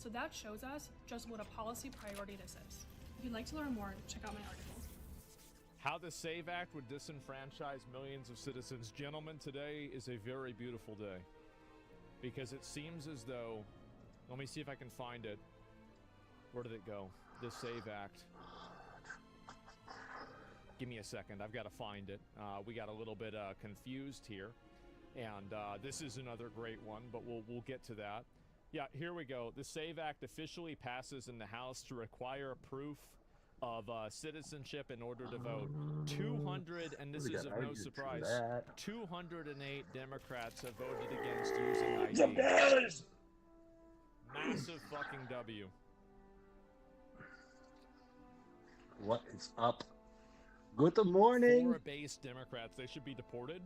So that shows us just what a policy priority this is. If you'd like to learn more, check out my article. How the SAVE Act would disenfranchise millions of citizens. Gentlemen, today is a very beautiful day. Because it seems as though... Let me see if I can find it. Where did it go? The SAVE Act. Give me a second. I've got to find it. We got a little bit confused here. And this is another great one, but we'll get to that. Yeah, here we go. The SAVE Act officially passes in the House to require proof of citizenship in order to vote. 200, and this is of no surprise, 208 Democrats have voted against using ID. Massive fucking W. What is up? Good morning. 4 base Democrats, they should be deported.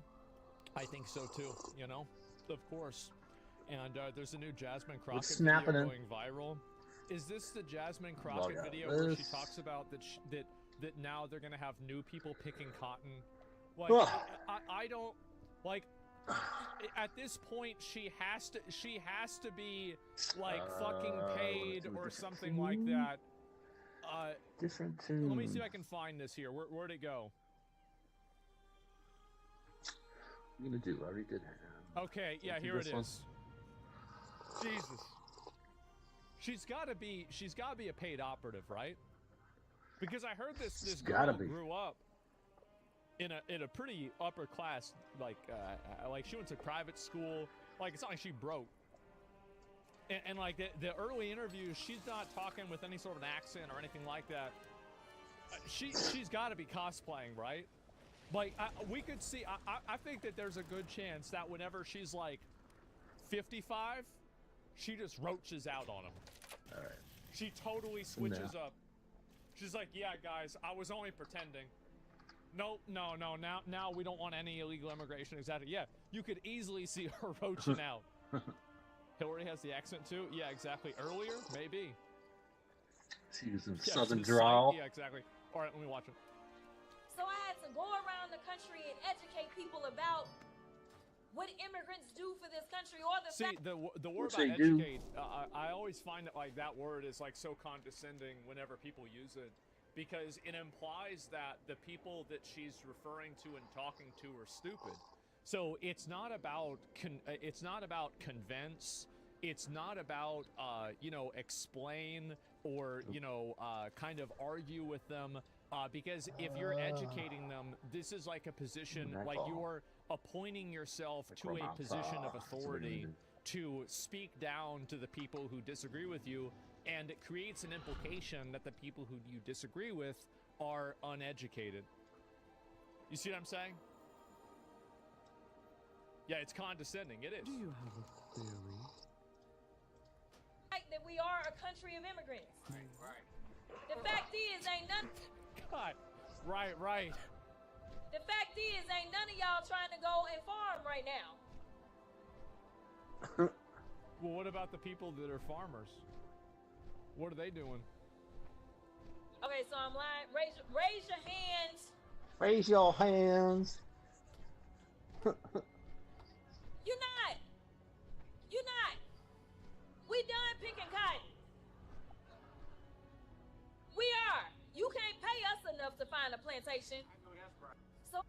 I think so too, you know? Of course. And there's a new Jasmine Crockett video going viral. Is this the Jasmine Crockett video where she talks about that now they're gonna have new people picking cotton? Like, I don't like. At this point, she has to be like fucking paid or something like that. Different tune. Let me see if I can find this here. Where'd it go? What are you gonna do? I already did. Okay, yeah, here it is. Jesus. She's gotta be a paid operative, right? Because I heard this girl grew up in a pretty upper class, like she went to private school. Like, it's not like she broke. And like the early interviews, she's not talking with any sort of an accent or anything like that. She's got to be cosplaying, right? Like, we could see. I think that there's a good chance that whenever she's like 55, she just roaches out on him. All right. She totally switches up. She's like, "Yeah, guys, I was only pretending. No. Now we don't want any illegal immigration." Exactly. Yeah, you could easily see her roaching out. Hillary has the accent too. Yeah, exactly. Earlier, maybe. She was in Southern drawl. Yeah, exactly. All right, let me watch it. So I had to go around the country and educate people about what immigrants do for this country, or the see the word about educate. I always find that like that word is like so condescending whenever people use it, because it implies that the people that she's referring to and talking to are stupid. So it's not about convince. It's not about explain or kind of argue with them. Because if you're educating them, this is like a position, like you're appointing yourself to a position of authority to speak down to the people who disagree with you, and it creates an implication that the people who you disagree with are uneducated. You see what I'm saying? Yeah, it's condescending. It is. Do you have a theory? That we are a country of immigrants. Right. The fact is, ain't none. God. Right. The fact is, ain't none of y'all trying to go and farm right now. Well, what about the people that are farmers? What are they doing? Okay, so I'm lying. Raise your hands. Raise your hands. You're not. We done picking cotton. We are. You can't pay us enough to find a plantation. I know that's right. So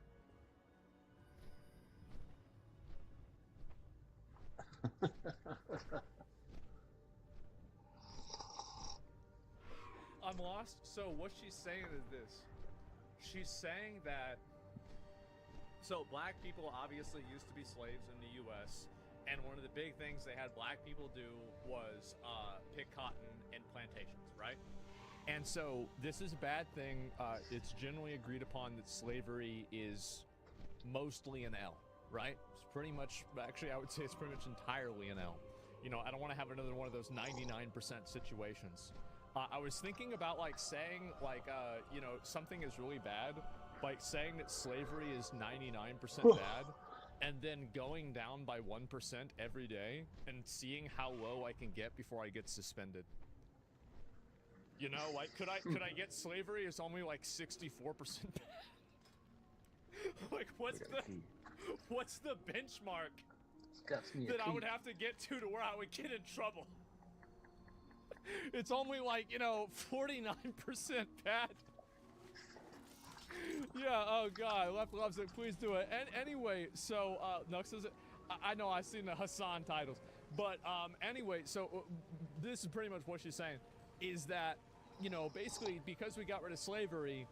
I'm lost. So what she's saying is this. She's saying that black people obviously used to be slaves in the US, and one of the big things they had black people do was pick cotton in plantations, right? And so this is a bad thing. It's generally agreed upon that slavery is mostly an L, right? It's pretty much, actually I would say it's pretty much entirely an L. You know, I don't want to have another one of those 99% situations. I was thinking about like saying like, something is really bad, like saying that slavery is 99% bad, and then going down by 1% every day and seeing how low I can get before I get suspended. You know, like, could I get slavery is only like 64% bad? Like, what's the benchmark that I would have to get to where I would get in trouble? It's only like, you know, 49% bad. Yeah, oh god, Left loves it, please do it. And anyway, so, Nux says it. I know, I've seen the Hassan titles. But, anyway, so, this is pretty much what she's saying. Is that, you know, basically, because we got rid of slavery,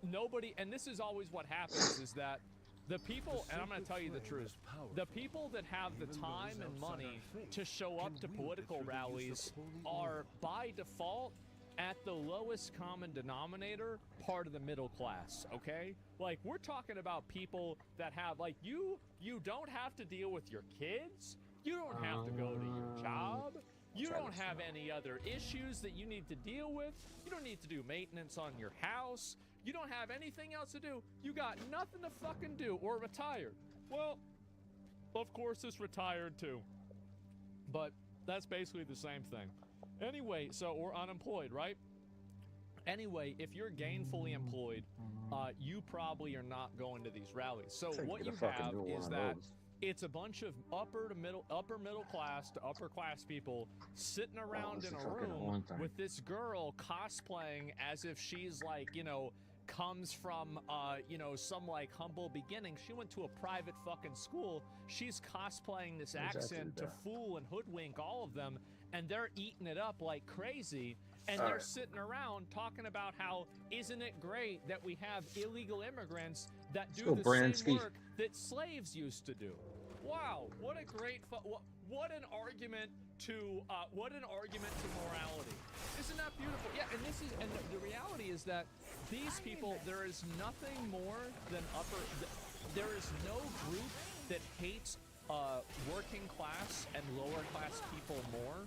nobody, and this is always what happens, is that the people, and I'm going to tell you the truth, the people that have the time and money to show up to political rallies are, by default, at the lowest common denominator, part of the middle class, okay? Like, we're talking about people that have, like, you don't have to deal with your kids, you don't have to go to your job, you don't have any other issues that you need to deal with, you don't need to do maintenance on your house, you don't have anything else to do, you got nothing to fucking do, or retired. Well, of course it's retired too, but that's basically the same thing. Anyway, so, or unemployed, right? Anyway, if you're gainfully employed, you probably are not going to these rallies. So what you have is that it's a bunch of upper middle class to upper class people sitting around in a room with this girl cosplaying as if she's like, you know, comes from, you know, some like humble beginning. She went to a private fucking school. She's cosplaying this accent to fool and hoodwink all of them, and they're eating it up like crazy. And they're sitting around talking about how isn't it great that we have illegal immigrants that do the same work that slaves used to do. Wow, what a great what an argument to morality. Isn't that beautiful? Yeah, and this is, and the reality is that these people, there is nothing more than there is no group that hates working class and lower class people more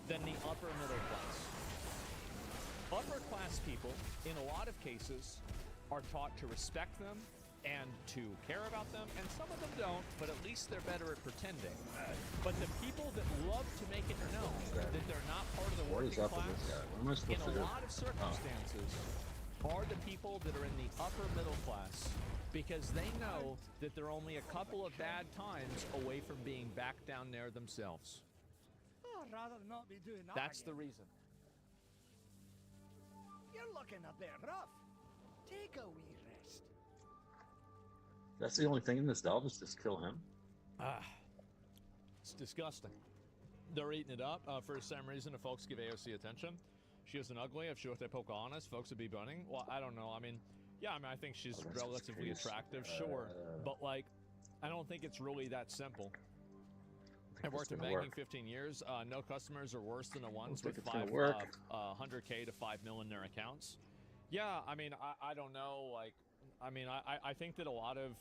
than the upper middle class. Upper class people, in a lot of cases, are taught to respect them and to care about them, and some of them don't, but at least they're better at pretending. But the people that love to make it known that they're not part of the working class, in a lot of circumstances, are the people that are in the upper middle class, because they know that they're only a couple of bad times away from being back down there themselves. I'd rather not be doing that. That's the reason. You're looking a bit rough. Take a wee rest. That's the only thing in this delve, is just kill him. It's disgusting. They're eating it up. For some reason, if folks give AOC attention, she isn't ugly. If she looked at Pocahontas, folks would be bunning. Well, I don't know. I mean, yeah, I mean, I think she's relatively attractive, sure. But, like, I don't think it's really that simple. I've worked in banking 15 years. No customers are worse than the ones with 100K to 5 mil in their accounts. Yeah, I mean, I don't know. Like, I mean, I think that a lot of,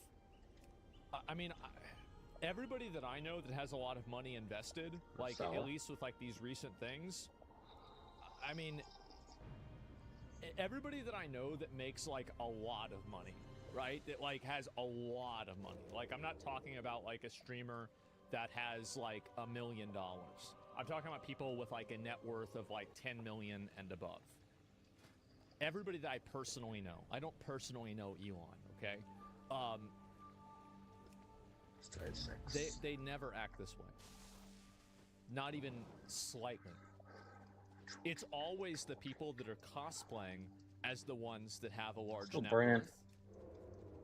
I mean, everybody that I know that has a lot of money invested, like at least with like these recent things, I mean, everybody that I know that makes like a lot of money, right? That like has a lot of money. Like, I'm not talking about like a streamer that has like $1 million. I'm talking about people with like a net worth of like 10 million and above. Everybody that I personally know. I don't personally know Elon, okay? They never act this way. Not even slightly. It's always the people that are cosplaying as the ones that have a large net worth.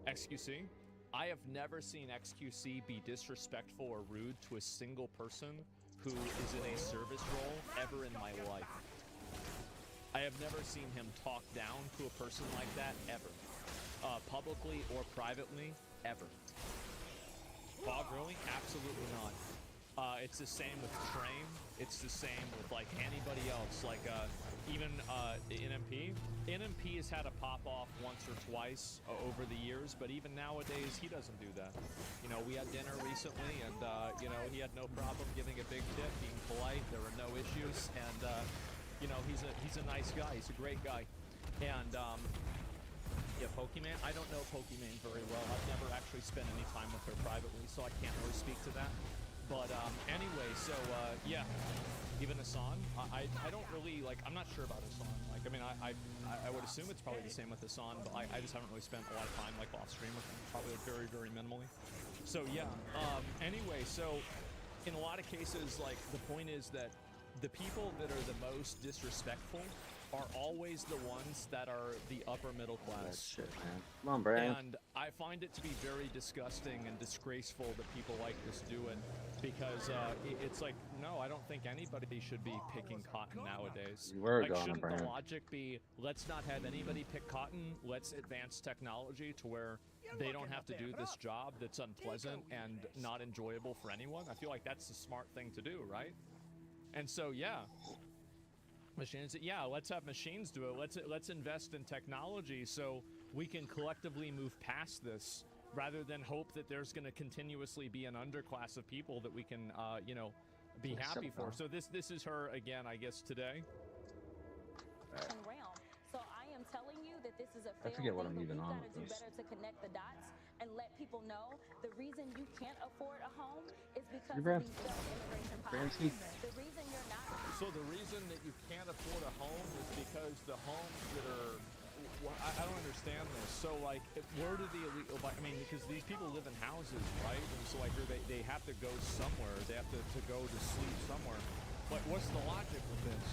XQC? I have never seen XQC be disrespectful or rude to a single person who is in a service role ever in my life. I have never seen him talk down to a person like that ever. Publicly or privately, ever. Bob, really? Absolutely not. It's the same with Train. It's the same with like anybody else. Like even NMP. NMP has had a pop off once or twice over the years, but even nowadays he doesn't do that. You know, we had dinner recently, and you know, he had no problem giving a big tip, being polite. There were no issues, and you know, he's a nice guy. He's a great guy, and yeah, Pokemon. I don't know Pokemon very well. I've never actually spent any time with her privately, so I can't really speak to that. But anyway, so yeah, even Hassan, I don't really like. I'm not sure about Hassan. Like, I mean, I would assume it's probably the same with Hassan, but I just haven't really spent a lot of time like off stream with him. Probably very, very minimally. So yeah. Anyway, so in a lot of cases, like the point is that the people that are the most disrespectful are always the ones that are the upper middle That class. shit, man. Come on, Brad. And I find it to be very disgusting and disgraceful that people like this do it, because it's like, no, I don't think anybody should be picking cotton nowadays. You were Like, gonna, shouldn't the Brad. logic be, let's not have anybody pick cotton, let's advance technology to where they don't have to do this job that's unpleasant and not enjoyable for anyone? I feel like that's the smart thing to do, right? And so, yeah. Machines, yeah, let's have machines do it. Let's invest in technology so we can collectively move past this, rather than hope that there's going to continuously be an underclass of people that we can, you know, be happy for. So this is her again, I guess, today. Realm. So I am telling you that this is a I failed forget what thing, I'm but even we've on got to with do this. better to connect the dots and let people know the reason you can't afford a home is because Hey, of Brad. these failed immigration Bransky. policies. The reason you're not. So the reason that you can't afford a home is because the homes that are, well, I don't understand this. So like, where do the illegal? I mean, because these people live in houses, right? And so like, they have to go somewhere. They have to go to sleep somewhere. But what's the logic with this?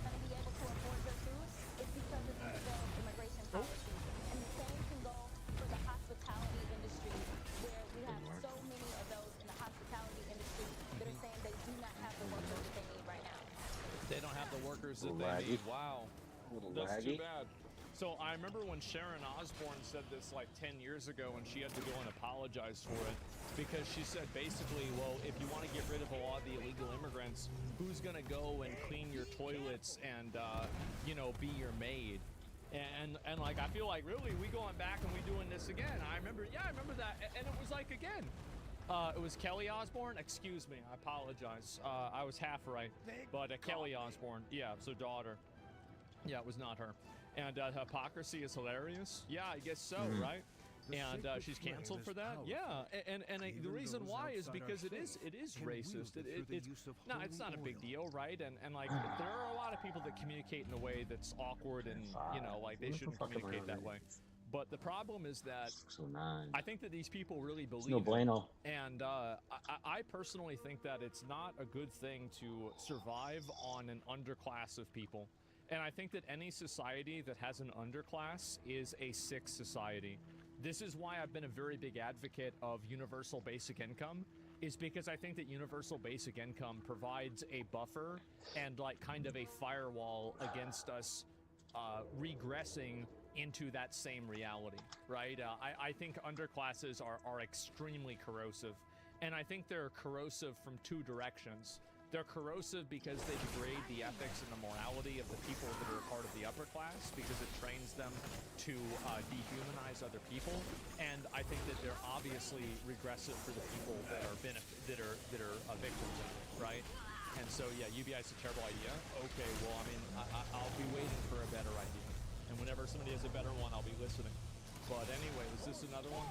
Going to be able to afford your food is because of these failed immigration policies. And the same can go for the hospitality industry, where we have so many of those in the hospitality industry that are saying they do not have the workers that they need right now. They don't have the workers that Little they need. laggy. Wow. Little That's too laggy. bad. So I remember when Sharon Osbourne said this like 10 years ago, and she had to go and apologize for it, because she said basically, well, if you want to get rid of a lot of the illegal immigrants, who's going to go and clean your toilets and, you know, be your maid? And like, I feel like, really, we going back and we doing this again? I remember that. And it was like, again, it was Kelly Osbourne. Excuse me, I apologize. I was half right. But Kelly Osbourne, yeah, so daughter. Yeah, it was not her. And hypocrisy is hilarious. Yeah, I guess so, right? And she's canceled for that. Yeah, and the reason why is because it is racist. No, it's not a big deal, right? And like, there are a lot of people that communicate in a way that's awkward, and you know, like, they shouldn't communicate that way. But the problem is that 609. I think that these people really believe No it. bueno. And I personally think that it's not a good thing to survive on an underclass of people. And I think that any society that has an underclass is a sick society. This is why I've been a very big advocate of universal basic income, is because I think that universal basic income provides a buffer and like kind of a firewall against us regressing into that same reality, right? I think underclasses are extremely corrosive, and I think they're corrosive from two directions. They're corrosive because they degrade the ethics and the morality of the people that are part of the upper class, because it trains them to dehumanize other people. And I think that they're obviously regressive for the people that are victims of it, right? And so, yeah, UBI is a terrible idea. Okay, well, I mean, I'll be waiting for a better idea. And whenever somebody has a better one, I'll be listening. But anyway, is this another one?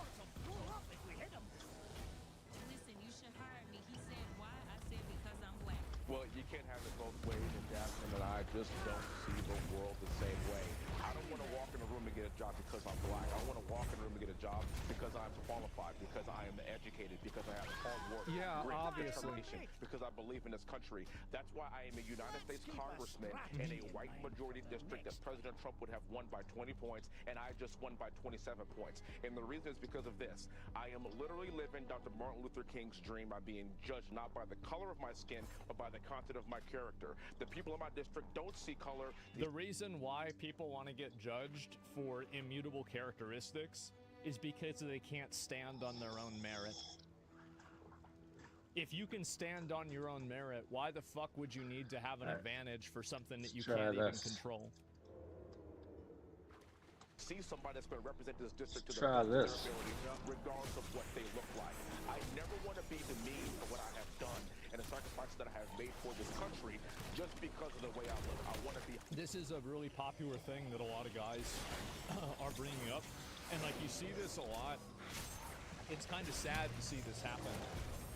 Listen, you should hire me. He said why? I said because I'm black. Well, you can't have it both ways, and Jasmine and I just don't see the world the same way. I don't want to walk in a room and get a job because I'm black. I want to walk in a room and get a job because I'm qualified, because I am educated, because I have hard work, Yeah, grit, obviously. determination, because I believe in this country. That's why I am a United States congressman in a white majority district that President Trump would have won by 20 points, and I just won by 27 points. And the reason is because of this. I am literally living Dr. Martin Luther King's dream by being judged not by the color of my skin, but by the content of my character. The people in my district don't see color. The reason why people want to get judged for immutable characteristics is because they can't stand on their own merit. If you can stand on your own merit, why the fuck would you need to have an advantage for something that you can't even control? See somebody that's going to represent this district to the Try best of their this. ability, regardless of what they look like. I never want to be demeaned for what I have done and the sacrifices that I have made for this country just because of the way I look. I want to be. This is a really popular thing that a lot of guys are bringing up, and like, you see this a lot. It's kind of sad to see this happen,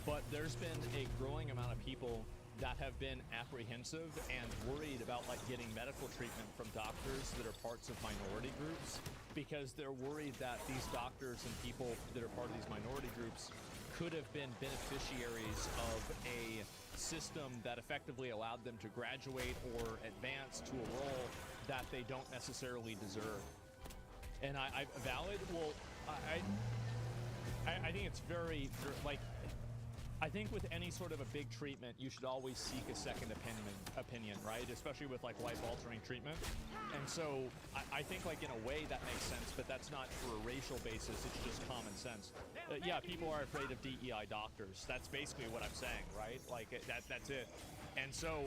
but there's been a growing amount of people that have been apprehensive and worried about like getting medical treatment from doctors that are parts of minority groups, because they're worried that these doctors and people that are part of these minority groups could have been beneficiaries of a system that effectively allowed them to graduate or advance to a role that they don't necessarily deserve. And I valid. Well, I think it's very like. I think with any sort of a big treatment, you should always seek a second opinion, right? Especially with like life-altering treatment. And so I think like in a way that makes sense, but that's not for a racial basis. It's just common sense. Yeah, people are afraid of DEI doctors. That's basically what I'm saying, right? Like that's it. And so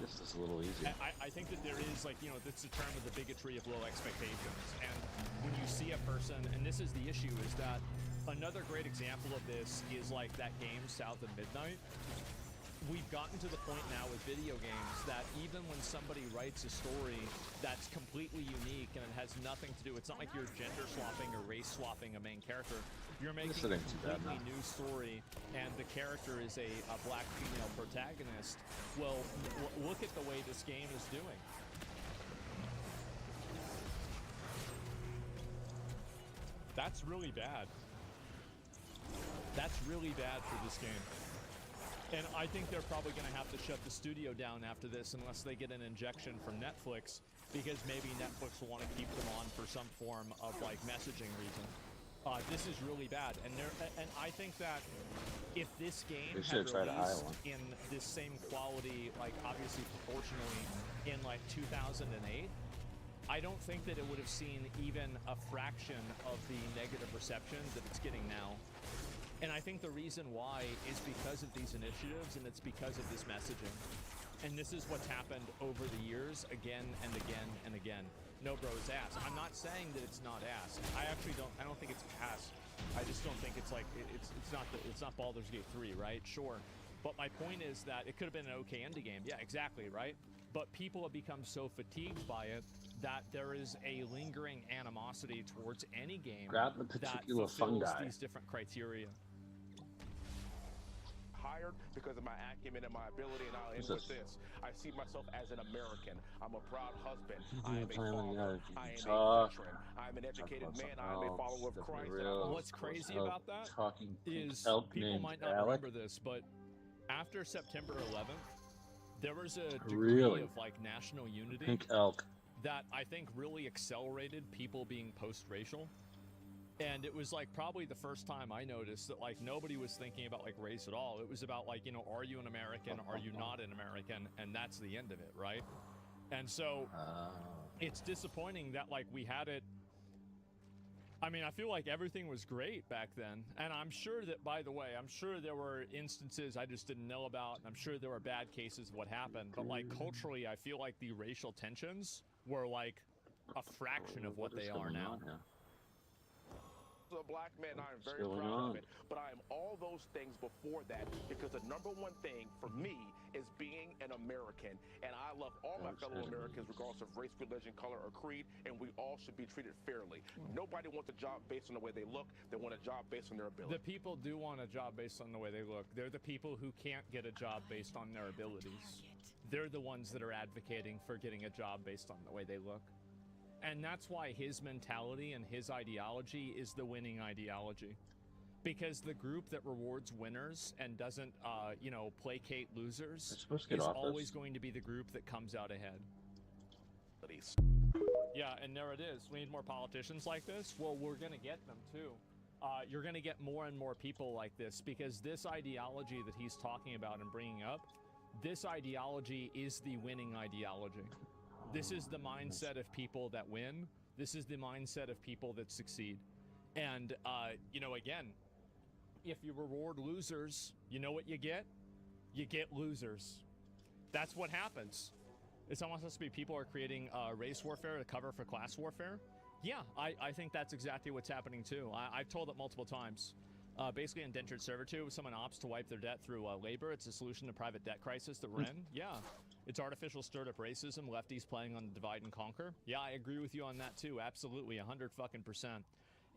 This is a little easier. I think that there is like, you know, that's the term of the bigotry of low expectations. And when you see a person, and this is the issue, is that another great example of this is like that game South of Midnight. We've gotten to the point now with video games that even when somebody writes a story that's completely unique and it has nothing to do, it's not like you're gender swapping or race swapping a main character. You're making a completely new story and the character is a black female protagonist. Well, look at the way this game is doing. That's really bad. That's really bad for this game. And I think they're probably going to have to shut the studio down after this unless they get an injection from Netflix, because maybe Netflix will want to keep them on for some form of like messaging reason. This is really bad, and I think that if this game had released in this same quality, like obviously proportionally, in like 2008, I don't think that it would have seen even a fraction of the negative reception that it's getting now. And I think the reason why is because of these initiatives, and it's because of this messaging. And this is what's happened over the years, again and again and again. No, bro, it's ass. I'm not saying that it's not ass. I don't think it's ass. I just don't think it's like, it's not Baldur's Gate 3, right? Sure. But my point is that it could have been an okay indie game. Yeah, exactly, right? But people have become so fatigued by it that there is a lingering animosity towards any game Grab the that particular fulfills fungi. these different criteria. Hired because of my acumen and my ability, and I'll end with this. I see myself as an American. I'm a proud husband. I am a father. I am a veteran. I'm an educated man. I am a follower of Christ. What's crazy about that is elk people named might not Alec. remember this, but after September 11th, there was a degree Really? of like national unity Pink elk. that I think really accelerated people being post-racial. And it was like probably the first time I noticed that like nobody was thinking about like race at all. It was about like, you know, are you an American? Are you not an American? And that's the end of it, right? And so it's disappointing that like we had it. I mean, I feel like everything was great back then. And I'm sure that, by the way, I'm sure there were instances I just didn't know about. And I'm sure there were bad cases of what happened. But like culturally, I feel like the racial tensions were like a fraction of what they are now. A black man, I am very proud of it, but I am all those things before that, because the number one thing for me is being an American, and I love all my fellow Americans regardless of race, religion, color, or creed, and we all should be treated fairly. Nobody wants a job based on the way they look. They want a job based on their ability. The people do want a job based on the way they look. They're the people who can't get a job based on their abilities. They're the ones that are advocating for getting a job based on the way they look. And that's why his mentality and his ideology is the winning ideology. Because the group that rewards winners and doesn't, you know, placate losers is always going to be the group that comes out ahead. Yeah, and there it is. We need more politicians like this. Well, we're going to get them too. You're going to get more and more people like this, because this ideology that he's talking about and bringing up, this ideology is the winning ideology. This is the mindset of people that win. This is the mindset of people that succeed. And, you know, again, if you reward losers, you know what you get? You get losers. That's what happens. It's almost supposed to be people are creating race warfare to cover for class warfare. Yeah, I think that's exactly what's happening too. I've told it multiple times. Basically, indentured servitude, if someone opts to wipe their debt through labor, it's a solution to private debt crisis that we're in. Yeah. It's artificial stirred up racism, lefties playing on the divide and conquer. Yeah, I agree with you on that too. Absolutely, 100%.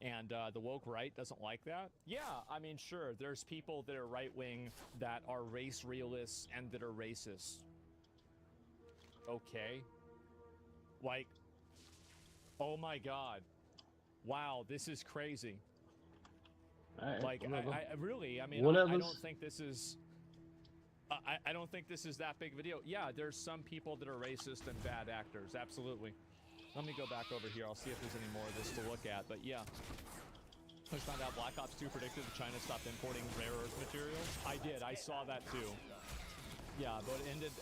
And the woke right doesn't like that. Yeah, I mean, sure, there's people that are right-wing that are race realists and that are racist. Okay. Like, oh my God. Wow, this is crazy. Right, like, I really, I mean, I don't think this is... I don't think this is that big of a deal. Yeah, there's some people that are racist and bad actors. Absolutely. Let me go back over here. I'll see if there's any more of this to look at. But yeah. I just found out Black Ops 2 predicted that China stopped importing rare earth materials. I did. I saw that too. Yeah, but it ended,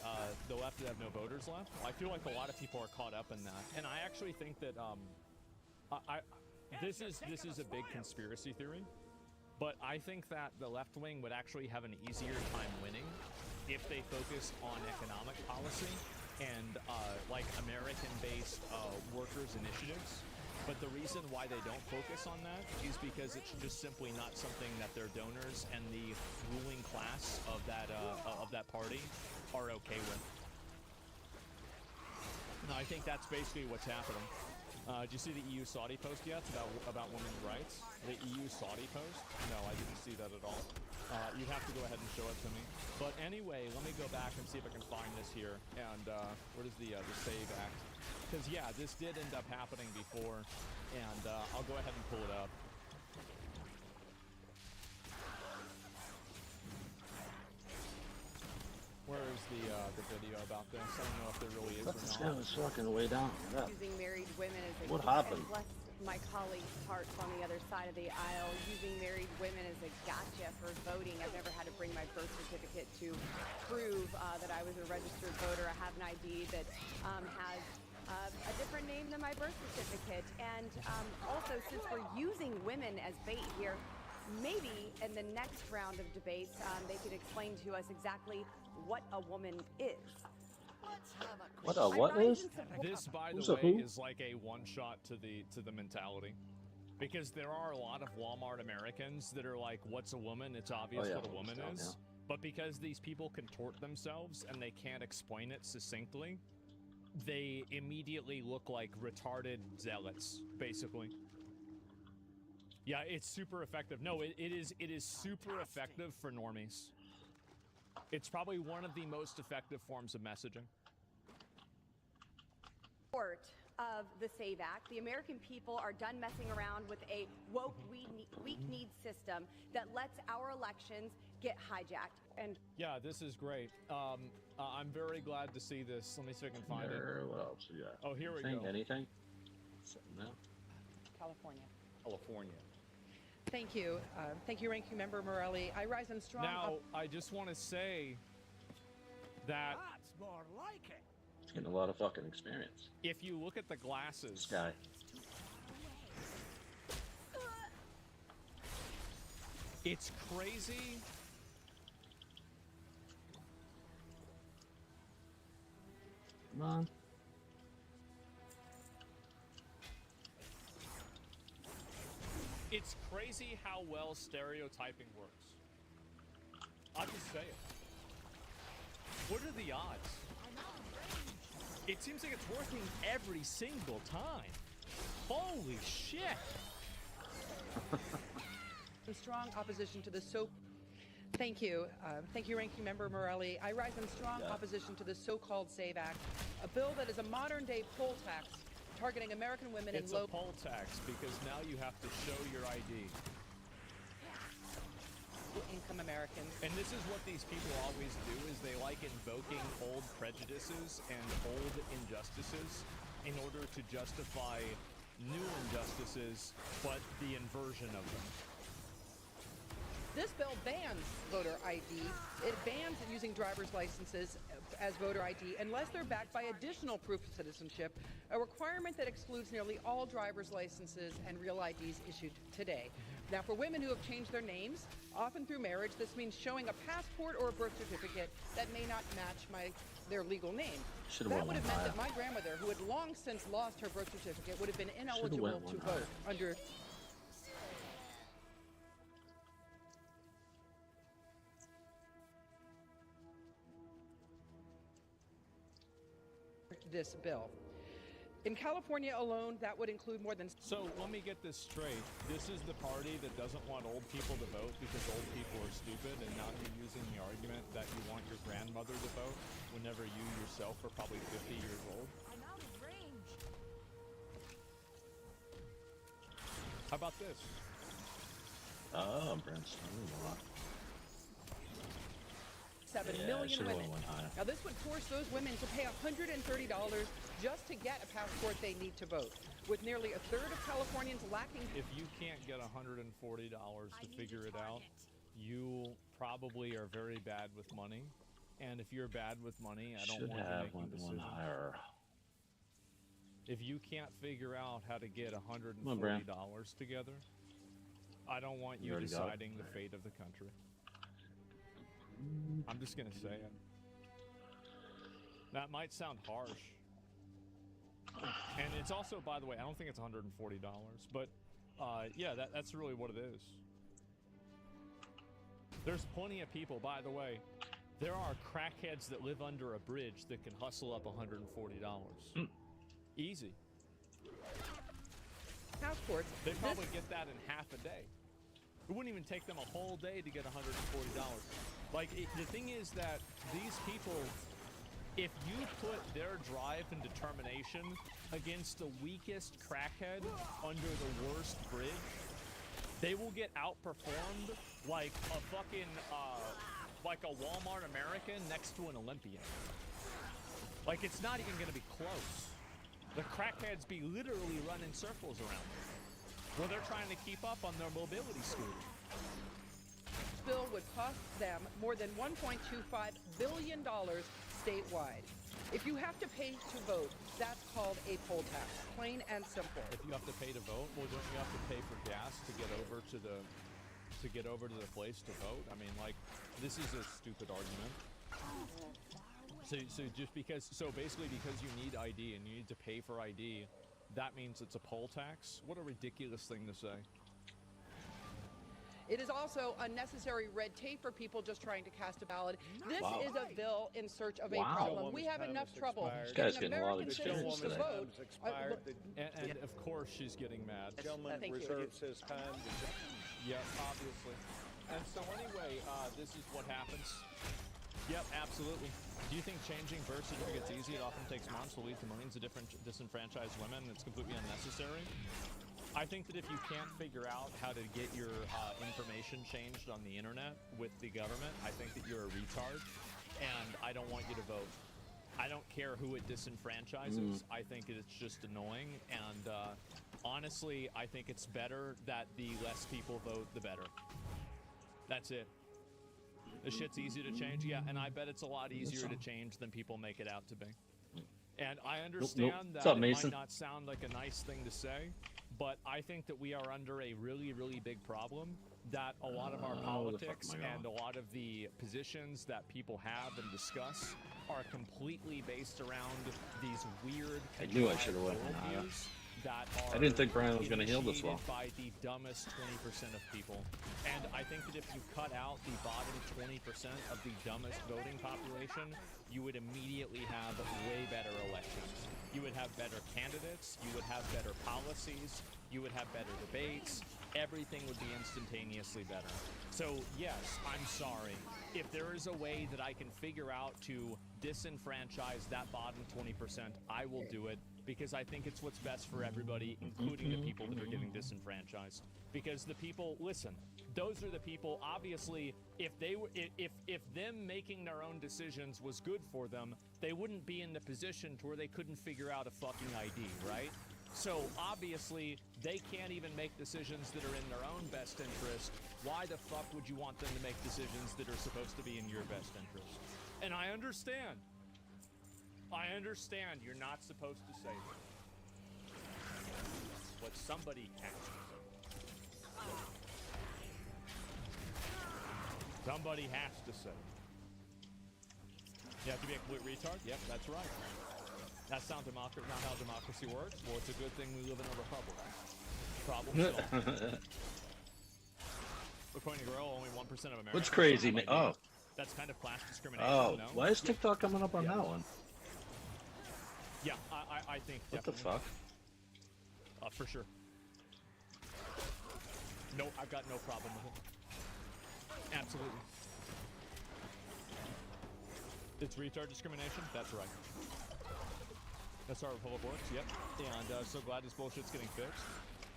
the left did have no voters left. I feel like a lot of people are caught up in that. And I actually think that this is a big conspiracy theory. But I think that the left wing would actually have an easier time winning if they focused on economic policy and like American-based workers' initiatives. But the reason why they don't focus on that is because it's just simply not something that their donors and the ruling class of that party are okay with. No, I think that's basically what's happening. Did you see the EU Saudi post yet about women's rights? The EU Saudi post? No, I didn't see that at all. You'd have to go ahead and show it to me. But anyway, let me go back and see if I can find this here. And what is the Save Act? Because yeah, this did end up happening before, and I'll go ahead and pull it up. Where is the video about this? I don't know if there really is or This not. guy was fucking way down. Yeah. Using married women as a What happened? and bless my colleagues' hearts on the other side of the aisle, using married women as a gotcha for voting. I've never had to bring my birth certificate to prove that I was a registered voter. I have an ID that has a different name than my birth certificate. And also, since we're using women as bait here, maybe in the next round of debates, they could explain to us exactly what a woman is. What a what is? This, by Who's the a way, who? is like a one-shot to the mentality, because there are a lot of Walmart Americans that are like, "What's a woman? It's obvious yeah, what a woman yeah. is." But because these people contort themselves and they can't explain it succinctly, they immediately look like retarded zealots, basically. Yeah, it's super effective. No, it is super effective for normies. It's probably one of the most effective forms of messaging. Support of the SAVE Act, the American people are done messing around with a woke, weak need system that lets our elections get hijacked. And Yeah, this is great. I'm very glad to see this. Let me see if I can find it. What else we got? Oh, here we Anything? go. Anything? No. California. California. Thank you. Thank you, Ranking Member Morelli. I rise in strong... Now, I just want to say that That's more like it. He's getting a lot of fucking experience. if you look at the This glasses, guy. it's crazy. Come on. It's crazy how well stereotyping works. I'll just say it. What are the odds? It seems like it's working every single time. Holy shit! in strong opposition to the Thank you. Thank you, Ranking Member Morelli. I rise in strong opposition to the so-called SAVE Act, a bill that is a modern-day poll tax targeting American women It's in a low... poll tax because now you have to show your ID. income Americans. And this is what these people always do, is they like invoking old prejudices and old injustices in order to justify new injustices, but the inversion of them. This bill bans voter ID. It bans using driver's licenses as voter ID unless they're backed by additional proof of citizenship, a requirement that excludes nearly all driver's licenses and real IDs issued today. Now, for women who have changed their names, often through marriage, this means showing a passport or a birth certificate that may not match their legal name. That would have meant that my grandmother, who had long since lost her birth certificate, would have been ineligible to vote under... this bill. In California alone, that would include more than... So let me get this straight. This is the party that doesn't want old people to vote because old people are stupid, and now you're using the argument that you want your grandmother to vote whenever you yourself are probably 50 years old? I'm out of range. How about this? Oh, Brent's a lot. 1.7 million should've women. went higher. Now, this would force those women to pay $130 just to get a passport they need to vote. With nearly a third of Californians lacking... If you can't get $140 to figure it out, you probably are very bad with money. And if you're bad with money, I don't Should want you have making went one decisions. higher. If you can't figure out how to get $140 together, I don't want you already got it. deciding the fate of the country. I'm just gonna say it. That might sound harsh. And it's also, by the way, I don't think it's $140, but yeah, that's really what it is. There's plenty of people, by the way, there are crackheads that live under a bridge that can hustle up $140. Easy. Passports. They probably get that in half a day. It wouldn't even take them a whole day to get $140. Like, the thing is that these people, if you put their drive and determination against the weakest crackhead under the worst bridge, they will get outperformed like a fucking, like a Walmart American next to an Olympian. Like, it's not even gonna be close. The crackheads be literally running circles around them. Well, they're trying to keep up on their mobility scooter. This bill would cost them more than $1.25 billion statewide. If you have to pay to vote, that's called a poll tax, plain and simple. If you have to pay to vote, well, don't you have to pay for gas to get over to the place to vote? I mean, like, this is a stupid argument. So basically because you need ID and you need to pay for ID, that means it's a poll tax? What a ridiculous thing to say. It is also unnecessary red tape for people just trying to cast a ballot. This is a bill in search of a problem. We have enough trouble guy's getting getting a lot of American experience citizens to today. vote. And of course she's getting mad. Gentleman Thank you. reserves his time. Yep, obviously. And so anyway, this is what happens. Yep, absolutely. Do you think changing birth certificates easy? It often takes months, will lead to millions of different disenfranchised women. It's completely unnecessary. I think that if you can't figure out how to get your information changed on the internet with the government, I think that you're a retard, and I don't want you to vote. I don't care who it disenfranchises. I think it's just annoying, and honestly, I think it's better that the less people vote, the better. That's it. The shit's easy to change, yeah, and I bet it's a lot easier to change than people make it out to be. And I understand that it might not sound like a nice thing to say, but I think that we are under a really, really big problem, that a lot of our politics and a lot of the positions that people have and discuss are completely based around these weird I knew I should have went higher. worldviews that are I didn't think Brian was going to heal this well. by the dumbest 20% of people. And I think that if you cut out the bottom 20% of the dumbest voting population, you would immediately have way better elections. You would have better candidates, you would have better policies, you would have better debates, everything would be instantaneously better. So yes, I'm sorry. If there is a way that I can figure out to disenfranchise that bottom 20%, I will do it, because I think it's what's best for everybody, including the people that are getting disenfranchised. Because the people, listen, those are the people, obviously, if them making their own decisions was good for them, they wouldn't be in the position to where they couldn't figure out a fucking ID, right? So obviously, they can't even make decisions that are in their own best interest. Why the fuck would you want them to make decisions that are supposed to be in your best interest? And I understand. I understand you're not supposed to say that. But somebody has to. Somebody has to say. You have to be a complete retard? Yep, that's right. That's not how democracy works. Well, it's a good thing we live in a republic. Problem solved. According to Grow, only 1% of Americans. What's crazy, man? Oh. That's kind of class discrimination. Oh, no? why is TikTok coming up on that one? Yeah, I think What the definitely. fuck? For sure. No, I've got no problem with it. Absolutely. It's retard discrimination? That's right. That's our Republic works, yep. And so glad this bullshit's getting fixed.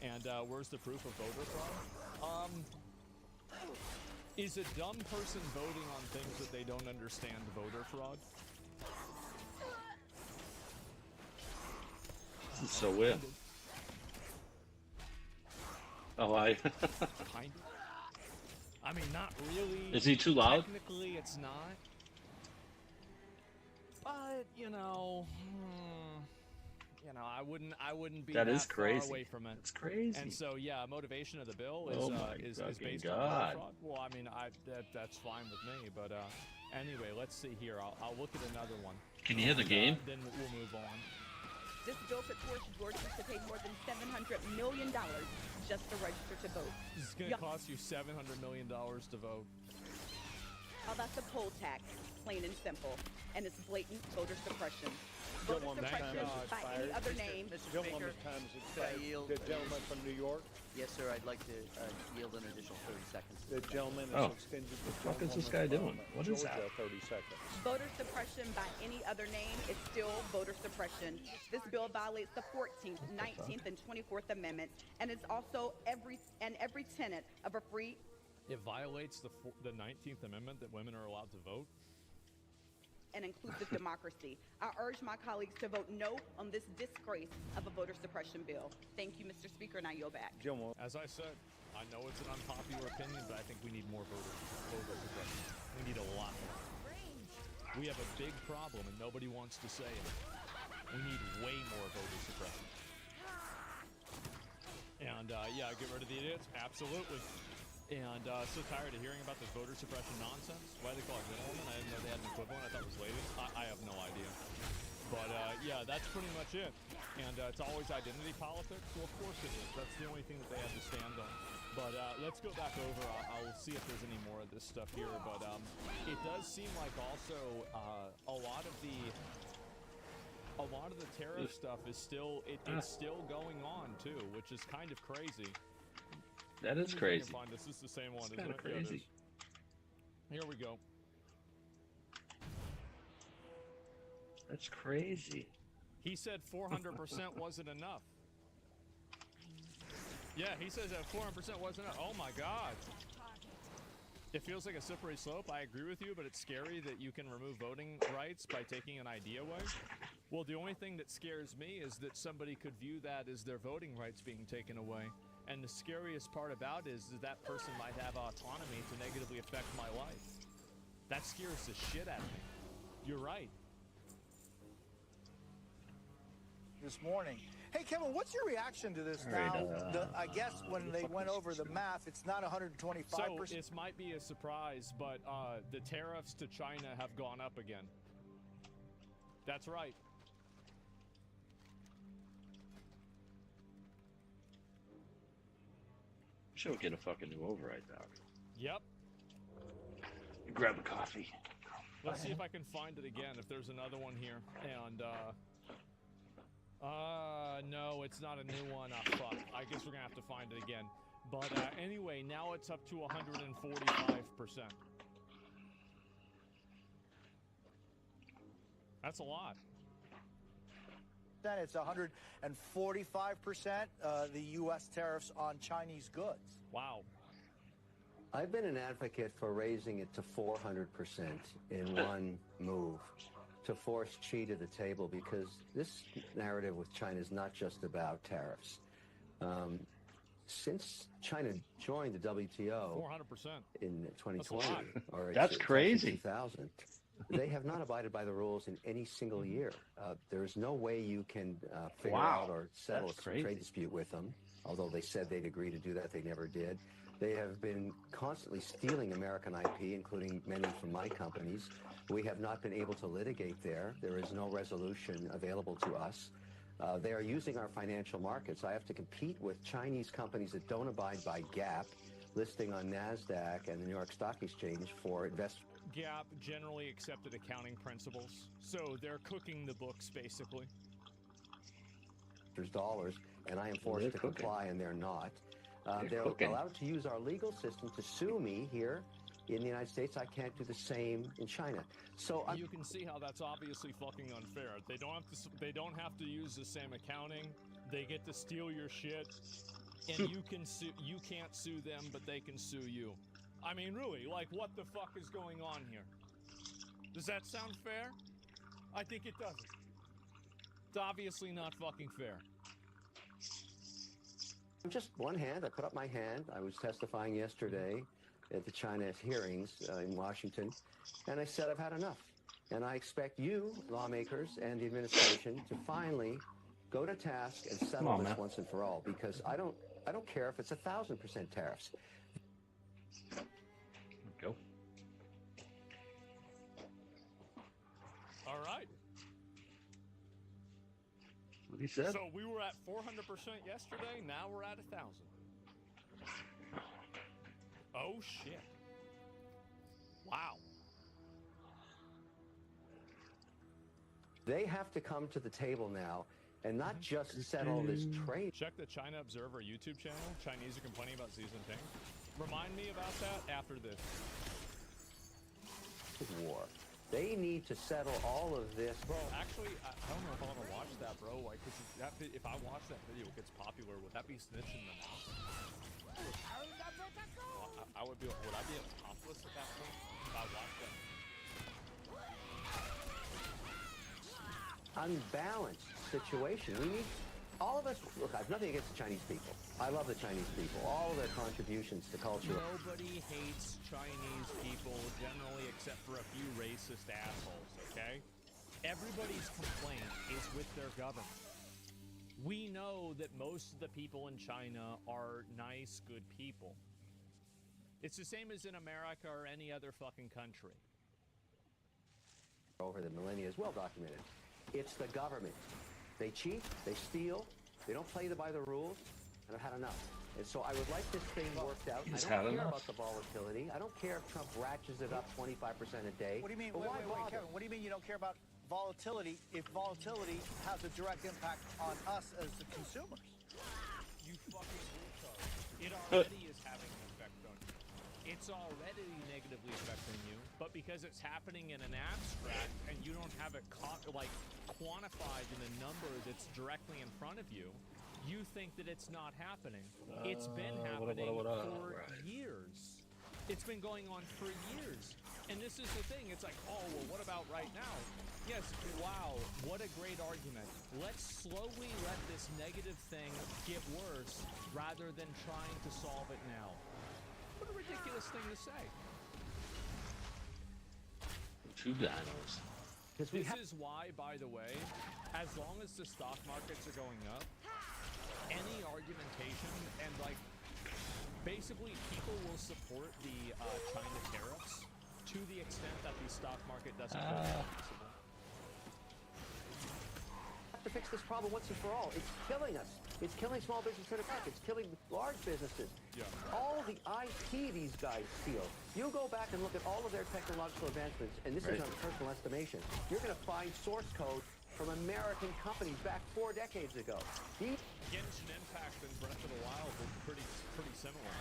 And where's the proof of voter fraud? Is a dumb person voting on things that they don't understand voter fraud? This is so weird. Oh, Kind of. I mean, not really. Is he too loud? Technically, it's not. But you know, I wouldn't be That is far crazy. away from it. It's crazy. And so, yeah, motivation of the bill is Oh my is fucking based on God. voter fraud. Well, I mean, that's fine with me. But anyway, let's see here. I'll look at another one. Can you hear the game? Then we'll move on. This bill could force Georgians to pay more than $700 million just to register to vote. This is going to cost you $700 million to vote. Oh, that's a poll tax, plain and simple, and it's blatant voter suppression. Voter suppression by any other name. Mr. Speaker, the gentleman from New York. Yes, sir. I'd like to yield an additional 30 seconds. The gentleman Oh. is extended. What the fuck is this guy doing? What is that? 30 seconds. Voter suppression by any other name is still voter suppression. This bill violates the 14th, 19th, and 24th Amendments, and it's also every tenet of a free. It violates the 19th Amendment that women are allowed to vote. And inclusive democracy. I urge my colleagues to vote no on this disgrace of a voter suppression bill. Thank you, Mr. Speaker, and I yield back. As I said, I know it's an unpopular opinion, but I think we need more voter suppression. We need a lot more. We have a big problem, and nobody wants to say it. We need way more voter suppression. And yeah, get rid of the idiots. Absolutely. And so tired of hearing about this voter suppression nonsense. Why do they call it gentlemen? I didn't know they had an equivalent. I thought it was ladies. I have no idea. But yeah, that's pretty much it. And it's always identity politics. Well, of course it is. That's the only thing that they have to stand on. But let's go back over. I'll see if there's any more of this stuff here. But it does seem like also a lot of the tariff stuff is still it's still going on too, which is kind of crazy. That is crazy. Find this is the same one, It's isn't it? crazy. Yeah, here we go. That's crazy. He said 400% wasn't enough. Yeah, he says that 400% wasn't enough. Oh my God. It feels like a slippery slope. I agree with you, but it's scary that you can remove voting rights by taking an ID away. Well, the only thing that scares me is that somebody could view that as their voting rights being taken away. And the scariest part about it is that person might have autonomy to negatively affect my life. That scares the shit out of me. You're right. This morning. Hey, Kevin, what's your reaction to this now? I guess when they went over the math, it's not 125%. So this might be a surprise, but the tariffs to China have gone up again. That's right. Should get a fucking new override now. Yep. Grab a coffee. Let's see if I can find it again, if there's another one here. And, no, it's not a new one. Ah, fuck. I guess we're gonna have to find it again. But, anyway, now it's up to 145%. That's a lot. It's 145%, the U.S. tariffs on Chinese goods. Wow. I've been an advocate for raising it to 400% in one move to force Xi to the table, because this narrative with China is not just about tariffs. Since China joined the WTO 400% in 2020, or That's crazy. 2000, they have not abided by the rules in any single year. There is no way you can figure out or settle a trade dispute with them, although they said they'd agree to do that. They never did. They have been constantly stealing American IP, including many from my companies. We have not been able to litigate there. There is no resolution available to us. They are using our financial markets. I have to compete with Chinese companies that don't abide by GAAP, listing on NASDAQ and the New York Stock Exchange for GAAP, generally accepted accounting principles. So they're cooking the books, basically. dollars, and I am forced to comply, and they're not. They're allowed to use our legal system to sue me here in the United States. I can't do the same in China. So you can see how that's obviously fucking unfair. They don't have to use the same accounting. They get to steal your shit, and you can sue. You can't sue them, but they can sue you. I mean, really, like, what the fuck is going on here? Does that sound fair? I think it doesn't. It's obviously not fucking fair. Just one hand, I put up my hand. I was testifying yesterday at the China hearings in Washington, and I said I've had enough. And I expect you, lawmakers, and the administration to finally go to task and settle this once and for all, because I don't care if it's 1,000% tariffs. Go. All right. What he said. So we were at 400% yesterday. Now we're at 1,000. Oh shit! Wow. They have to come to the table now and not just settle this trade. Check the China Observer YouTube channel. Chinese are complaining about Xi Jinping. Remind me about that after this. War. They need to settle all of this. Bro, actually, I don't know if I want to watch that, bro. Like, if I watch that video, it gets popular. Would that be snitching them out? I would be. Would I be accomplice at that point if I watched that? Unbalanced situation. We need all of us. Look, I have nothing against the Chinese people. I love the Chinese people. All of their contributions to culture. Nobody hates Chinese people generally, except for a few racist assholes. Okay, everybody's complaint is with their government. We know that most of the people in China are nice, good people. It's the same as in America or any other fucking country. Over the millennia is well documented. It's the government. They cheat, they steal, they don't play by the rules, and I've had enough. And so I would like this thing worked out. I don't care about the volatility. I don't care if Trump ratchets it up 25% a day. What do you mean? But Wait, why bother? Kevin, what do you mean you don't care about volatility if volatility has a direct impact on us as the consumers? You fucking retard. It already is having an effect on you. It's already negatively affecting you, but because it's happening in an abstract and you don't have it quantified in a number that's directly in front of you, you think that it's not happening. It's been happening for years. It's been going on for years. And this is the thing. It's like, oh, well, what about right now? Yes, wow, what a great argument. Let's slowly let this negative thing get worse rather than trying to solve it now. What a ridiculous thing to say. Two dinos. This is why, by the way, as long as the stock markets are going up, any argumentation and basically people will support the China tariffs to the extent that the stock market doesn't go possible. We have to fix this problem once and for all. It's killing us. It's killing small business in America. It's killing large businesses. Yeah. All the IP these guys steal. You go back and look at all of their technological advancements, and this is on personal estimation. You're going to find source code from American companies back 4 decades ago. Genshin Impact and Breath of the Wild were pretty similar.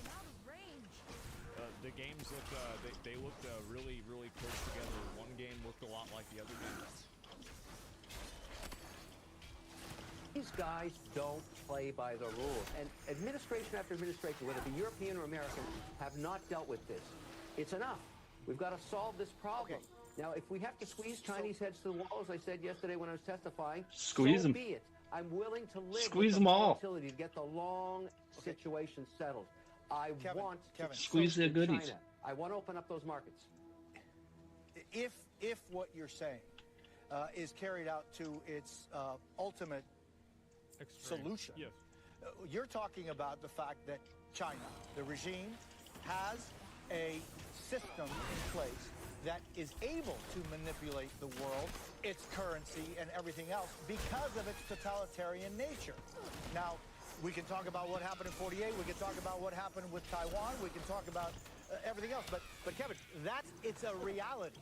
I'm out of range. The games looked they looked really close together. One game looked a lot like the other game. These guys don't play by the rules. And administration after administration, whether it be European or American, have not dealt with this. It's enough. We've got to solve this problem. Okay. Now, if we have to squeeze Chinese heads to the wall, as I said yesterday when I was testifying, squeeze them. Be it. I'm willing to live squeeze with them all to get the long situation settled. I want to squeeze their goodies. China. I want to open up those markets. If what you're saying is carried out to its ultimate solution, yes. You're talking about the fact that China, the regime, has a system in place that is able to manipulate the world, its currency, and everything else because of its totalitarian nature. Now, we can talk about what happened in 48. We can talk about what happened with Taiwan. We can talk about everything else. But Kevin, it's a reality.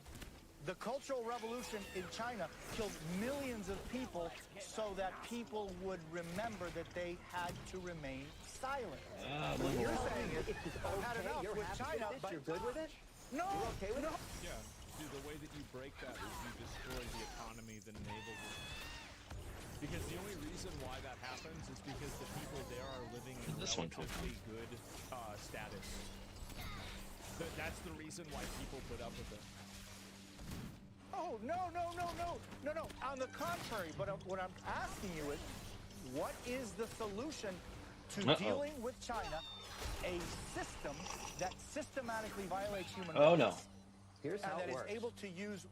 The Cultural Revolution in China killed millions of people so that people would remember that they had to remain silent. What you're saying is, I've had enough with China, but you're good with it? No. You're okay with it? Yeah. Dude, the way that you break that is you destroy the economy that enables it. Because the only reason why that happens is because the people there are living in relatively good status. That's the reason why people put up with it. Oh, no. On the contrary, but what I'm asking you is, what is the solution to dealing with China, a system that systematically violates human rights? Oh, no. Here's how it works. Is able to use...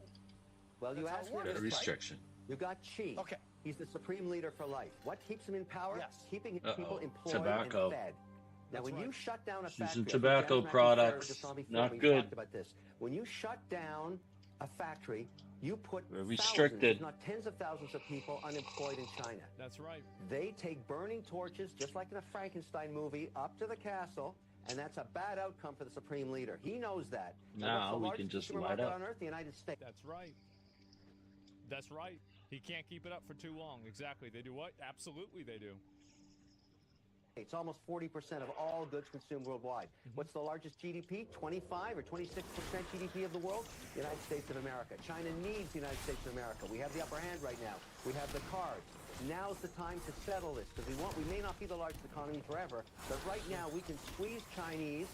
Well, you asked me a restriction. You got Xi. Okay. He's the supreme leader for life. What keeps him in power? Yes. Keeping his people employed Tobacco. and fed. Now, when you shut down a factory... tobacco products. Not good. About this. When you shut down a factory, you put restricted. thousands, if not tens of thousands of people unemployed in China. That's right. They take burning torches, just like in a Frankenstein movie, up to the castle, and that's a bad outcome for the supreme leader. He knows that. Now we can just light up. On Earth, the United States. That's right. That's right. He can't keep it up for too long. Exactly. They do what? Absolutely they do. It's almost 40% of all goods consumed worldwide. What's the largest GDP? 25 or 26% GDP of the world? The United States of America. China needs the United States of America. We have the upper hand right now. We have the cards. Now's the time to settle this, because we may not be the largest economy forever, but right now we can squeeze Chinese,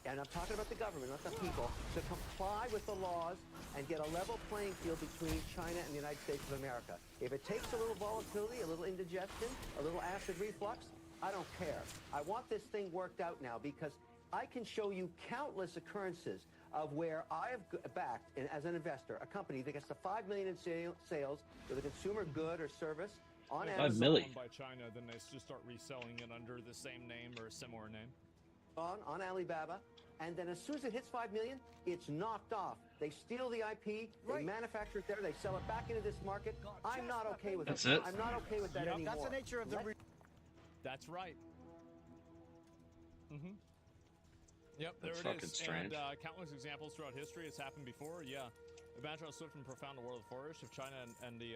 and I'm talking about the government, not the people, to comply with the laws and get a level playing field between China and the United States of America. If it takes a little volatility, a little indigestion, a little acid reflux, I don't care. I want this thing worked out now, because I can show you countless occurrences of where I have backed, as an investor, a company that gets to $5 million in sales with a consumer good or service on Amazon. 5 million. By China, then they just start reselling it under the same name or a similar name. On Alibaba, and then as soon as it hits 5 million, it's knocked off. They steal the IP, they manufacture it there, they sell it back into this market. I'm not okay with That's it. it? I'm not okay with that anymore. That's the nature of the... That's right. Yep, there That's it fucking is. strange. And countless examples throughout history. It's happened before. Yeah. Imagine how swift and profound the world flourished if China and the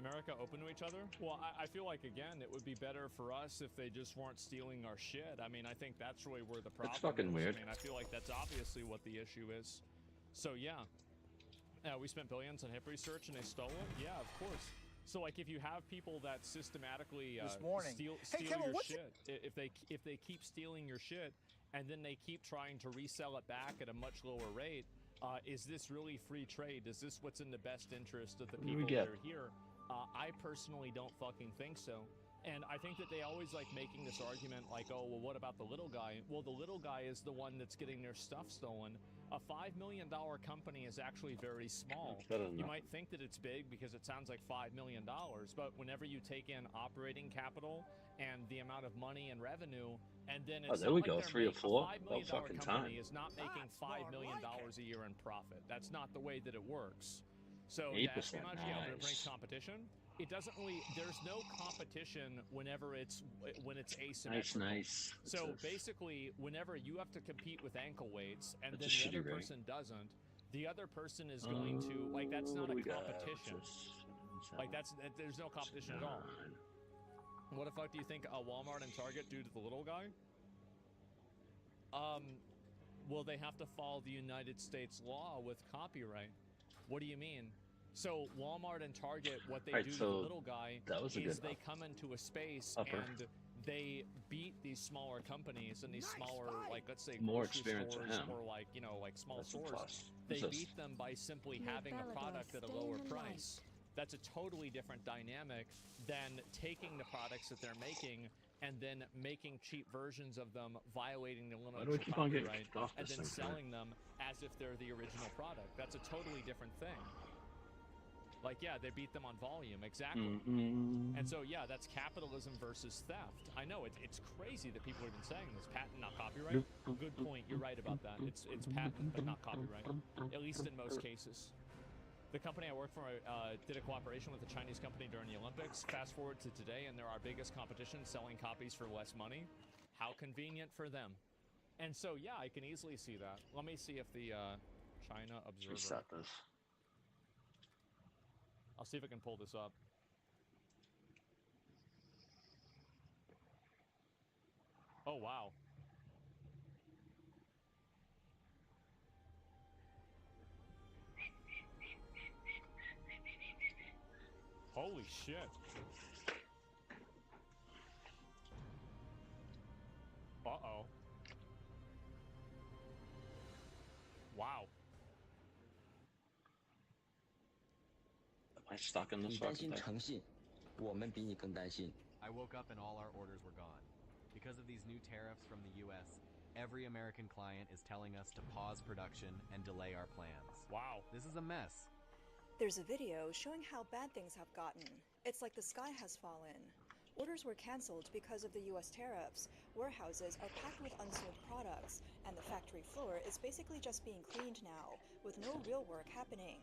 America open to each other. Well, I feel like, again, it would be better for us if they just weren't stealing our shit. I mean, I think that's really where the problem That's fucking is. weird. I mean, I feel like that's obviously what the issue is. So, yeah. We spent billions on hip research and they stole it? Yeah, of course. So, like, if you have people that systematically steal Kevin, your shit, if they keep stealing your shit and then they keep trying to resell it back at a much lower rate, is this really free trade? Is this what's in the best interest of the people that are here? I personally don't fucking think so. And I think that they always like making this argument like, oh, well, what about the little guy? Well, the little guy is the one that's getting their stuff stolen. A $5 million company is actually very small. You might think that it's big because it sounds like $5 million, but whenever you take in operating capital and the amount of money and revenue, and then it's there we like go, 3 or 4. $5 million fucking company time. is not making $5 million a year in profit. That's not the way that it works. So 8%, the espionage, yeah, when it brings nice. competition, it doesn't really. There's no competition when it's asymmetrical. Nice. So basically, whenever you have to compete with ankle weights, and then That's a the other shitty person doesn't, the other person is going to like. That's not a competition. Like there's no competition at all. What the fuck do you think Walmart and Target do to the little guy? Well, they have to follow the United States law with copyright. What do you mean? So Walmart and Target, what they do to the little guy is they come into a space and they beat these smaller companies and these smaller, like let's say more grocery experience stores for him. or like like small That's a stores. plus. They What's this? beat them by simply having a product at a lower price. That's a totally different dynamic than taking the products that they're making and then making cheap versions of them, violating the Why do we limits of keep on getting copyright, kicked off and this then thing, selling them as if they're the original product. That's a totally different thing. Like, yeah, they beat them on volume, exactly. And so, yeah, that's capitalism versus theft. I know, it's crazy that people have been saying this. Patent, not copyright. Good point, you're right about that. It's patent, but not copyright. At least in most cases. The company I work for did a cooperation with a Chinese company during the Olympics. Fast forward to today, and they're our biggest competition, selling copies for less money. How convenient for them. And so, yeah, I can easily see that. Let me see if the China Observer... Reset this. I'll see if I can pull this up. Oh, wow. Holy shit. I stuck in this你担心 fucking thing? 诚信，我们比你更担心。 I woke up and all our orders were gone. Because of these new tariffs from the U.S., every American client is telling us to pause production and delay our plans. Wow. This is a mess. There's a video showing how bad things have gotten. It's like the sky has fallen. Orders were canceled because of the US tariffs. Warehouses are packed with unsold products, and the factory floor is basically just being cleaned now, with no real work happening.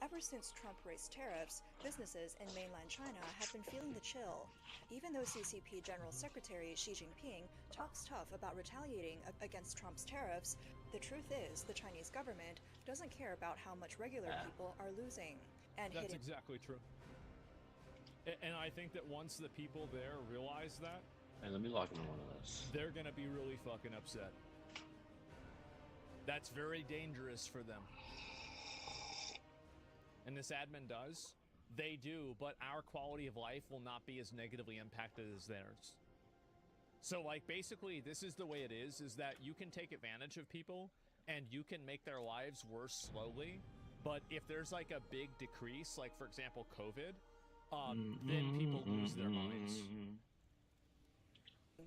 Ever since Trump raised tariffs, businesses in mainland China have been feeling the chill. Even though CCP General Secretary Xi Jinping talks tough about retaliating against Trump's tariffs, the truth is the Chinese government doesn't care about how much regular people are losing. And That's exactly true. And I think that once the people there realize that, hey, let me log into one of this. They're gonna be really fucking upset. That's very dangerous for them. And this admin does. They do, but our quality of life will not be as negatively impacted as theirs. So, like, basically, this is the way it is that you can take advantage of people and you can make their lives worse slowly, but if there's, like, a big decrease, like, for example, COVID, then people lose their minds.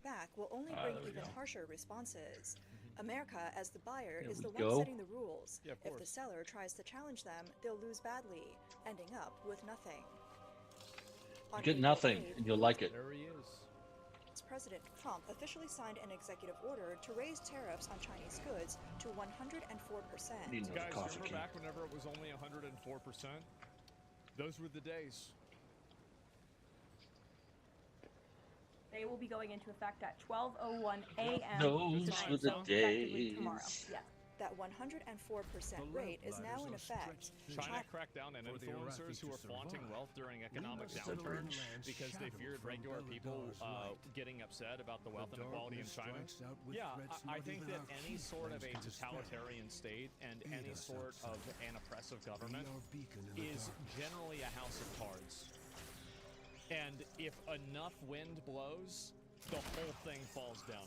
Back will only bring even harsher responses. America, as the buyer, is the go. one setting the rules. Yeah, if the seller tries to challenge them, they'll lose badly, ending up with nothing. You get nothing, and you'll like it. There he is. President Trump officially signed an executive order to raise tariffs on Chinese goods to 104%. Guys, remember back whenever it was only 104%? Those were the days. They will be going into effect at 12:01 a.m. Those were the days. Tomorrow. Yes. That 104% rate is now in effect. China cracked down on influencers who were flaunting wealth during economic downturns because they feared regular people getting upset about the wealth inequality in China. Yeah, I think that any sort of a totalitarian state and any sort of an oppressive government is generally a house of cards. And if enough wind blows, the whole thing falls down.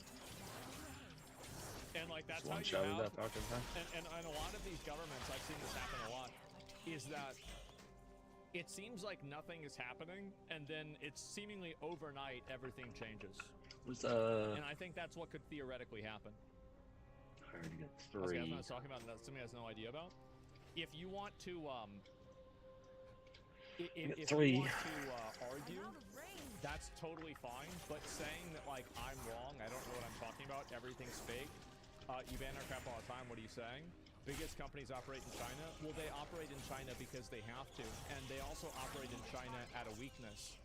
And like that's how you have, and a lot of these governments, I've seen this happen a lot, is that it seems like nothing is happening, and then it's seemingly overnight everything changes. And I think that's what could theoretically happen. I already got Okay, 3. I was talking about that somebody has no idea about. If you want to, if you want to argue, that's totally fine. But saying that like I'm wrong, I don't know what I'm talking about, everything's fake. You ban our crap all the time. What are you saying? Biggest companies operate in China. Well, they operate in China because they have to, and they also operate in China at a weakness.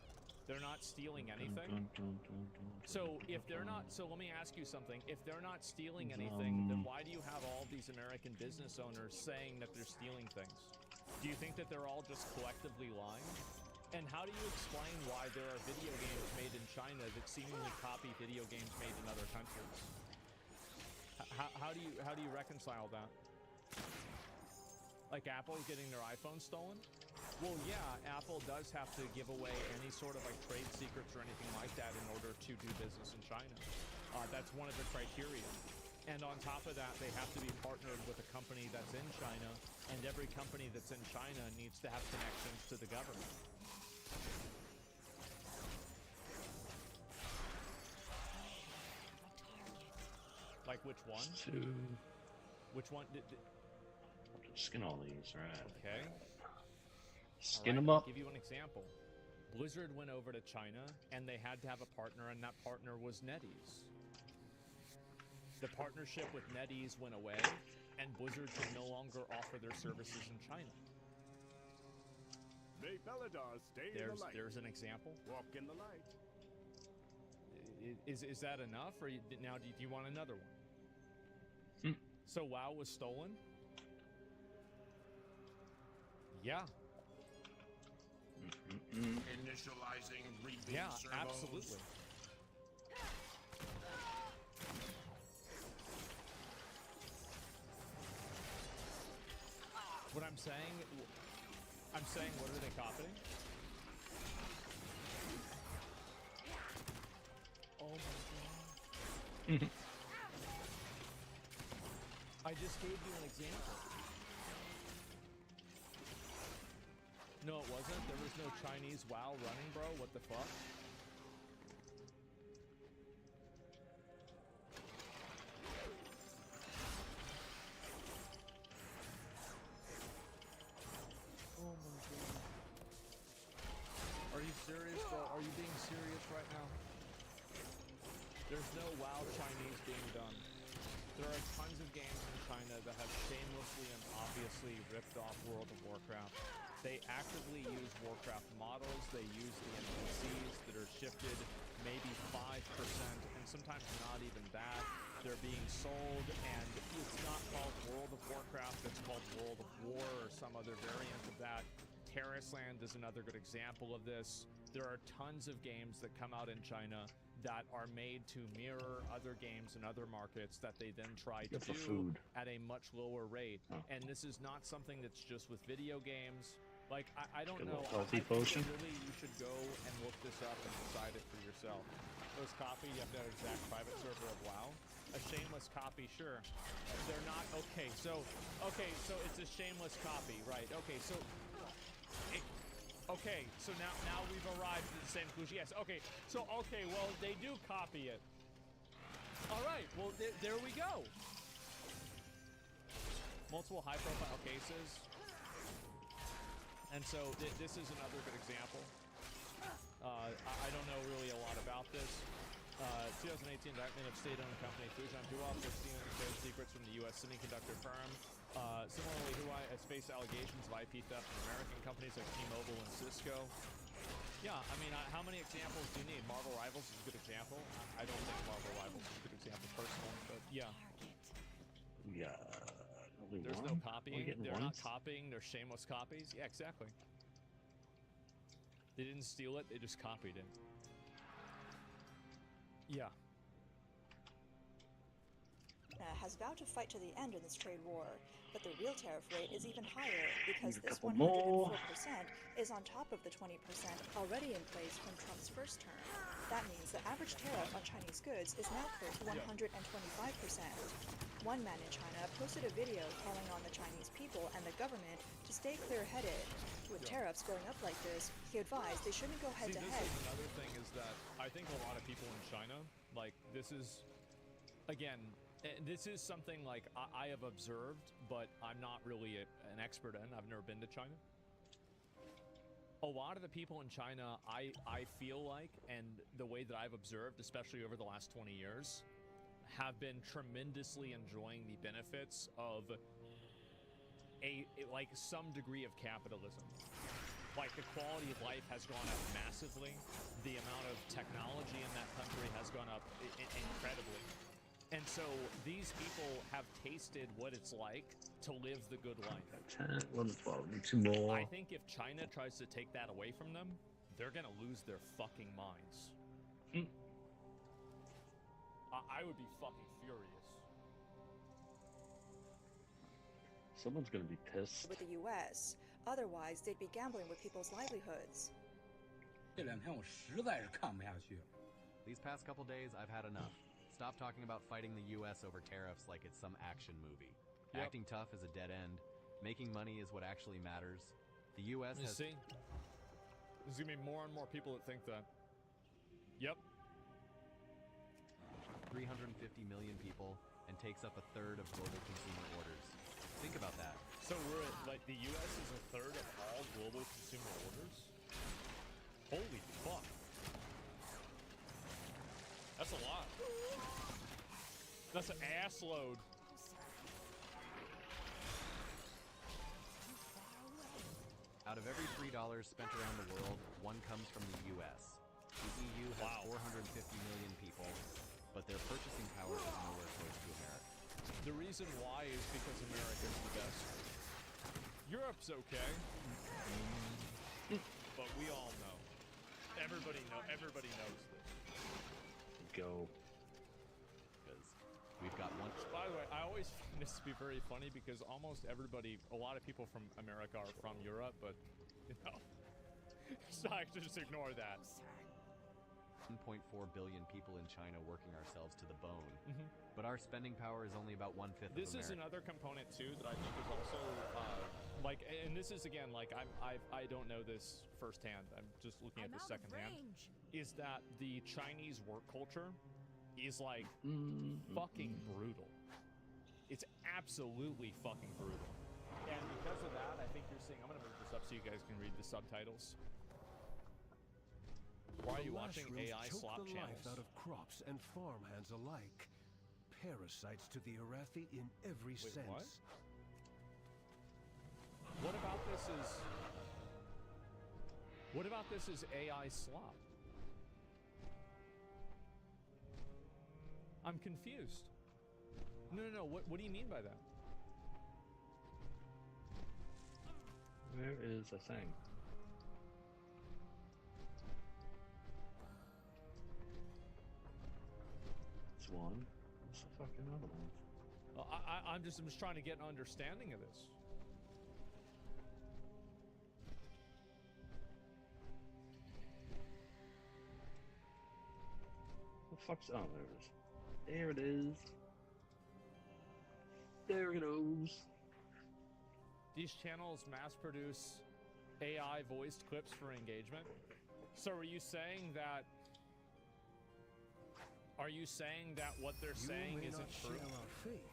They're not stealing anything. So if they're not, so let me ask you something. If they're not stealing anything, then why do you have all these American business owners saying that they're stealing things? Do you think that they're all just collectively lying? And how do you explain why there are video games made in China that seemingly copy video games made in other countries? How do you reconcile that? Like Apple getting their iPhone stolen? Well, yeah, Apple does have to give away any sort of like trade secrets or anything like that in order to do business in China. That's one of the criteria. And on top of that, they have to be partnered with a company that's in China, and every company that's in China needs to have connections to the government. Like which one? Which one did? Skin all these, right? Okay. Skin them up. I'll give you an example. Blizzard went over to China, and they had to have a partner, and that partner was NetEase. The partnership with NetEase went away, and Blizzard can no longer offer their services in China. May Beladar stay in the light. There's an example. Walk in the light. Is that enough, or now do you want another one? So WoW was stolen? Yeah. Initializing repeat servos. Absolutely. What I'm saying, what are they copying? Oh my god. I just gave you an example. No, it wasn't. There was no Chinese WoW running, bro. What the fuck? Oh my god. Are you serious, bro? Are you being serious right now? There's no WoW Chinese being done. There are tons of games in China that have shamelessly and obviously ripped off World of Warcraft. They actively use Warcraft models. They use the NPCs that are shifted maybe 5%, and sometimes not even that. They're being sold, and it's not called World of Warcraft. It's called World of War or some other variant of that. Terraceland is another good example of this. There are tons of games that come out in China that are made to mirror other games in other markets that they then try to do at a much lower rate. And this is not something that's just with video games. Like, I don't know. I think that really you should go and look this up and decide it for yourself. Those copy, you have to have an exact private server of WoW. A shameless copy, sure. They're not, okay, so it's a shameless copy, right? Okay, so now we've arrived at the same conclusion. Yes, okay, well, they do copy it. All right, well, there we go. Multiple high-profile cases. And so this is another good example. I don't know really a lot about this. 2018 indictment of state-owned company Fujian Huawei for stealing trade secrets from the U.S. semiconductor firm. Similarly, Huawei has faced allegations of IP theft from American companies like T-Mobile and Cisco. Yeah, I mean, how many examples do you need? Marvel Rivals is a good example. I don't think Marvel Rivals is a good example personally, but yeah. Yeah. There's no copying. They're not copying. They're shameless copies. Yeah, exactly. They didn't steal it. They just copied it. Yeah. Has vowed to fight to the end in this trade war, but the real tariff rate is even higher because this 104% is on top of the 20% already in place from Trump's first term. That means the average tariff on Chinese goods is now close to 125%. One man in China posted a video calling on the Chinese people and the government to stay clear-headed. With tariffs going up like this, he advised they shouldn't go head-to-head. This is another thing is that I think a lot of people in China, like, this is, again, this is something like I have observed, but I'm not really an expert in. I've never been to China. A lot of the people in China, I feel like, and the way that I've observed, especially over the last 20 years, have been tremendously enjoying the benefits of like some degree of capitalism. Like, the quality of life has gone up massively. The amount of technology in that country has gone up incredibly. And so these people have tasted what it's like to live the good life. 10, 1, 12, 2 more. I think if China tries to take that away from them, they're gonna lose their fucking minds. I would be fucking furious. Someone's gonna be pissed. With the U.S., otherwise they'd be gambling with people's livelihoods. These past couple days, I've had enough. Stop talking about fighting the U.S. over tariffs like it's some action movie. Yep. Acting tough is a dead end. Making money is what actually matters. The U.S. has... See? There's gonna be more and more people that think that. Yep. 350 million people and takes up a third of global consumer orders. Think about that. So we're at, like, the U.S. is a third of all global consumer orders? Holy fuck. That's a lot. That's an ass load. Out of every $3 spent around the world, one comes from the U.S. The EU has 450 million people, but their purchasing power is nowhere close to America. The reason why is because America's the best. Europe's okay. But we all know. Everybody knows this. Go. Because we've got one. By the way, I always find this to be very funny because almost everybody, a lot of people from America are from Europe, but, you know, so I just ignore that. 1.4 billion people in China working ourselves to the bone, but our spending power is only about 1/5 of This is America. another component too that I think is also like, and this is again like I don't know this firsthand. I'm just looking at this secondhand. Is that the Chinese work culture is like fucking brutal. It's absolutely fucking brutal. And because of that, I think you're seeing. I'm gonna move this up so you guys can read the subtitles. Why are you watching AI slop the channels? life out of crops and farmhands alike. Parasites to the Arathi in every sense. What? What about this is AI slop? I'm confused. No. What do you mean by that? Where is the thing? It's one. What's the fucking other one? I'm just trying to get an understanding of this. The fuck's oh there it is. There it is. There it goes. These channels mass produce AI voiced clips for engagement. So are you saying that what they're saying may isn't not true? share our faith,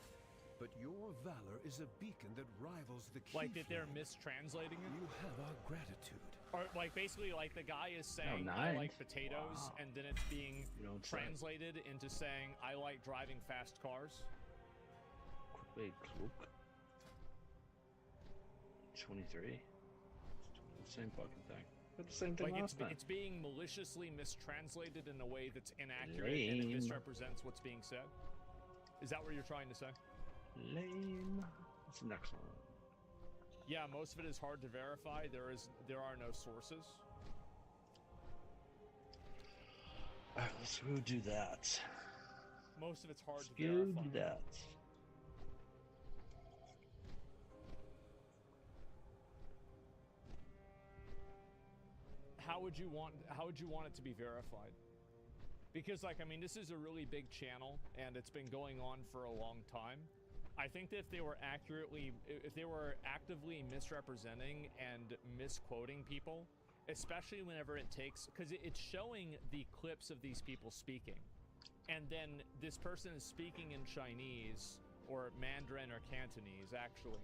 but your valor is a beacon that rivals the key. Like that they're mistranslating it? You have our gratitude. Or like basically like the guy is saying Oh, I nice. like potatoes, Wow. and then it's being You don't say. translated into saying I like driving fast cars. Wait, cloak. 23. It's the same fucking thing. But the same thing Like last time. it's being maliciously mistranslated in a way that's inaccurate and it Lame. misrepresents what's being said. Is that what you're trying to say? Lame. What's the next one? Yeah, most of it is hard to verify. There are no sources. Alright, let's go do that. Most of it's hard Let's to go verify. do that. How would you want it to be verified? Because like I mean this is a really big channel and it's been going on for a long time. I think that if they were actively misrepresenting and misquoting people, especially whenever it takes, because it's showing the clips of these people speaking, and then this person is speaking in Chinese or Mandarin or Cantonese actually,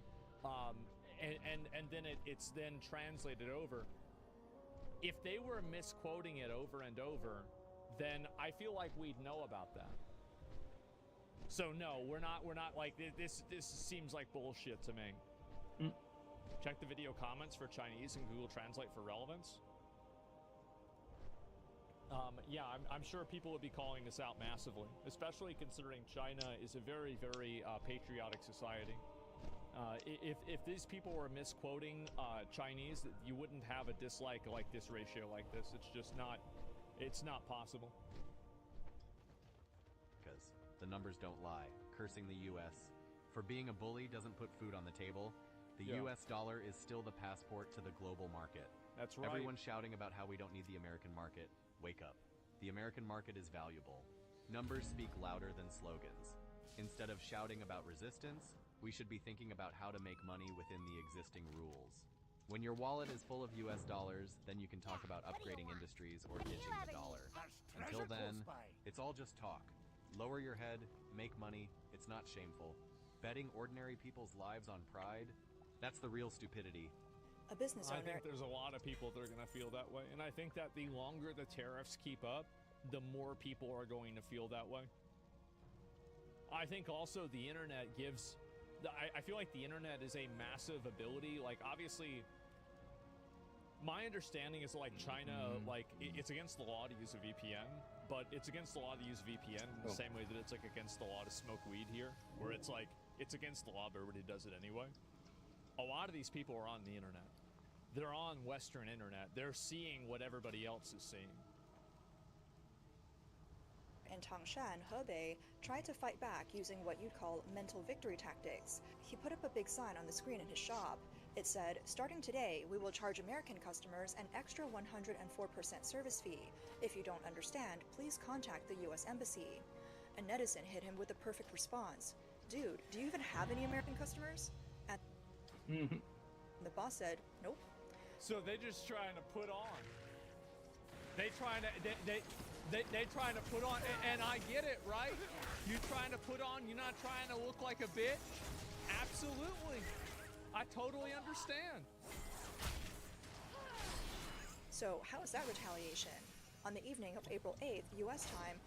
and then it's then translated over. If they were misquoting it over and over, then I feel like we'd know about that. So no, we're not like this seems like bullshit to me. Check the video comments for Chinese and Google Translate for relevance. Yeah, I'm sure people would be calling this out massively, especially considering China is a very, very patriotic society. If these people were misquoting Chinese, you wouldn't have a dislike like this ratio like this. It's just not, it's not possible. Because the numbers don't lie. Cursing the U.S. for being a bully doesn't put food on the table. The Yeah. U.S. dollar is still the passport to the global market. That's right. Everyone's shouting about how we don't need the American market. Wake up. The American market is valuable. Numbers speak louder than slogans. Instead of shouting about resistance, we should be thinking about how to make money within the existing rules. When your wallet is full of US dollars, then you can talk about upgrading industries or ditching the dollar. Until then, it's all just talk. Lower your head, make money, it's not shameful. Betting ordinary people's lives on pride, that's the real stupidity. A business I owner. think there's a lot of people that are going to feel that way. And I think that the longer the tariffs keep up, the more people are going to feel that way. I think also the internet gives... I feel like the internet is a massive ability. Like, obviously... My understanding is like China, like it's against the law to use a VPN, but it's against the law to use VPN in the same way that it's like against the law to smoke weed here, where it's like it's against the law, but everybody does it anyway. A lot of these people are on the internet. They're on Western internet. They're seeing what everybody else is seeing. In Tangshan, Hebei, tried to fight back using what you'd call mental victory tactics. He put up a big sign on the screen in his shop. It said, starting today, we will charge American customers an extra 104% service fee. If you don't understand, please contact the US Embassy. A netizen hit him with the perfect response. Dude, do you even have any American customers? And the boss said, nope. So they're just trying to put on. They trying to put on, and I get it, right? You trying to put on, you're not trying to look like a bitch? Absolutely. I totally understand. So how is that retaliation? On the evening of April 8th, US time,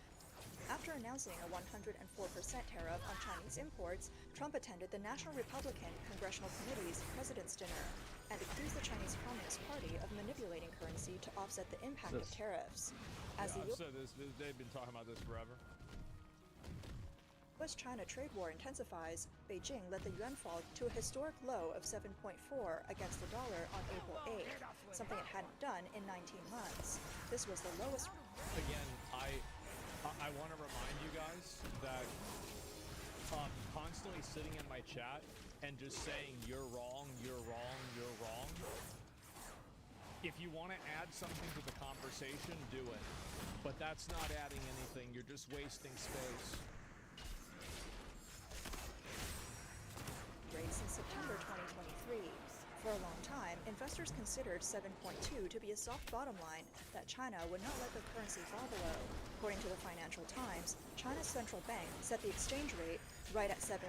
after announcing a 104% tariff on Chinese imports, Trump attended the National Republican Congressional Committee's President's Dinner and accused the Chinese Communist Party of manipulating currency to offset the impact of tariffs. As I've said this, they've been talking about this forever. US-China trade war intensifies, Beijing let the yuan fall to a historic low of 7.4 against the dollar on April 8th, something it hadn't done in 19 months. This was the lowest. Again, I want to remind you guys that constantly sitting in my chat and just saying you're wrong, you're wrong, you're wrong. If you want to add something to the conversation, do it. But that's not adding anything. You're just wasting space. Since September 2023. For a long time, investors considered 7.2 to be a soft bottom line that China would not let the currency fall below. According to the Financial Times, China's central bank set the exchange rate right at 7.2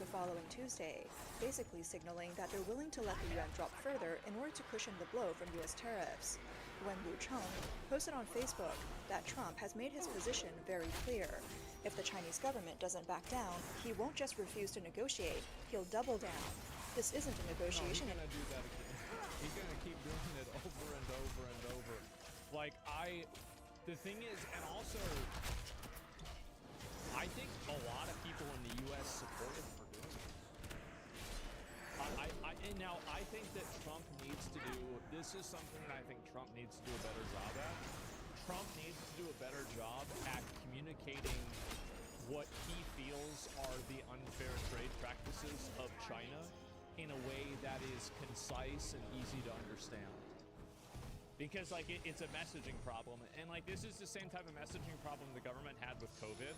the following Tuesday, basically signaling that they're willing to let the yuan drop further in order to cushion the blow from US tariffs. Wen Wucheng posted on Facebook that Trump has made his position very clear. If the Chinese government doesn't back down, he won't just refuse to negotiate, he'll double down. This isn't a negotiation. No, he's gonna do that again. He's gonna keep doing it over and over and over. Like, the thing is, and also, I think a lot of people in the U.S. support him for doing this. Now, I think that Trump needs to do, this is something that I think Trump needs to do a better job at. Trump needs to do a better job at communicating what he feels are the unfair trade practices of China in a way that is concise and easy to understand. Because, like, it's a messaging problem. And, like, this is the same type of messaging problem the government had with COVID.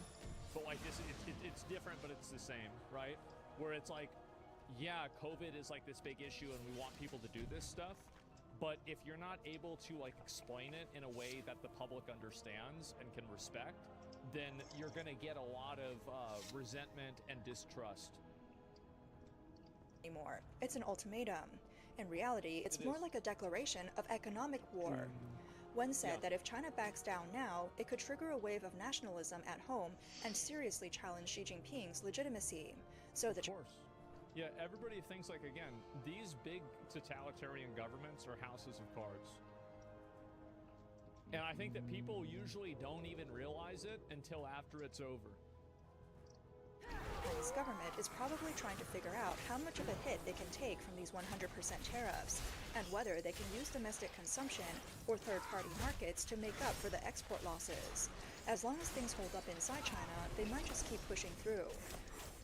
But, like, it's different, but it's the same, right? Where it's like, yeah, COVID is, like, this big issue and we want people to do this stuff. But if you're not able to, like, explain it in a way that the public understands and can respect, then you're going to get a lot of resentment and distrust. Anymore. It's an ultimatum. In reality, it's more like a declaration of economic war. Wen said that if China backs down now, it could trigger a wave of nationalism at home and seriously challenge Xi Jinping's legitimacy. So of course. Yeah, everybody thinks, like, again, these big totalitarian governments are houses of cards. And I think that people usually don't even realize it until after it's over. The Chinese government is probably trying to figure out how much of a hit they can take from these 100% tariffs, and whether they can use domestic consumption or third-party markets to make up for the export losses. As long as things hold up inside China, they might just keep pushing through.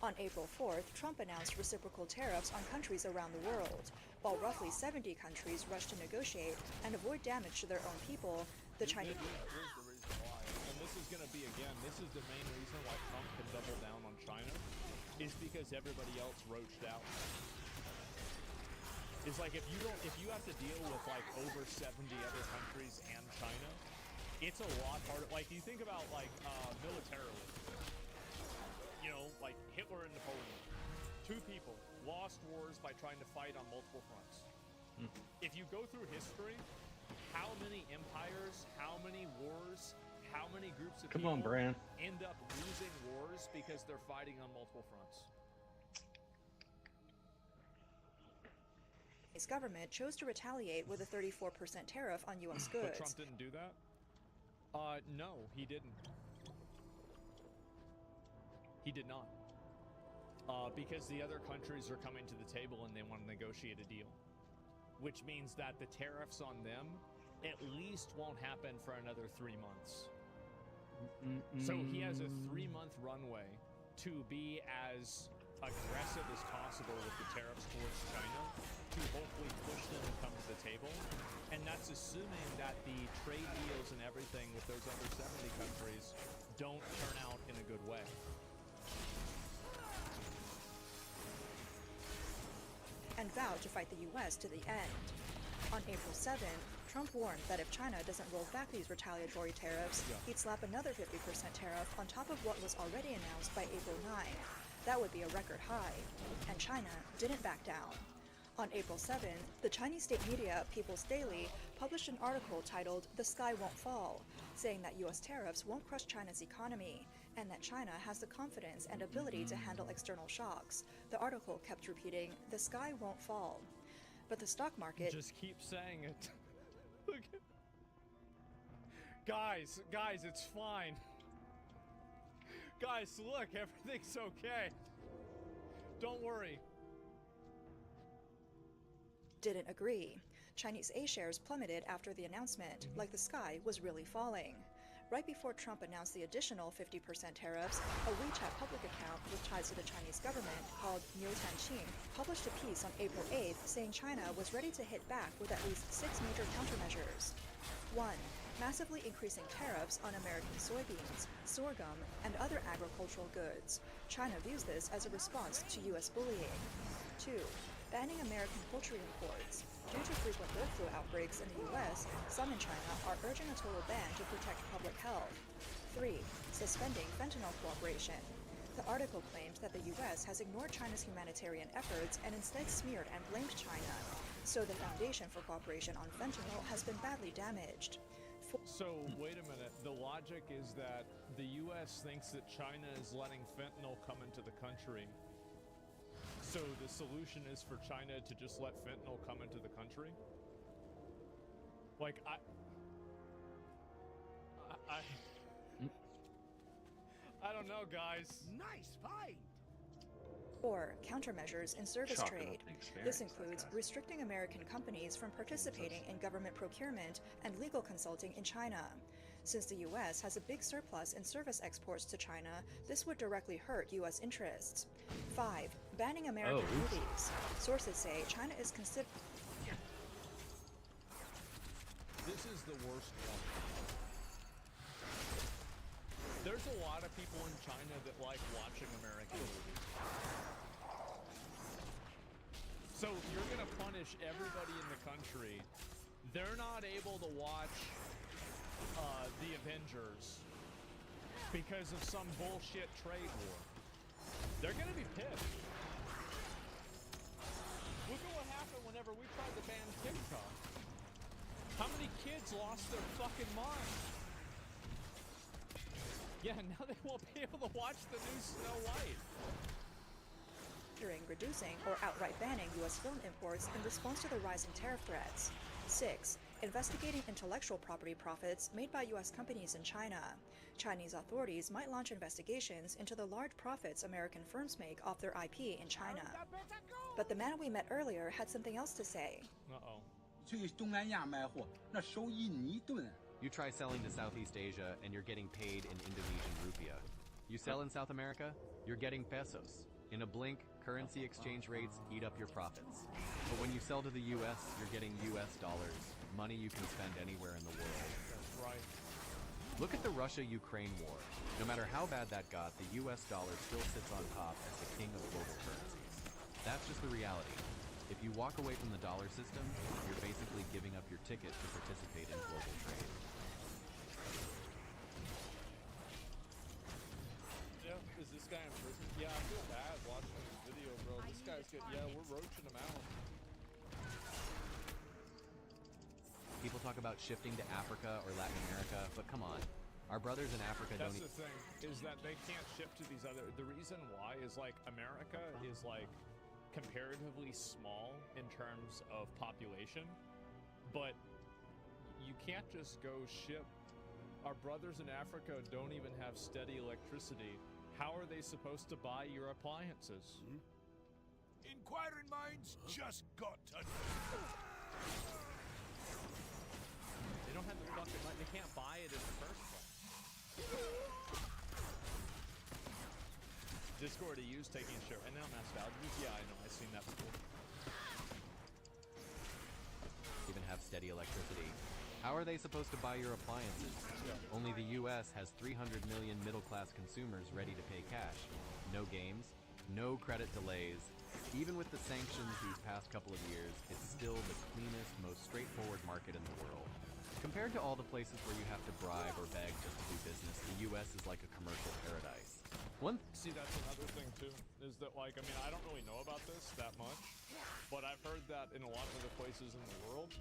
On April 4th, Trump announced reciprocal tariffs on countries around the world. While roughly 70 countries rushed to negotiate and avoid damage to their own people, the Chinese... Here's the reason why. And this is going to be, again, this is the main reason why Trump can double down on China, is because everybody else roached out. It's like, if you have to deal with, like, over 70 other countries and China, it's a lot harder. Like, you think about, like, militarily. You know, like Hitler and Napoleon. Two people lost wars by trying to fight on multiple fronts. If you go through history, how many empires, how many wars, how many groups of people end up losing wars because they're fighting on multiple fronts? Chinese government chose to retaliate with a 34% tariff on U.S. goods. But Trump didn't do that? No, he didn't. He did not. Because the other countries are coming to the table and they want to negotiate a deal. Which means that the tariffs on them at least won't happen for another 3 months. So he has a 3-month runway to be as aggressive as possible with the tariffs towards China to hopefully push them to come to the table. And that's assuming that the trade deals and everything with those other 70 countries don't turn out in a good way. And vowed to fight the U.S. to the end. On April 7th, Trump warned that if China doesn't roll back these retaliatory tariffs, he'd slap another 50% tariff on top of what was already announced by April 9th. That would be a record high. And China didn't back down. On April 7th, the Chinese state media People's Daily published an article titled "The Sky Won't Fall," saying that U.S. tariffs won't crush China's economy, and that China has the confidence and ability to handle external shocks. The article kept repeating, "The sky won't fall." But the stock market... Just keep saying it. Look at... Guys, it's fine. Guys, look, everything's okay. Don't worry. Didn't agree. Chinese A-shares plummeted after the announcement, like the sky was really falling. Right before Trump announced the additional 50% tariffs, a WeChat public account with ties to the Chinese government called Niu Tanqing published a piece on April 8th saying China was ready to hit back with at least 6 major countermeasures. 1. Massively increasing tariffs on American soybeans, sorghum, and other agricultural goods. China views this as a response to U.S. bullying. 2. Banning American poultry imports. Due to frequent bird flu outbreaks in the U.S., some in China are urging a total ban to protect public health. 3. Suspending fentanyl cooperation. The article claimed that the U.S. has ignored China's humanitarian efforts and instead smeared and blamed China. So the foundation for cooperation on fentanyl has been badly damaged. So, wait a minute. The logic is that the U.S. thinks that China is letting fentanyl come into the country. So the solution is for China to just let fentanyl come into the country? Like, I don't know, guys. Nice fight! 4. Countermeasures in service trade. This includes restricting American companies from participating in government procurement and legal consulting in China. Since the U.S. has a big surplus in service exports to China, this would directly hurt U.S. interests. 5. Banning American movies. Sources say China is considering... This is the worst one. There's a lot of people in China that like watching American movies. So you're gonna punish everybody in the country. They're not able to watch the Avengers because of some bullshit trade war. They're gonna be pissed. Look at what happened whenever we tried to ban TikTok. How many kids lost their fucking mind? Yeah, now they won't be able to watch the new Snow White. Reducing or outright banning U.S. film imports in response to the rising tariff threats. 6. Investigating intellectual property profits made by U.S. companies in China. Chinese authorities might launch investigations into the large profits American firms make off their IP in China. But the man we met earlier had something else to say. Uh-oh. You try selling to Southeast Asia and you're getting paid in Indonesian rupiah. You sell in South America, you're getting pesos. In a blink, currency exchange rates eat up your profits. But when you sell to the US, you're getting US dollars, money you can spend anywhere in the world. That's right. Look at the Russia-Ukraine war. No matter how bad that got, the US dollar still sits on top as the king of global currencies. That's just the reality. If you walk away from the dollar system, you're basically giving up your ticket to participate in global trade. Yeah, is this guy in prison? Yeah, I feel bad watching this video, bro. This guy's good. Yeah, we're roaching him out. People talk about shifting to Africa or Latin America, but come on. Our brothers in Africa don't... That's the thing, is that they can't ship to these other... The reason why is, like, America is, like, comparatively small in terms of population, but you can't just go ship. Our brothers in Africa don't even have steady electricity. How are they supposed to buy your appliances? Inquiring minds just got to... They don't have the fucking money. They can't buy it in the first place. Discord already used taking a share. And now mass values. Yeah, I know. I've seen that before. Even have steady electricity. How are they supposed to buy your appliances? Only the US has 300 million middle-class consumers ready to pay cash. No games, no credit delays. Even with the sanctions these past couple of years, it's still the cleanest, most straightforward market in the world. Compared to all the places where you have to bribe or beg just to do business, the US is like a commercial paradise. See, that's another thing too, is that like, I mean, I don't really know about this that much, but I've heard that in a lot of other places in the world,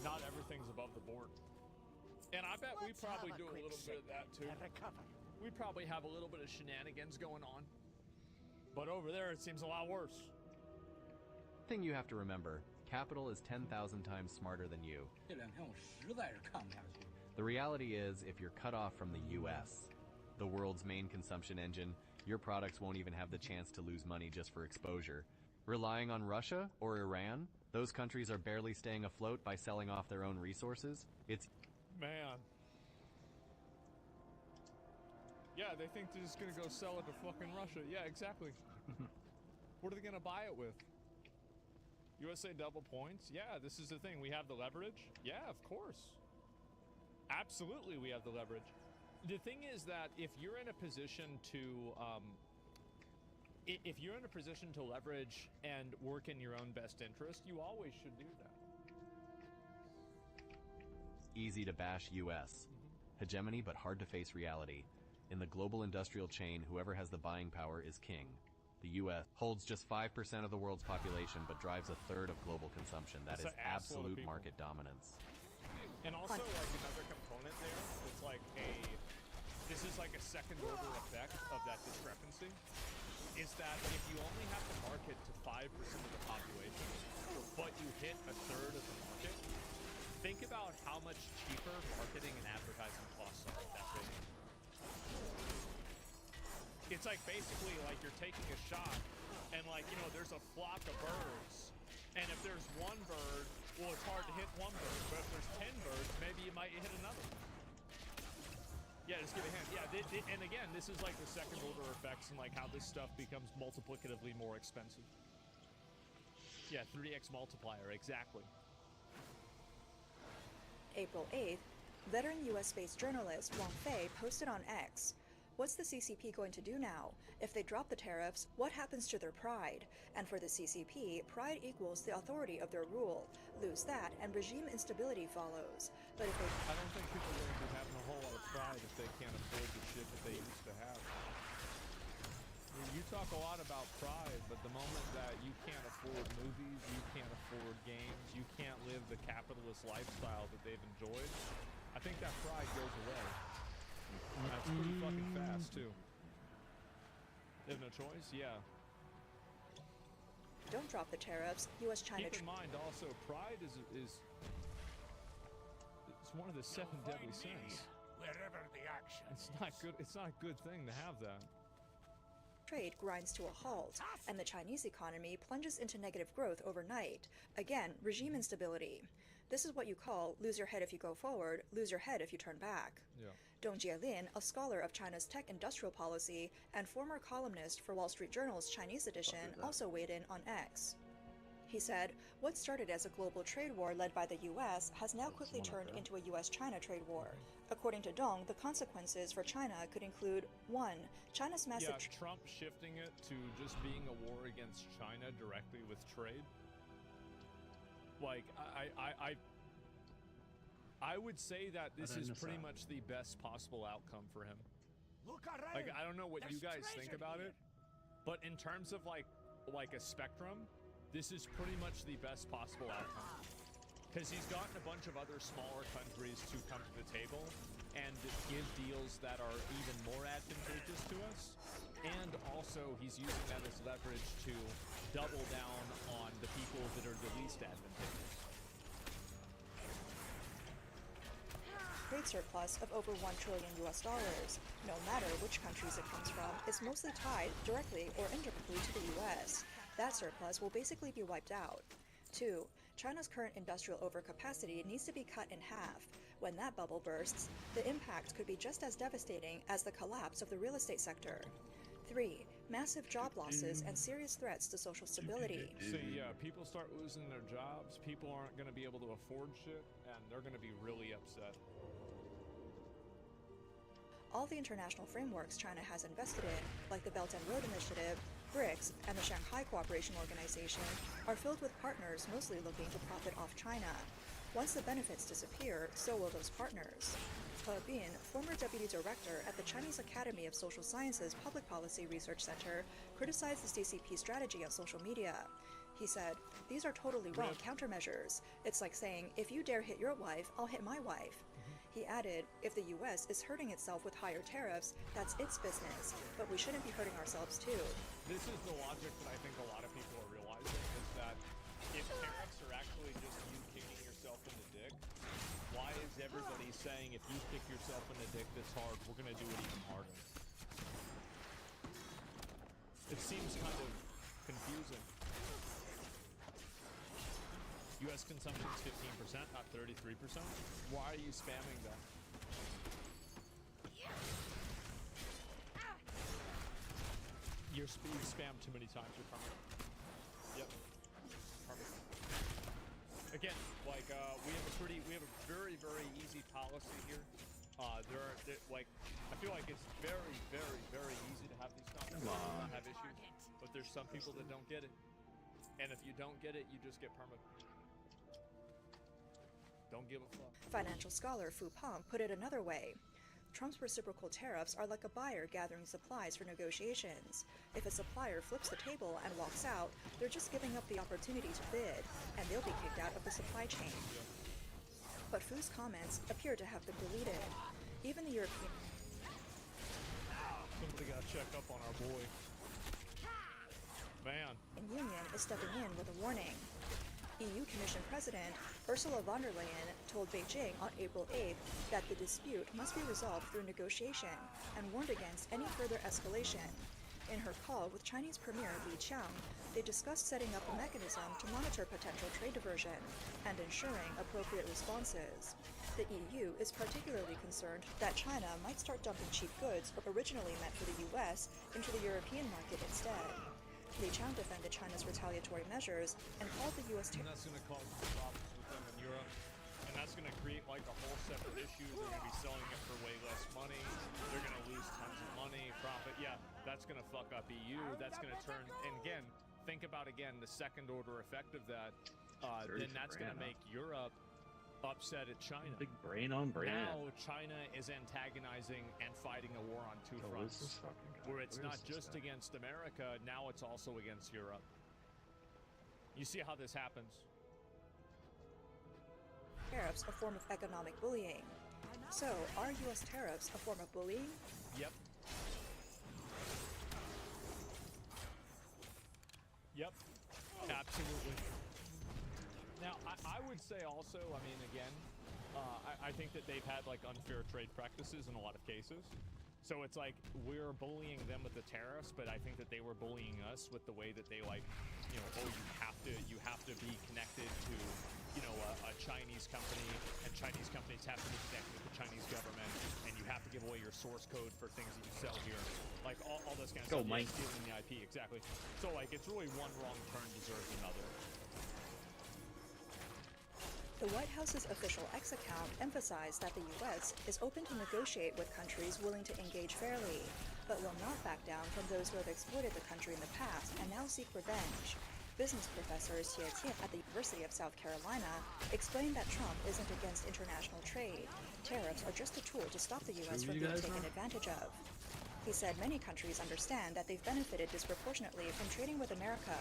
not everything's above the board. And I bet we probably do a little bit of that too. We probably have a little bit of shenanigans going on. But over there, it seems a lot worse. Thing you have to remember, capital is 10,000 times smarter than you. The reality is, if you're cut off from the US, the world's main consumption engine, your products won't even have the chance to lose money just for exposure. Relying on Russia or Iran, those countries are barely staying afloat by selling off their own resources. It's... Man. Yeah, they think they're just gonna go sell it to fucking Russia. Yeah, exactly. What are they gonna buy it with? USA double points? Yeah, this is the thing. We have the leverage? Yeah, of course. Absolutely, we have the leverage. The thing is that if you're in a position to, if you're in a position to leverage and work in your own best interest, you always should do that. Easy to bash US. Hegemony, but hard to face reality. In the global industrial chain, whoever has the buying power is king. The US holds just 5% of the world's population, but drives a third of global consumption. That is absolute market dominance. And also, like, another component there, it's like this is like a second order effect of that discrepancy, is that if you only have to market to 5% of the population, but you hit a third of the market, think about how much cheaper marketing and advertising costs are at that rate. It's like basically like you're taking a shot and like, you know, there's a flock of birds. And if there's one bird, well, it's hard to hit one bird. But if there's 10 birds, maybe you might hit another. Yeah, just give a hint. Yeah, and again, this is like the second order effects and like how this stuff becomes multiplicatively more expensive. Yeah, 3x multiplier, exactly. April 8th, veteran US-based journalist Wang Fei posted on X, "What's the CCP going to do now? If they drop the tariffs, what happens to their pride? And for the CCP, pride equals the authority of their rule. Lose that, and regime instability follows. But if they..." I don't think people are going to be having a whole lot of pride if they can't afford the shit that they used to have. I mean, you talk a lot about pride, but the moment that you can't afford movies, you can't afford games, you can't live the capitalist lifestyle that they've enjoyed, I think that pride goes away. That's pretty fucking fast, too. They have no choice? Yeah. Don't drop the tariffs. US-China... Keep in mind, also, pride is it's one of the 7 deadly sins. Wherever the action. It's not good. It's not a good thing to have that. Trade grinds to a halt, and the Chinese economy plunges into negative growth overnight. Again, regime instability. This is what you call lose your head if you go forward, lose your head if you turn back. Yeah. Dong Jielin, a scholar of China's tech industrial policy and former columnist for Wall Street Journal's Chinese edition, also weighed in on X. He said, "What started as a global trade war led by the US has now quickly turned into a US-China trade war. According to Dong, the consequences for China could include 1. China's massive..." Yeah, Trump shifting it to just being a war against China directly with trade. Like, I would say that this is pretty much the best possible outcome for him. Look around. Like, I don't know what you guys think about here. it, but in terms of like a spectrum, this is pretty much the best possible outcome. Because he's gotten a bunch of other smaller countries to come to the table and give deals that are even more advantageous to us. And also, he's using that as leverage to double down on the people that are the least advantageous. Trade surplus of over $1 trillion, no matter which countries it comes from, is mostly tied directly or indirectly to the US. That surplus will basically be wiped out. 2. China's current industrial overcapacity needs to be cut in half. When that bubble bursts, the impact could be just as devastating as the collapse of the real estate sector. 3. Massive job losses and serious threats to social stability. So yeah, people start losing their jobs, people aren't going to be able to afford shit, and they're going to be really upset. All the international frameworks China has invested in, like the Belt and Road Initiative, BRICS, and the Shanghai Cooperation Organization, are filled with partners mostly looking to profit off China. Once the benefits disappear, so will those partners. He Bin, former deputy director at the Chinese Academy of Social Sciences Public Policy Research Center, criticized the CCP strategy on social media. He said, "These are totally wrong countermeasures. It's like saying, if you dare hit your wife, I'll hit my wife." He added, "If the US is hurting itself with higher tariffs, that's its business, but we shouldn't be hurting ourselves too." This is the logic that I think a lot of people are realizing, is that if tariffs are actually just you kicking yourself in the dick, why is everybody saying if you kick yourself in the dick this hard, we're going to do it even harder? It seems kind of confusing. U.S. consumption is 15%, not 33%. Why are you spamming that? You've spammed too many times, you're permanent. Yep. Perfect. Again, like, we have a very, very easy policy here. I feel like it's very, very, very easy to have these conversations and not have issues. But there's some people that don't get it. And if you don't get it, you just get permanent. Don't give a fuck. Financial scholar Fu Peng put it another way. Trump's reciprocal tariffs are like a buyer gathering supplies for negotiations. If a supplier flips the table and walks out, they're just giving up the opportunity to bid, and they'll be kicked out of the supply chain. But Fu's comments appear to have been deleted. Even the European... Somebody gotta check up on our boy. Man. Union is stepping in with a warning. EU Commission President Ursula von der Leyen told Beijing on April 8th that the dispute must be resolved through negotiation and warned against any further escalation. In her call with Chinese Premier Li Qiang, they discussed setting up a mechanism to monitor potential trade diversion and ensuring appropriate responses. The EU is particularly concerned that China might start dumping cheap goods originally meant for the US into the European market instead. Li Qiang defended China's retaliatory measures and called the U.S. And that's going to cause problems with them in Europe. And that's going to create like a whole separate issue. They're going to be selling it for way less money. They're going to lose tons of money, profit. Yeah, that's going to fuck up EU. That's going to turn, and again, think about again the second order effect of that. Then that's going to make Europe upset at China. Big brain on brain. Now China is antagonizing and fighting a war on two fronts. Where it's not just against America, now it's also against Europe. You see how this happens? Tariffs a form of economic bullying. So, are U.S. tariffs a form of bullying? Yep. Yep. Absolutely. Now, I would say also, I mean, again, I think that they've had like unfair trade practices in a lot of cases. So it's like we're bullying them with the tariffs, but I think that they were bullying us with the way that they like, you know, oh, you have to be connected to, you know, a Chinese company, and Chinese companies have to be connected with the Chinese government, and you have to give away your source code for things that you sell here, like all this kind of stuff. Mike. Stealing the IP, exactly. So like it's really one wrong turn deserves another. The White House's official X account emphasized that the U.S. is open to negotiate with countries willing to engage fairly, but will not back down from those who have exploited the country in the past and now seek revenge. Business professor Xie Tian at the University of South Carolina explained that Trump isn't against international trade. Tariffs are just a tool to stop the U.S. from being taken advantage of. He said many countries understand that they've benefited disproportionately from trading with America,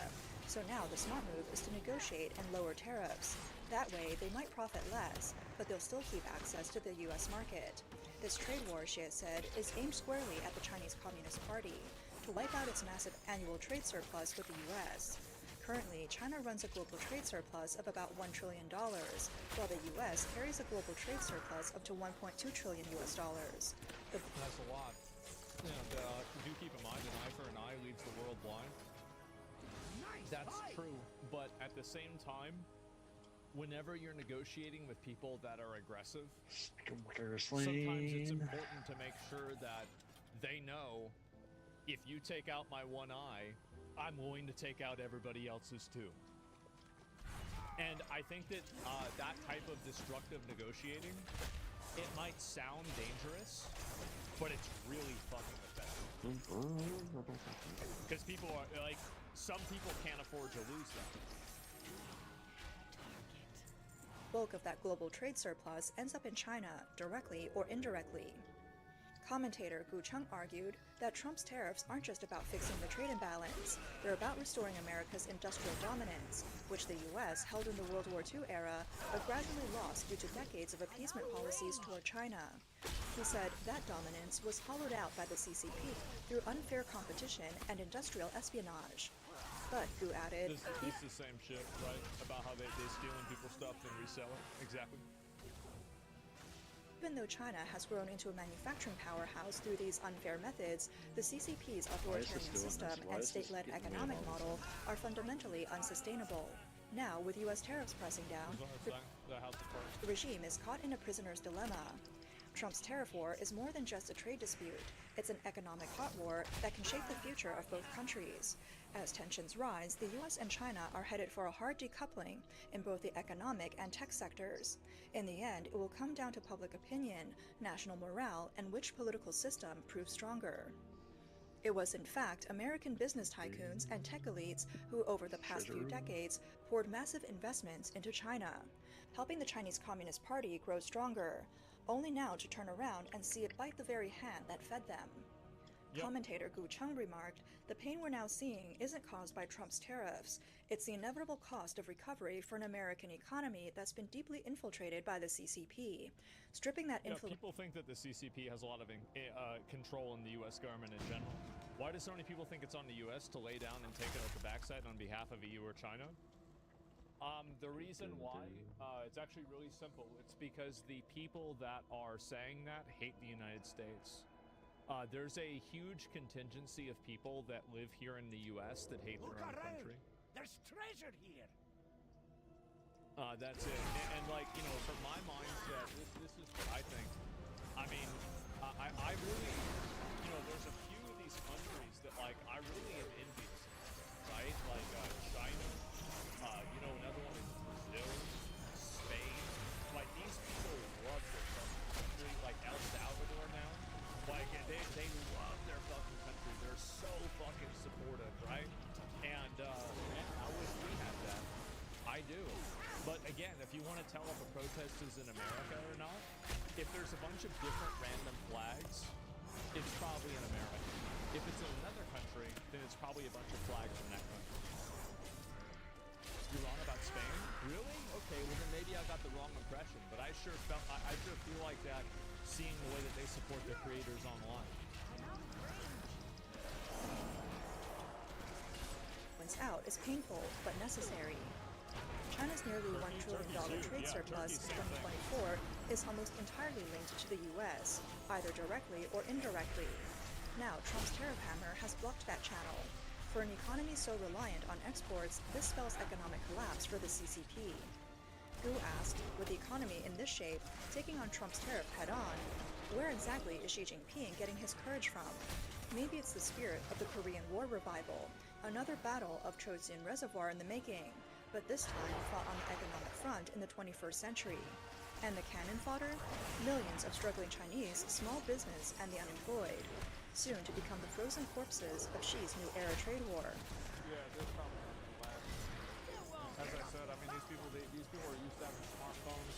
so now the smart move is to negotiate and lower tariffs. That way, they might profit less, but they'll still keep access to the U.S. market. This trade war, Xie said, is aimed squarely at the Chinese Communist Party to wipe out its massive annual trade surplus with the U.S. Currently, China runs a global trade surplus of about $1 trillion, while the U.S. carries a global trade surplus up to $1.2 trillion. That's a lot. And do keep in mind, an eye for an eye leaves the world blind. That's true, but at the same time, whenever you're negotiating with people that are aggressive, Sometimes it's important to make sure that they know if you take out my one eye, I'm willing to take out everybody else's too. And I think that that type of destructive negotiating, it might sound dangerous, but it's really fucking effective. Because people are like, some people can't afford to lose them. Bulk of that global trade surplus ends up in China, directly or indirectly. Commentator Gu Chung argued that Trump's tariffs aren't just about fixing the trade imbalance, they're about restoring America's industrial dominance, which the U.S. held in the World War II era, but gradually lost due to decades of appeasement policies toward China. He said that dominance was hollowed out by the CCP through unfair competition and industrial espionage. But, Gu added, This is the same shit, right? About how they stealing people's stuff and resell it. Exactly. Even though China has grown into a manufacturing powerhouse through these unfair methods, the CCP's authoritarian system and state-led economic model are fundamentally unsustainable. Now, with U.S. tariffs pressing down, the regime is caught in a prisoner's dilemma. Trump's tariff war is more than just a trade dispute. It's an economic hot war that can shape the future of both countries. As tensions rise, the U.S. and China are headed for a hard decoupling in both the economic and tech sectors. In the end, it will come down to public opinion, national morale, and which political system proves stronger. It was, in fact, American business tycoons and tech elites who, over the past few decades, poured massive investments into China, helping the Chinese Communist Party grow stronger, only now to turn around and see it bite the very hand that fed them. Yep. Commentator Gu Chung remarked, the pain we're now seeing isn't caused by Trump's tariffs. It's the inevitable cost of recovery for an American economy that's been deeply infiltrated by the CCP. Stripping that influence... People think that the CCP has a lot of control in the U.S. government in general. Why do so many people think it's on the U.S. to lay down and take it out the backside on behalf of EU or China? The reason why, it's actually really simple. It's because the people that are saying that hate the United States. There's a huge contingency of people that live here in the U.S. that hate their own country. There's treasure here. That's it. And like, you know, from my mindset, this is what I think. I mean, I really, you know, there's a few of these countries that, like, I really am envious of, right? Like, China, you know, another one is Brazil, Spain. Like, these people love their fucking country. Like, El Salvador now. Like, they love their fucking country. They're so fucking supportive, right? And I wish we had that. I do. But again, if you want to tell if a protest is in America or not, if there's a bunch of different random flags, it's probably in America. If it's in another country, then it's probably a bunch of flags from that country. You're wrong about Spain? Really? Okay, well then maybe I got the wrong impression, but I sure feel like that seeing the way that they support their creators online. Out is painful but necessary. China's nearly $1 trillion trade surplus in 2024 is almost entirely linked to the U.S., either directly or indirectly. Now, Trump's tariff hammer has blocked that channel. For an economy so reliant on exports, this spells economic collapse for the CCP. Gu asked, with the economy in this shape, taking on Trump's tariff head-on, where exactly is Xi Jinping getting his courage from? Maybe it's the spirit of the Korean War revival, another battle of Chosin Reservoir in the making, but this time fought on the economic front in the 21st century. And the cannon fodder? Millions of struggling Chinese, small business, and the unemployed, soon to become the frozen corpses of Xi's new era trade war. Yeah, this probably last. As I said, I mean, these people are used to having smartphones.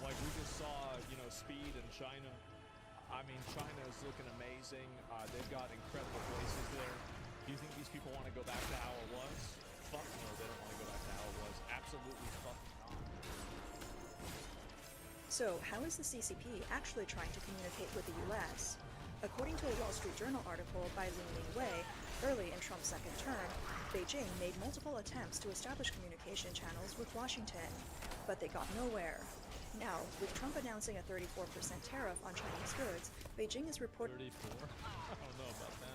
Like we just saw, you know, speed in China. I mean, China is looking amazing. They've got incredible places there. Do you think these people want to go back to how it was? Fuck no, they don't want to go back to how it was. Absolutely fucking not. So, how is the CCP actually trying to communicate with the U.S.? According to a Wall Street Journal article by Ling Wei, early in Trump's second term, Beijing made multiple attempts to establish communication channels with Washington, but they got nowhere. Now, with Trump announcing a 34% tariff on Chinese goods, Beijing is reportedly 34? I don't know about that.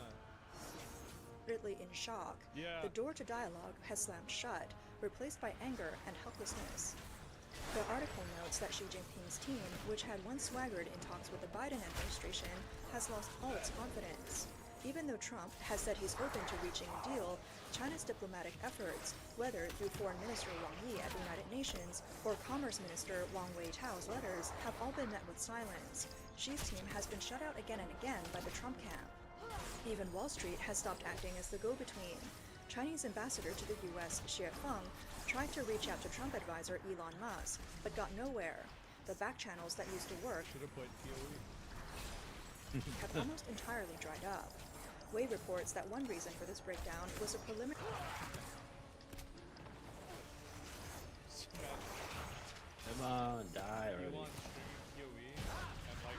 In shock. Yeah. The door to dialogue has slammed shut, replaced by anger and helplessness. The article notes that Xi Jinping's team, which had once swaggered in talks with the Biden administration, has lost all its confidence. Even though Trump has said he's open to reaching a deal, China's diplomatic efforts, whether through Foreign Minister Wang Yi at the United Nations or Commerce Minister Wang Weitao's letters, have all been met with silence. Xi's team has been shut out again and again by the Trump camp. Even Wall Street has stopped acting as the go-between. Chinese ambassador to the U.S., Xie Feng, tried to reach out to Trump advisor Elon Musk, but got nowhere. The back channels that used to work have almost entirely dried up. Wei reports that one reason for this breakdown was a preliminary... Come on, die already. And like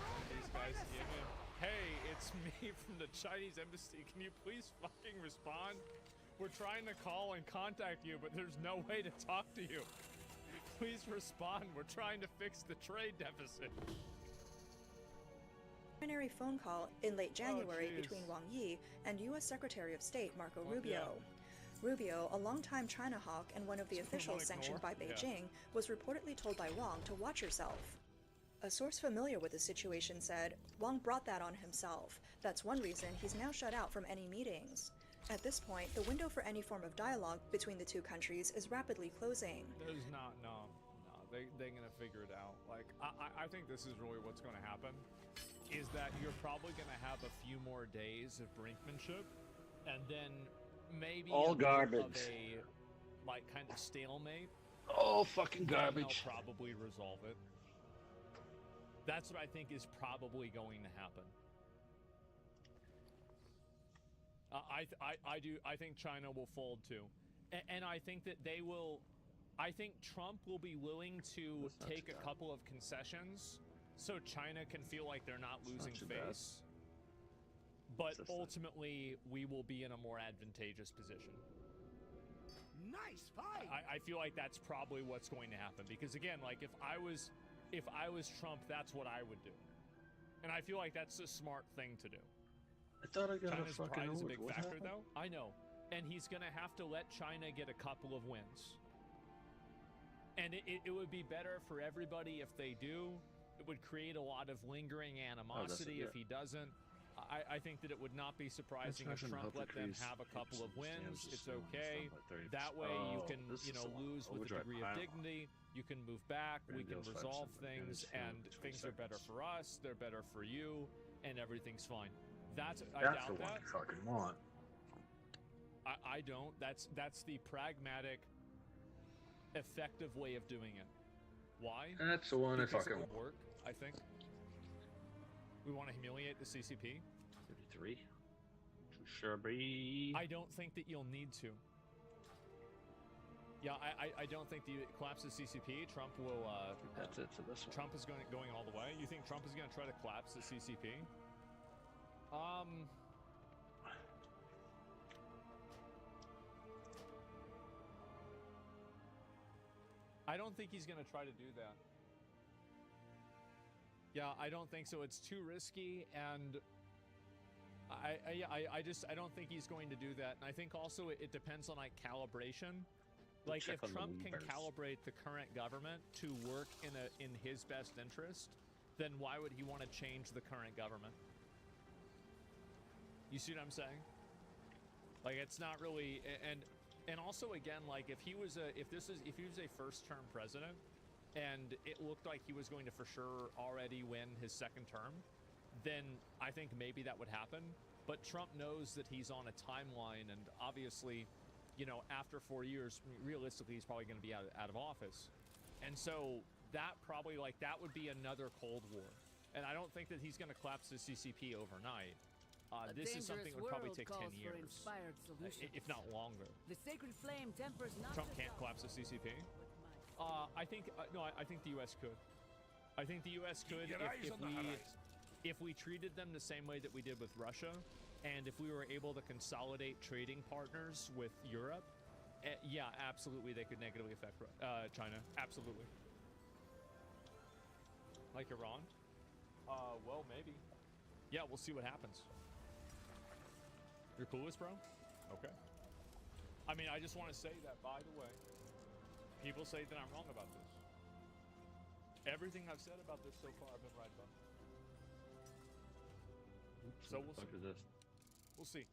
one of these guys DM him, hey, it's me from the Chinese embassy. Can you please fucking respond? We're trying to call and contact you, but there's no way to talk to you. Please respond. We're trying to fix the trade deficit. Preliminary phone call in late January between Wang Yi and U.S. Secretary of State Marco Rubio. Rubio, a longtime China hawk and one of the officials sanctioned by Beijing, was reportedly told by Wang to watch herself. A source familiar with the situation said, Wang brought that on himself. That's one reason he's now shut out from any meetings. At this point, the window for any form of dialogue between the two countries is rapidly closing. There's not, no. They're gonna figure it out. Like, I think this is really what's gonna happen, is that you're probably gonna have a few more days of brinkmanship, and then maybe all garbage. Of a, like, kind of stalemate. Oh, fucking garbage. They'll probably resolve it. That's what I think is probably going to happen. I think China will fold too, and I think that they will. I think Trump will be willing to take a couple of concessions so China can feel like they're not losing face. But ultimately, we will be in a more advantageous position. Nice fight. I feel like that's probably what's going to happen, because again, like if I was Trump, that's what I would do, and I feel like that's a smart thing to do. I thought I got China's a fucking pride is a over. big factor, though. I know, and he's gonna have to let China get a couple of wins. And it would be better for everybody if they do. It would create a lot of lingering animosity if he doesn't. I think that it would not be surprising if Trump let them have a couple of wins. It's okay. That way you can, lose with a degree of dignity. You can move back. We can resolve things, and things are better for us. They're better for you, and everything's fine. I doubt the one that. I fucking want. I don't. That's the pragmatic, effective way of doing it. Why? That's the one because I fucking it would work, I think. We want to humiliate the CCP. 33. Sure, be. I don't think that you'll need to. Yeah, I don't think the collapse of CCP. Trump will. That's it for this one. Trump is going all the way. You think Trump is going to try to collapse the CCP? I don't think he's going to try to do that. Yeah, I don't think so. It's too risky, and I don't think he's going to do that. And I think also it depends on like calibration. Like if Trump can calibrate the current government to work in his best interest, then why would he want to change the current government? You see what I'm saying? Like it's not really, and also again, like if he was a first-term president, and it looked like he was going to for sure already win his second term, then I think maybe that would happen. But Trump knows that he's on a timeline, and obviously, after 4 years, realistically, he's probably going to be out of office. And so that probably, that would be another Cold War. And I don't think that he's going to collapse the CCP overnight. This is something that would probably take 10 years, if not longer. The sacred flame tempers not. Trump can't collapse the CCP. I think the U.S. could. I think the U.S. could if we treated them the same way that we did with Russia, and if we were able to consolidate trading partners with Europe. Yeah, absolutely, they could negatively affect China. Absolutely. Like Iran? Well, maybe. Yeah, we'll see what happens. You're coolest, bro? Okay. I mean, I just want to say that, by the way, people say that I'm wrong about this. Everything I've said about this so far, I've been right about. So we'll see. We'll see.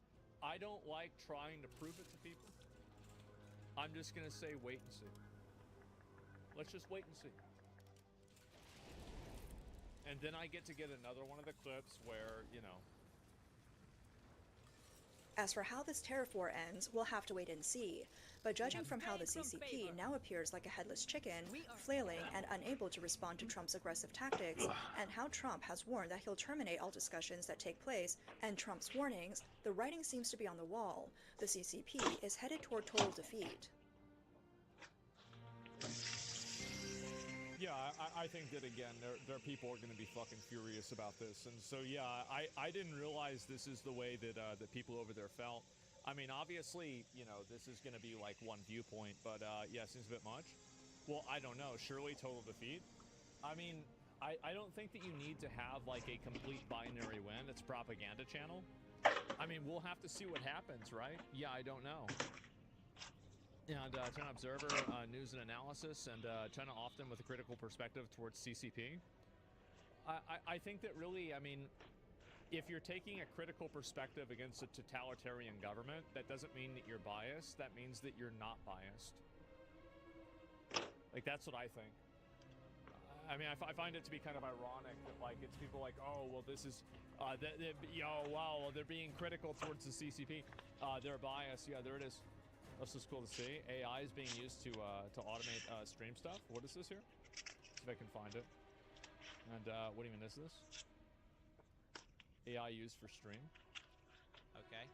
I don't like trying to prove it to people. I'm just gonna say wait and see. Let's just wait and see. And then I get to get another one of the clips where, you know. As for how this tariff war ends, we'll have to wait and see. But judging from how the CCP now appears like a headless chicken, flailing and unable to respond to Trump's aggressive tactics, and how Trump has warned that he'll terminate all discussions that take place, and Trump's warnings, the writing seems to be on the wall. The CCP is headed toward total defeat. Yeah, I think that, again, there are people who are going to be fucking furious about this. And so, yeah, I didn't realize this is the way that that people over there felt. I mean, obviously, you know, this is going to be like one viewpoint, but yeah, seems a bit much. Well, I don't know. Surely total defeat? I mean, I don't think that you need to have like a complete binary win. It's a propaganda channel. I mean, we'll have to see what happens, right? Yeah, I don't know. And China Observer, news and analysis, and China often with a critical perspective towards CCP. I think that really, I mean, if you're taking a critical perspective against a totalitarian government, that doesn't mean that you're biased. That means that you're not biased. Like, that's what I think. I mean, I find it to be kind of ironic that, like, it's people like, oh, well, this is, wow, they're being critical towards the CCP. They're biased. Yeah, there it is. That's just cool to see. AI is being used to automate stream stuff. What is this here? See if I can find it. And what even is this? AI used for stream. Okay.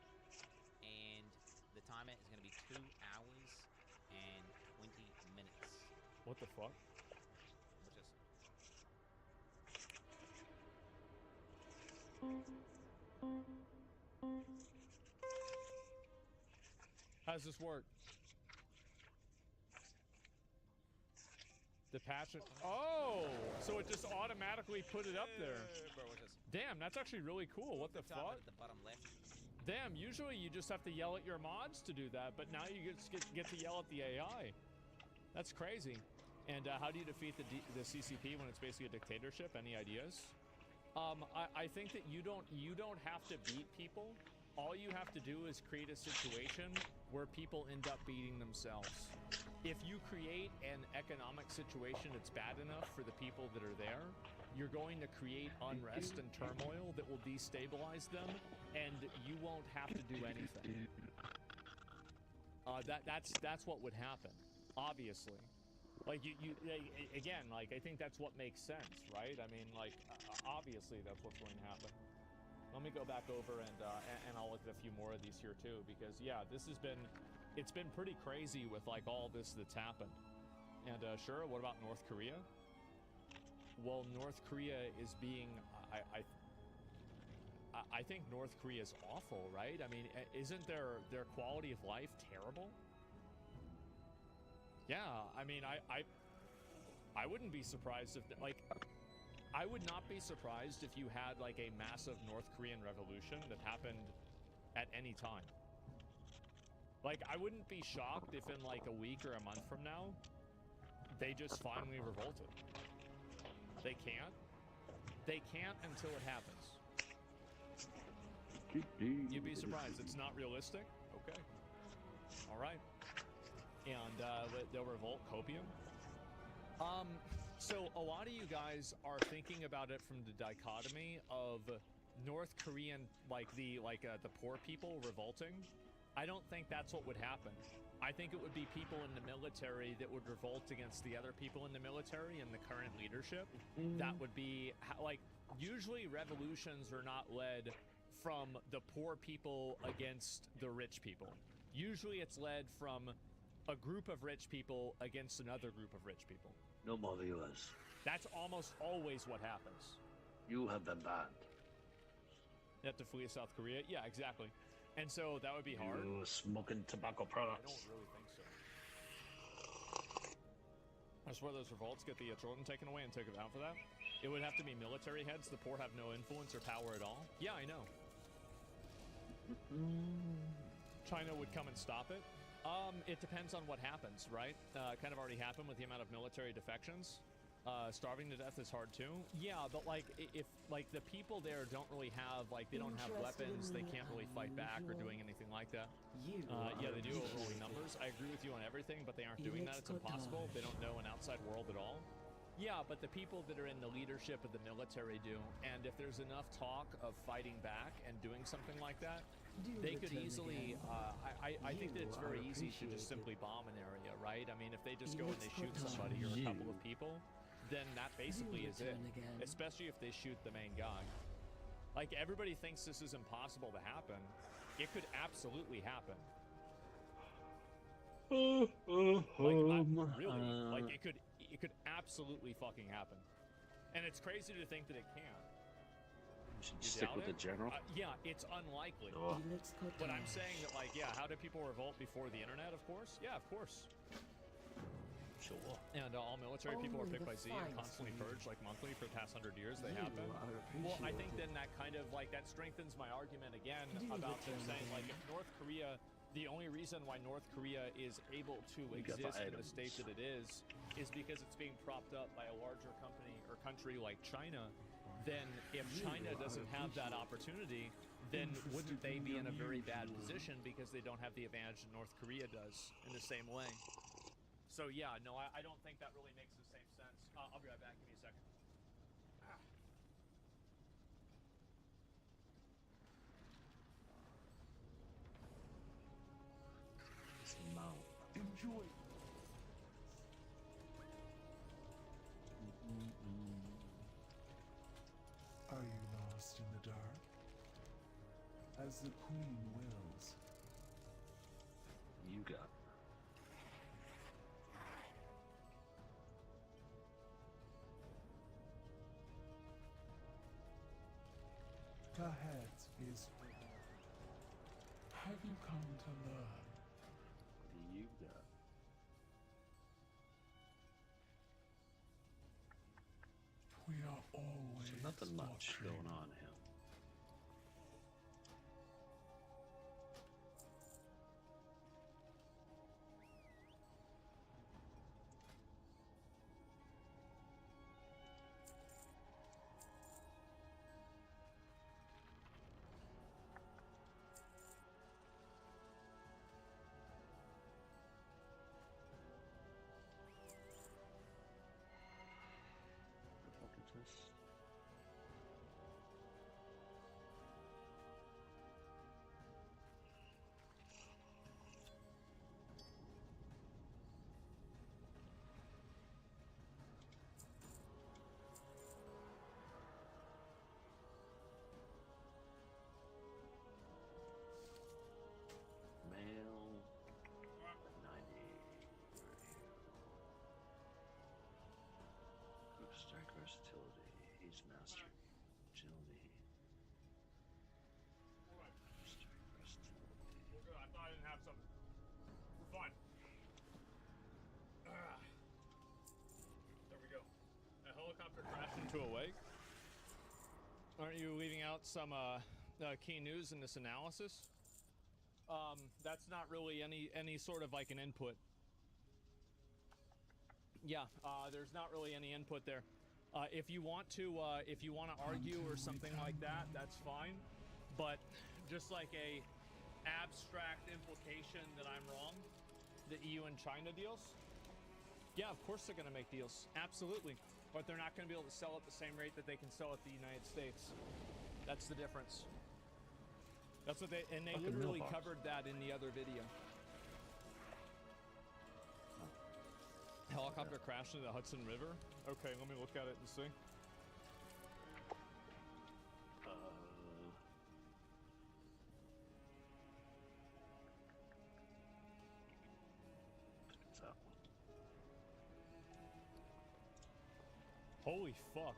And the timer is going to be 2 hours and 20 minutes. What the fuck? How does this work? The patch. Oh, so it just automatically put it up there. Damn, that's actually really cool. What the fuck? The bottom left. Damn, usually you just have to yell at your mods to do that, but now you get to yell at the AI. That's crazy. And how do you defeat the CCP when it's basically a dictatorship? Any ideas? I think that you don't have to beat people. All you have to do is create a situation where people end up beating themselves. If you create an economic situation that's bad enough for the people that are there, you're going to create unrest and turmoil that will destabilize them, and you won't have to do anything. That's what would happen, obviously. Like, again, like, I think that's what makes sense, right? I mean, like, obviously that's what's going to happen. Let me go back over and I'll look at a few more of these here too, because yeah, it's been pretty crazy with like all this that's happened. And sure, what about North Korea? Well, North Korea is being, I think North Korea is awful, right? I mean, isn't their quality of life terrible? Yeah, I mean, I wouldn't be surprised if, like, I would not be surprised if you had, like, a massive North Korean revolution that happened at any time. Like, I wouldn't be shocked if in, like, a week or a month from now, they just finally revolted. They can't. They can't until it happens. You'd be surprised. It's not realistic? Okay. All right. And they'll revolt copium. So a lot of you guys are thinking about it from the dichotomy of North Korean, like the poor people revolting. I don't think that's what would happen. I think it would be people in the military that would revolt against the other people in the military and the current leadership. That would be, like, usually revolutions are not led from the poor people against the rich people. Usually it's led from a group of rich people against another group of rich people. No more viewers. That's almost always what happens. You have been banned. You have to flee South Korea? Yeah, exactly. And so that would be hard. You smoking tobacco products. I don't really think so. That's where those revolts get the children taken away and taken out for that. It would have to be military heads. The poor have no influence or power at all. Yeah, I know. China would come and stop it. It depends on what happens, right? Kind of already happened with the amount of military defections. Starving to death is hard too. Yeah, but like if like the people there don't really have like they don't have weapons, they can't really fight back or doing anything like that. Yeah, they do overwhelming numbers. I agree with you on everything, but they aren't doing that. It's impossible. They don't know an outside world at all. Yeah, but the people that are in the leadership of the military do, and if there's enough talk of fighting back and doing something like that, they could easily, I think that it's very easy to just simply bomb an area, right? I mean, if they just go and they shoot somebody or a couple of people, then that basically is it. Especially if they shoot the main guy. Like, everybody thinks this is impossible to happen. It could absolutely happen. Really, like, it could absolutely fucking happen. And it's crazy to think that it can. Should stick with the general. Yeah, it's unlikely. Oh. But I'm saying that, like, yeah, how do people revolt before the internet? Of course. Yeah, of course. Sure. And all military people are picked by Z and constantly purged, like monthly for the past 100 years. They have been. Well, I think then that kind of like that strengthens my argument again about them saying like if North Korea, the only reason why North Korea is able to exist in the state that it is because it's being propped up by a larger company or country like China. Then if China doesn't have that opportunity, then wouldn't they be in a very bad position because they don't have the advantage that North Korea does in the same way? So yeah, no, I don't think that really makes the same sense. I'll be right back. Give me a second. Enjoy. Are you lost in the dark? As the queen wills. You got it. Perhaps is have you come to learn? What do you got? We are always So nothing much going on here. Versatility, he's mastery, agility. Strike versatility. We're good. I thought I didn't have something. We're fine. There we go. A helicopter crashed into a lake. Aren't you leaving out some key news in this analysis? That's not really any sort of like an input. Yeah, there's not really any input there. If you want to argue or something like that, that's fine. But just like a abstract implication that I'm wrong, the EU and China deals. Yeah, of course they're going to make deals, absolutely. But they're not going to be able to sell at the same rate that they can sell at the United States. That's the difference. That's what they literally covered that in the other video. Helicopter crashed into the Hudson River? Okay, let me look at it and see. It's that one. Holy fuck.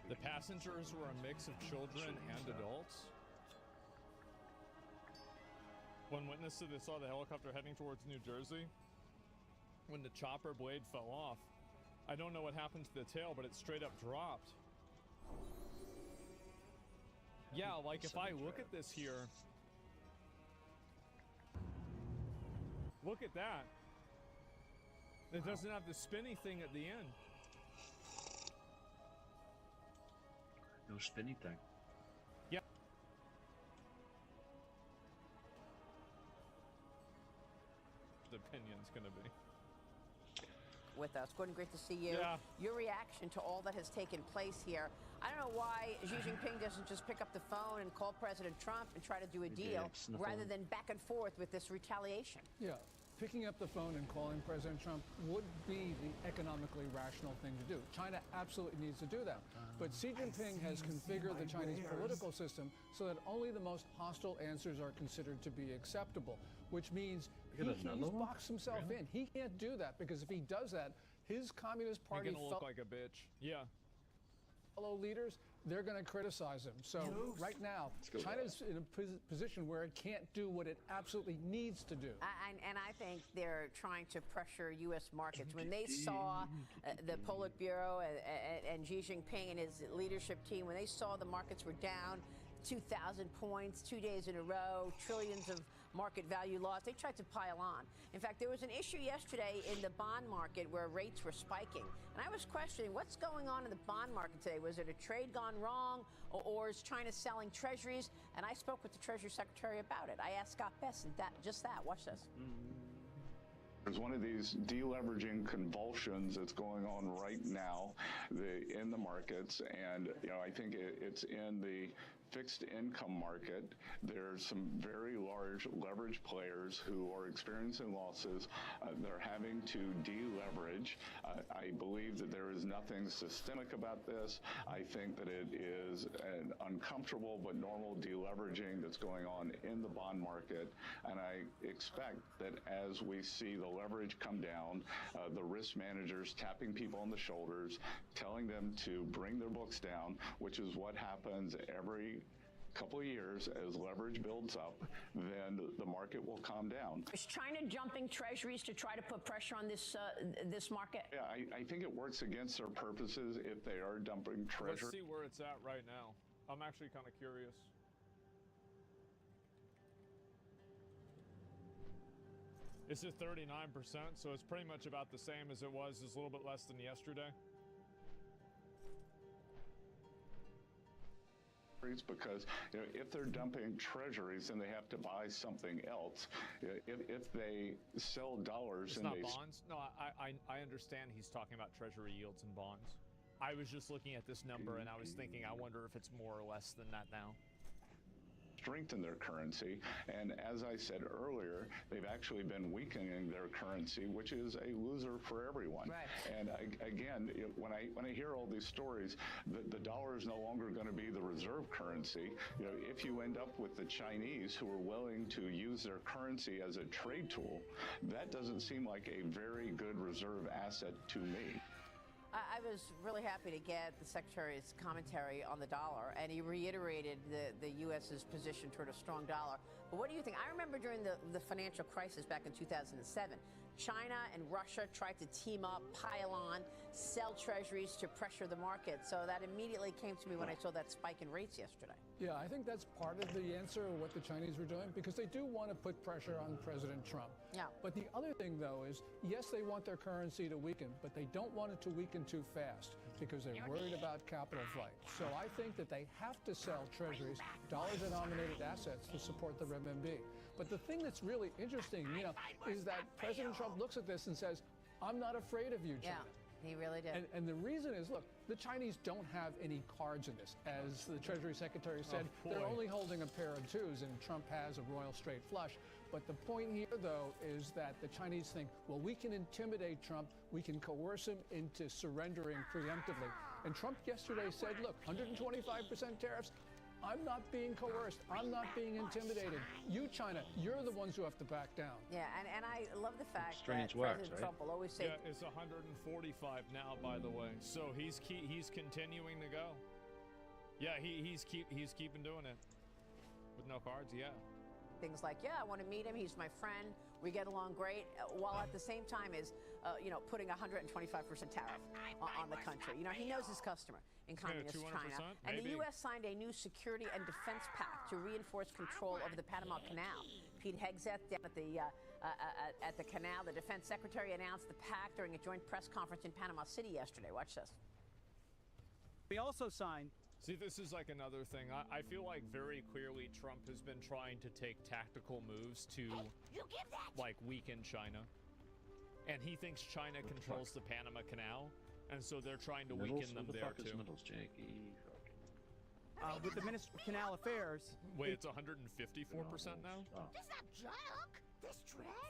The passengers were a mix of children and adults. One witness said they saw the helicopter heading towards New Jersey when the chopper blade fell off. I don't know what happened to the tail, but it straight up dropped. Yeah, like if I look at this here, look at that. It doesn't have the spinny thing at the end. No spinny thing. Yeah. The opinion's gonna be. With us. Gordon, great to see you. Yeah. Your reaction to all that has taken place here. I don't know why Xi Jinping doesn't just pick up the phone and call President Trump and try to do a deal rather than back and forth with this retaliation. Yeah. Picking up the phone and calling President Trump would be the economically rational thing to do. China absolutely needs to do that. But Xi Jinping has configured the Chinese political system so that only the most hostile answers are considered to be acceptable, which means he's boxed himself in. He can't do that because if he does that, his Communist Party He's gonna look like a bitch. Yeah. Fellow leaders, they're going to criticize him. So right now, China's in a position where it can't do what it absolutely needs to do. And I think they're trying to pressure U.S. markets. When they saw the Politburo and Xi Jinping and his leadership team, when they saw the markets were down 2,000 points, 2 days in a row, trillions of market value lost, they tried to pile on. In fact, there was an issue yesterday in the bond market where rates were spiking. And I was questioning what's going on in the bond market today. Was it a trade gone wrong or is China selling treasuries? And I spoke with the Treasury Secretary about it. I asked Scott Best and just that. Watch this. There's one of these deleveraging convulsions that's going on right now in the markets, and I think it's in the fixed income market. There's some very large leverage players who are experiencing losses. They're having to deleverage. I believe that there is nothing systemic about this. I think that it is an uncomfortable but normal deleveraging that's going on in the bond market, and I expect that as we see the leverage come down, the risk managers tapping people on the shoulders, telling them to bring their books down, which is what happens every couple of years as leverage builds up, then the market will calm down. Is China jumping treasuries to try to put pressure on this this market? Yeah, I think it works against their purposes if they are dumping treasury. Let's see where it's at right now. I'm actually kind of curious. It's at 39%, so it's pretty much about the same as it was, just a little bit less than yesterday. Because if they're dumping treasuries, then they have to buy something else. If they sell dollars, It's not bonds. No, I understand he's talking about treasury yields and bonds. I was just looking at this number and I was thinking, I wonder if it's more or less than that now. Strengthen their currency, and as I said earlier, they've actually been weakening their currency, which is a loser for everyone. Right. And again, when I hear all these stories, the dollar is no longer going to be the reserve currency. If you end up with the Chinese who are willing to use their currency as a trade tool, that doesn't seem like a very good reserve asset to me. I was really happy to get the Secretary's commentary on the dollar, and he reiterated the U.S.'s position toward a strong dollar. But what do you think? I remember during the financial crisis back in 2007, China and Russia tried to team up, pile on, sell treasuries to pressure the market. So that immediately came to me when I saw that spike in rates yesterday. Yeah, I think that's part of the answer of what the Chinese were doing, because they do want to put pressure on President Trump. Yeah. But the other thing, though, is yes, they want their currency to weaken, but they don't want it to weaken too fast because they're worried about capital flight. So I think that they have to sell treasuries, dollar-denominated assets, to support the renminbi. But the thing that's really interesting, is that President Trump looks at this and says, I'm not afraid of you, China. Yeah. He really did. And the reason is, look, the Chinese don't have any cards in this. As the Treasury Secretary said, they're only holding a pair of twos, and Trump has a royal straight flush. But the point here, though, is that the Chinese think, well, we can intimidate Trump, we can coerce him into surrendering preemptively. And Trump yesterday said, look, 125% tariffs, I'm not being coerced. I'm not being intimidated. You, China, you're the ones who have to back down. Yeah, and I love the fact Strange that wax, President right? Trump will always say... Yeah, it's 145 now, by the way. So he's continuing to go. Yeah, he's keeping doing it. With no cards, yeah. things like, yeah, I want to meet him. He's my friend. We get along great. While at the same time is, putting a 125% tariff on the country. He knows his customer in communist China. And the U.S. signed a new security and defense pact to reinforce control over the Panama Canal. Pete Hegseth down at the canal, the defense secretary announced the pact during a joint press conference in Panama City yesterday. Watch this. We also signed. See, this is like another thing. I feel like very clearly Trump has been trying to take tactical moves to, like, weaken China. And he thinks China controls the Panama Canal, and so they're trying to weaken them there, too. With the Minister of Canal Affairs. Wait, it's 154% now?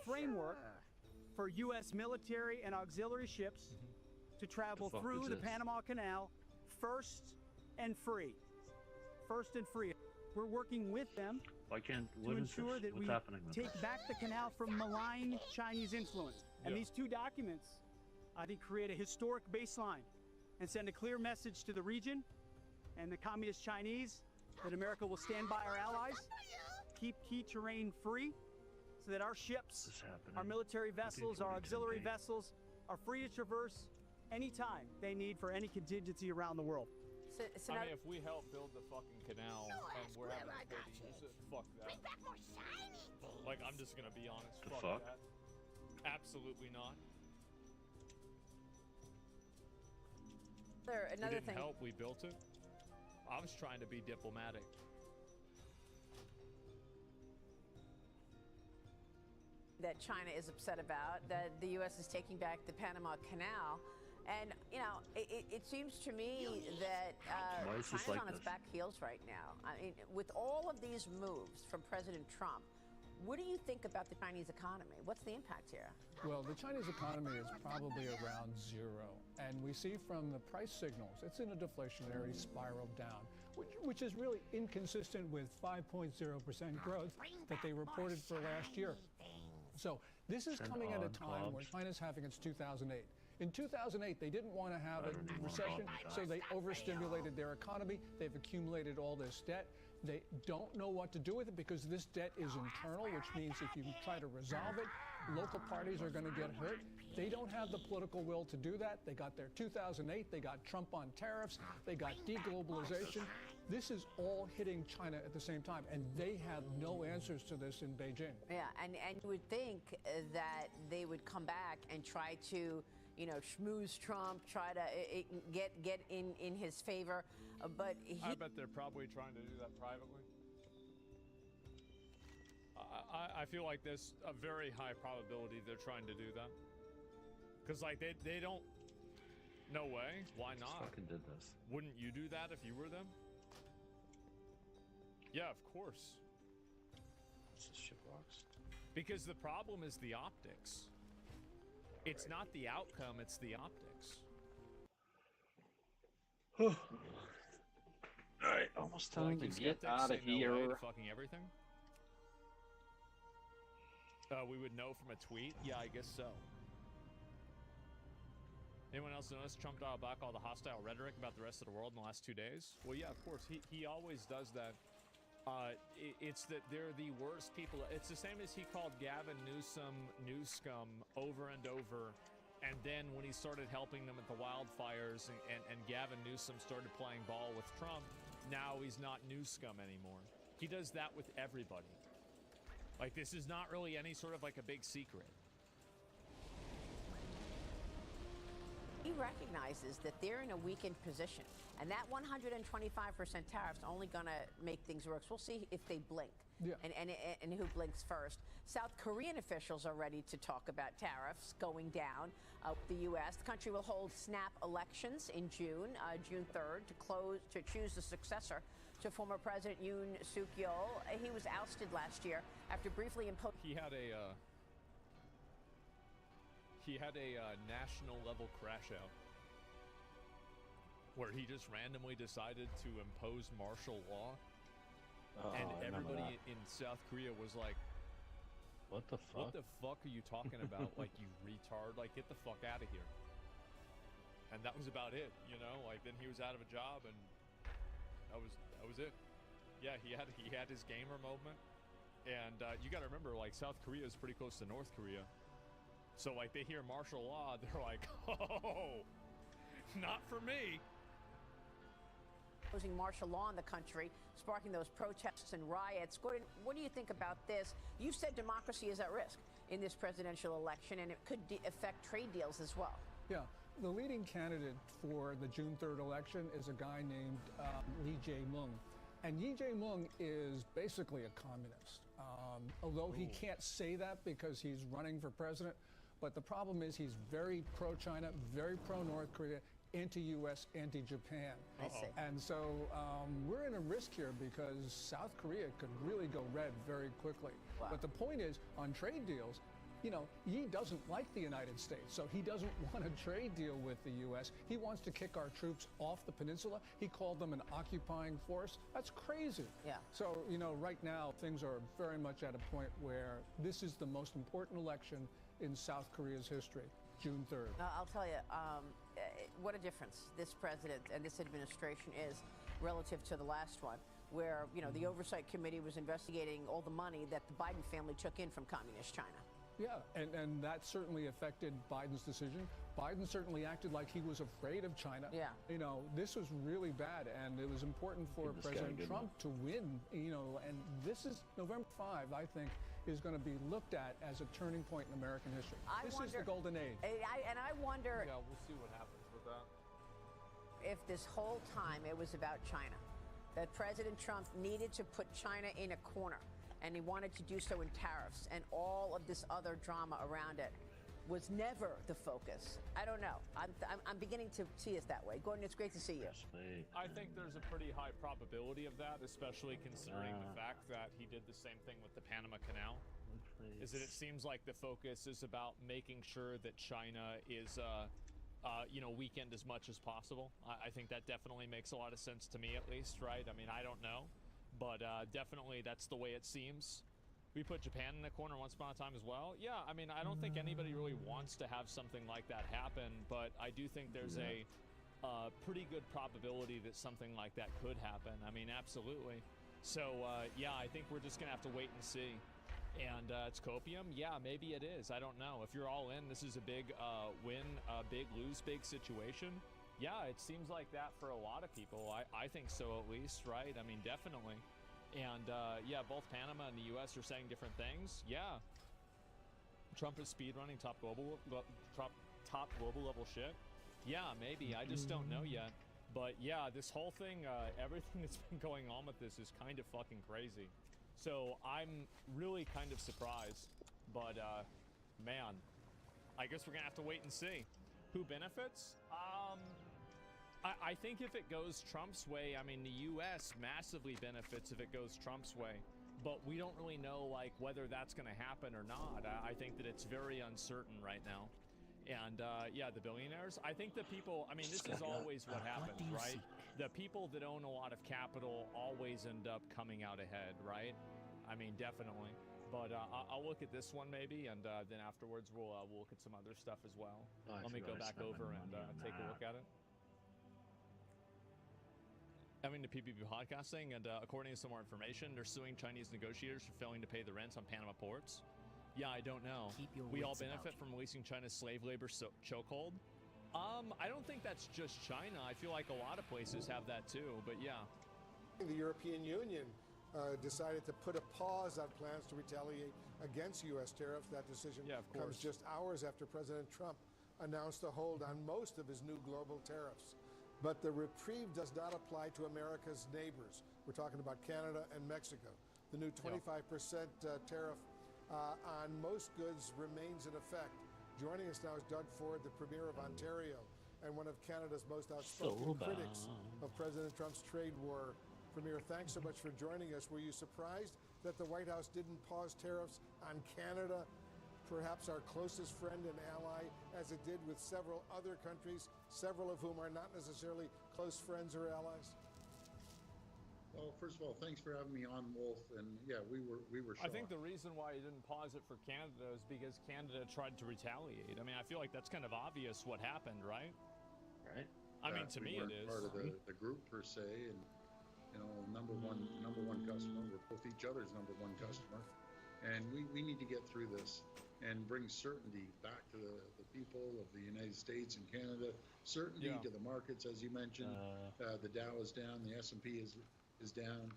Framework for U.S. military and auxiliary ships to travel through the Panama Canal first and free. First and free. We're working with them to ensure that we take back the canal from malign Chinese influence. And these two documents, I think, create a historic baseline and send a clear message to the region and the communist Chinese that America will stand by our allies, keep key terrain free, so that our ships, our military vessels, our auxiliary vessels are free to traverse anytime they need for any contingency around the world. So I mean, if we help build the fucking canal and we're having to pay to use it, fuck that. Like, I'm just gonna be honest. Fuck that. Absolutely not. Another we didn't thing. help. We built it. I was trying to be diplomatic. That China is upset about, that the U.S. is taking back the Panama Canal. And, it seems to me that China's on its back heels right now. I mean, with all of these moves from President Trump, what do you think about the Chinese economy? What's the impact here? Well, the Chinese economy is probably around zero. And we see from the price signals, it's in a deflationary spiral down, which is really inconsistent with 5.0% growth that they reported for last year. So this is coming at a time when China's having its 2008. In 2008, they didn't want to have a recession, so they overstimulated their economy. They've accumulated all this debt. They don't know what to do with it because this debt is internal, which means if you try to resolve it, local parties are going to get hurt. They don't have the political will to do that. They got their 2008. They got Trump on tariffs. They got deglobalization. This is all hitting China at the same time, and they have no answers to this in Beijing. Yeah, and you would think that they would come back and try to, schmooze Trump, try to get in his favor, but I bet they're probably trying to do that privately. I feel like there's a very high probability they're trying to do that. Because, like, they don't... No way. Why not? Fucking did this. Wouldn't you do that if you were them? Yeah, of course. What's this shitbox? Because the problem is the optics. It's not the outcome, it's the optics. Alright, almost time to get out of here. No fucking everything? We would know from a tweet? Yeah, I guess so. Anyone else notice Trump dialed back all the hostile rhetoric about the rest of the world in the last 2 days? Well, yeah, of course. He always does that. It's that they're the worst people. It's the same as he called Gavin Newsom new scum over and over. And then when he started helping them at the wildfires and Gavin Newsom started playing ball with Trump, now he's not new scum anymore. He does that with everybody. Like, this is not really any sort of like a big secret. He recognizes that they're in a weakened position, and that 125% tariff's only going to make things worse. We'll see if they blink, and who blinks first. South Korean officials are ready to talk about tariffs going down. The U.S. The country will hold snap elections in June 3rd, to choose the successor to former President Yoon Suk Yeol. He was ousted last year after briefly imposing. He had a national level crash out where he just randomly decided to impose martial law, and everybody in South Korea was like, "What the fuck? What the fuck are you talking about? Like, you retard! Like, get the fuck out of here!" And that was about it, Like, then he was out of a job, and that was it. Yeah, he had his gamer moment. And you got to remember, like, South Korea is pretty close to North Korea. So, like, they hear martial law, they're like, oh, not for me. Imposing martial law in the country, sparking those protests and riots. Gordon, what do you think about this? You said democracy is at risk in this presidential election, and it could affect trade deals as well. Yeah. The leading candidate for the June 3rd election is a guy named Lee Jae-myung. And Lee Jae-myung is basically a communist. Although he can't say that because he's running for president, but the problem is he's very pro-China, very pro-North Korea, anti-U.S., anti-Japan. I see. And so we're in a risk here because South Korea could really go red very quickly. Wow. But the point is, on trade deals, you know, Yi doesn't like the United States, so he doesn't want a trade deal with the U.S. He wants to kick our troops off the peninsula. He called them an occupying force. That's crazy. Yeah. So, you know, right now, things are very much at a point where this is the most important election in South Korea's history, June 3rd. I'll tell you, what a difference this president and this administration is relative to the last one, where, you know, the Oversight Committee was investigating all the money that the Biden family took in from communist China. Yeah, and that certainly affected Biden's decision. Biden certainly acted like he was afraid of China. Yeah. You know, this was really bad, and it was important for President Trump to win, you know, and this is November 5, I think, is going to be looked at as a turning point in American history. This is the golden age. And I wonder... Yeah, we'll see what happens with that. If this whole time it was about China, that President Trump needed to put China in a corner, and he wanted to do so in tariffs, and all of this other drama around it was never the focus. I don't know. I'm beginning to see it that way. Gordon, it's great to see you. I think there's a pretty high probability of that, especially considering the fact that he did the same thing with the Panama Canal. Is that it seems like the focus is about making sure that China is, you know, weakened as much as possible. I think that definitely makes a lot of sense to me, at least, right? I mean, I don't know. But definitely that's the way it seems. We put Japan in the corner once upon a time as well. Yeah, I mean, I don't think anybody really wants to have something like that happen, but I do think there's a pretty good probability that something like that could happen. I mean, absolutely. So, yeah, I think we're just going to have to wait and see. And it's copium? Yeah, maybe it is. I don't know. If you're all in, this is a big win, big lose, big situation. Yeah, it seems like that for a lot of people. I think so, at least, right? I mean, definitely. And, yeah, both Panama and the U.S. are saying different things. Yeah. Trump is speedrunning top global level shit. Yeah, maybe. I just don't know yet. But, yeah, this whole thing, everything that's been going on with this is kind of fucking crazy. So I'm really kind of surprised. But, man, I guess we're going to have to wait and see. Who benefits? I think if it goes Trump's way, I mean, the U.S. massively benefits if it goes Trump's way. But we don't really know, like, whether that's going to happen or not. I think that it's very uncertain right now. And, yeah, the billionaires. I think the people, I mean, this is always what happens, right? The people that own a lot of capital always end up coming out ahead, right? I mean, definitely. But I'll look at this one maybe, and then afterwards we'll look at some other stuff as well. Let me go back over and take a look at it. Having the PPP podcasting, and according to some more information, they're suing Chinese negotiators for failing to pay the rents on Panama ports. Yeah, I don't know. We all benefit from releasing China's slave labor chokehold. I don't think that's just China. I feel like a lot of places have that too, but yeah. The European Union decided to put a pause on plans to retaliate against U.S. tariffs. That decision comes just hours after President Trump announced a hold on most of his new global tariffs. But the reprieve does not apply to America's neighbors. We're talking about Canada and Mexico. The new 25% tariff on most goods remains in effect. Joining us now is Doug Ford, the Premier of Ontario and one of Canada's most outspoken critics of President Trump's trade war. Premier, thanks so much for joining us. Were you surprised that the White House didn't pause tariffs on Canada, perhaps our closest friend and ally, as it did with several other countries, several of whom are not necessarily close friends or allies? Well, first of all, thanks for having me on, Wolf. And yeah, we were shocked. I think the reason why he didn't pause it for Canada is because Canada tried to retaliate. I mean, I feel like that's kind of obvious what happened, right? Right. I mean, to me it is. Part of the group per se, and number one customer. We're both each other's number one customer, and we need to get through this and bring certainty back to the people of the United States and Canada. Certainty to the markets, as you mentioned. The Dow is down, the S&P is down,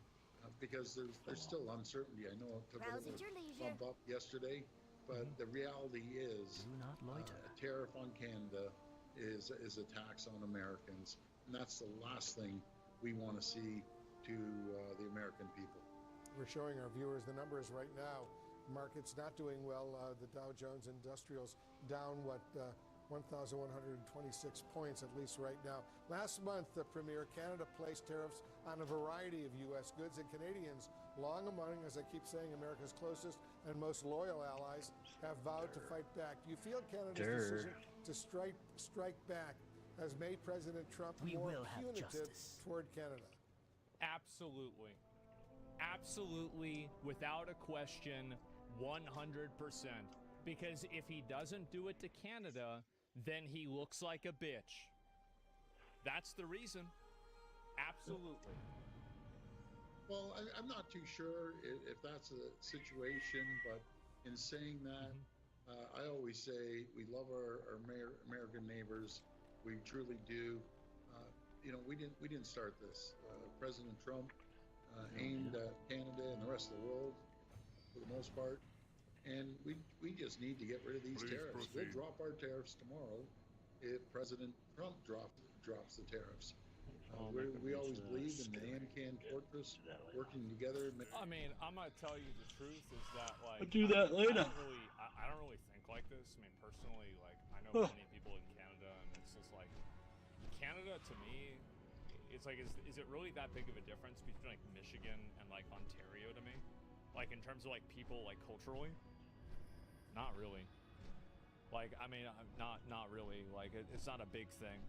because there's still uncertainty. I know it took a little bump up yesterday, but the reality is a tariff on Canada is a tax on Americans, and that's the last thing we want to see to the American people. We're showing our viewers the numbers right now. Market's not doing well. The Dow Jones Industrials down, 1,126 points, at least right now. Last month, the Premier, Canada placed tariffs on a variety of U.S. goods, and Canadians, long among, as I keep saying, America's closest and most loyal allies, have vowed to fight back. Do you feel Canada's decision to strike back has made President Trump more punitive toward Canada? Absolutely. Absolutely, without a question, 100%. Because if he doesn't do it to Canada, then he looks like a bitch. That's the reason. Absolutely. Well, I'm not too sure if that's a situation, but in saying that, I always say we love our American neighbors. We truly do. We didn't start this. President Trump aimed at Canada and the rest of the world for the most part, and we just need to get rid of these tariffs. We'll drop our tariffs tomorrow if President Trump drops the tariffs. We always believed in the AMCAN fortress working together. I mean, I'm gonna tell you the truth is that I'll do that later. I don't really think like this. I mean, personally, like I know plenty of people in Canada, and it's just like Canada to me. It's like, is it really that big of a difference between like Michigan and like Ontario to me? Like in terms of like people like culturally? Not really. Like, I mean, not really. Like it's not a big thing.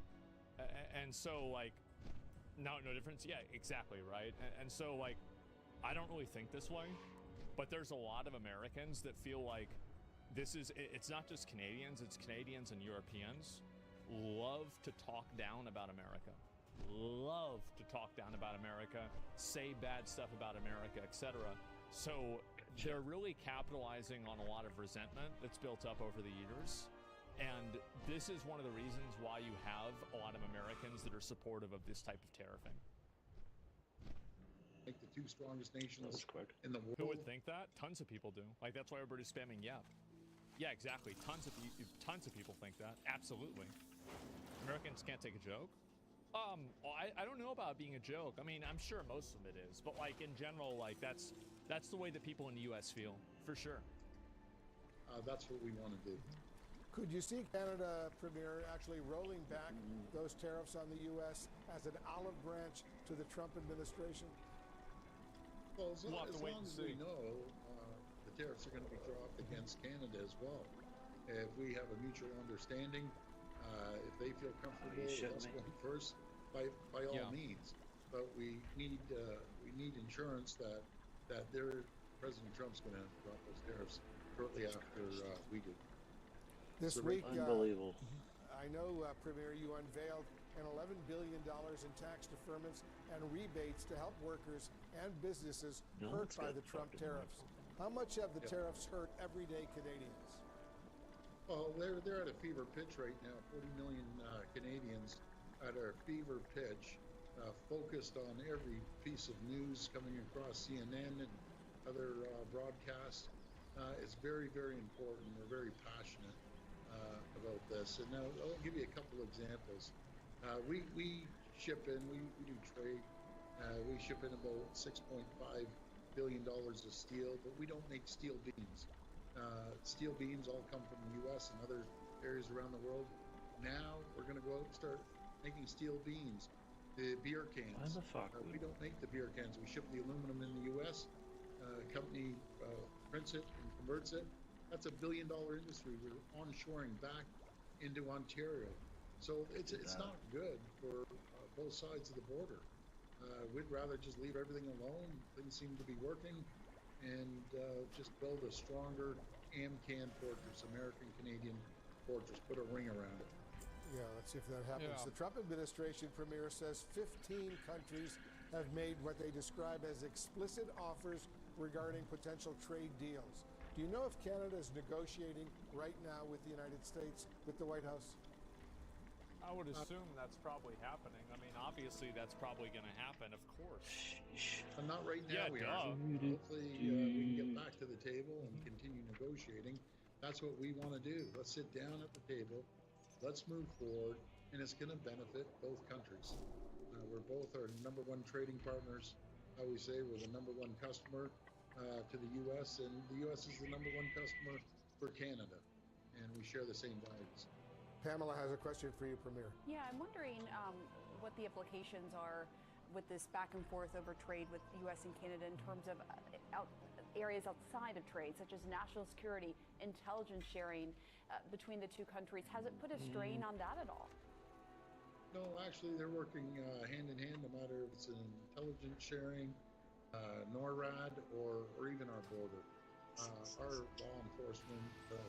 And so like, no difference. Yeah, exactly. Right. And so like, I don't really think this way, but there's a lot of Americans that feel like it's not just Canadians, it's Canadians and Europeans love to talk down about America. Love to talk down about America, say bad stuff about America, etc. So they're really capitalizing on a lot of resentment that's built up over the years. And this is one of the reasons why you have a lot of Americans that are supportive of this type of tariffing. Like the two strongest nations in the world. Who would think that? Tons of people do. Like that's why everybody's spamming yep. Yeah, exactly. Tons of people think that. Absolutely. Americans can't take a joke. I don't know about being a joke. I mean, I'm sure most of it is, but like in general, like that's the way that people in the U.S. feel, for sure. That's what we want to do. Could you see Canada, Premier, actually rolling back those tariffs on the U.S. as an olive branch to the Trump administration? Well, as long as we know the tariffs are going to be dropped against Canada as well. If we have a mutual understanding, if they feel comfortable with us going first, by all means. But we need insurance that President Trump's going to drop those tariffs shortly after we do. This week, unbelievable. I know, Premier, you unveiled an $11 billion in tax deferments and rebates to help workers and businesses hurt by the Trump tariffs. How much have the tariffs hurt everyday Canadians? Well, they're at a fever pitch right now. 40 million Canadians at a fever pitch, focused on every piece of news coming across CNN and other broadcasts. It's very, very important. We're very passionate about this. And now I'll give you a couple examples. We ship in, we do trade. We ship in about $6.5 billion of steel, but we don't make steel beams. Steel beams all come from the U.S. and other areas around the world. Now we're going to go out and start making steel beams. The beer cans. We don't make the beer cans. We ship the aluminum in the U.S. Company prints it and converts it. That's $1 billion industry. We're onshoring back into Ontario. So it's not good for both sides of the border. We'd rather just leave everything alone. Things seem to be working. And just build a stronger AMCAN fortress, American-Canadian fortress, put a ring around it. Yeah, let's see if that happens. The Trump administration, Premier, says 15 countries have made what they describe as explicit offers regarding potential trade deals. Do you know if Canada is negotiating right now with the United States, with the White House? I would assume that's probably happening. I mean, obviously that's probably going to happen, of course. Not right now. Yeah, we are. Hopefully we can get back to the table and continue negotiating. That's what we want to do. Let's sit down at the table. Let's move forward, and it's going to benefit both countries. We're both our number one trading partners. I always say we're the number one customer to the U.S., and the U.S. is the number one customer for Canada, and we share the same values. Pamela has a question for you, Premier. Yeah, I'm wondering what the implications are with this back and forth over trade with the U.S. and Canada in terms of areas outside of trade, such as national security, intelligence sharing between the two countries. Has it put a strain on that at all? No, actually, they're working hand in hand, no matter if it's an intelligence sharing, NORAD, or even our border. Our law enforcement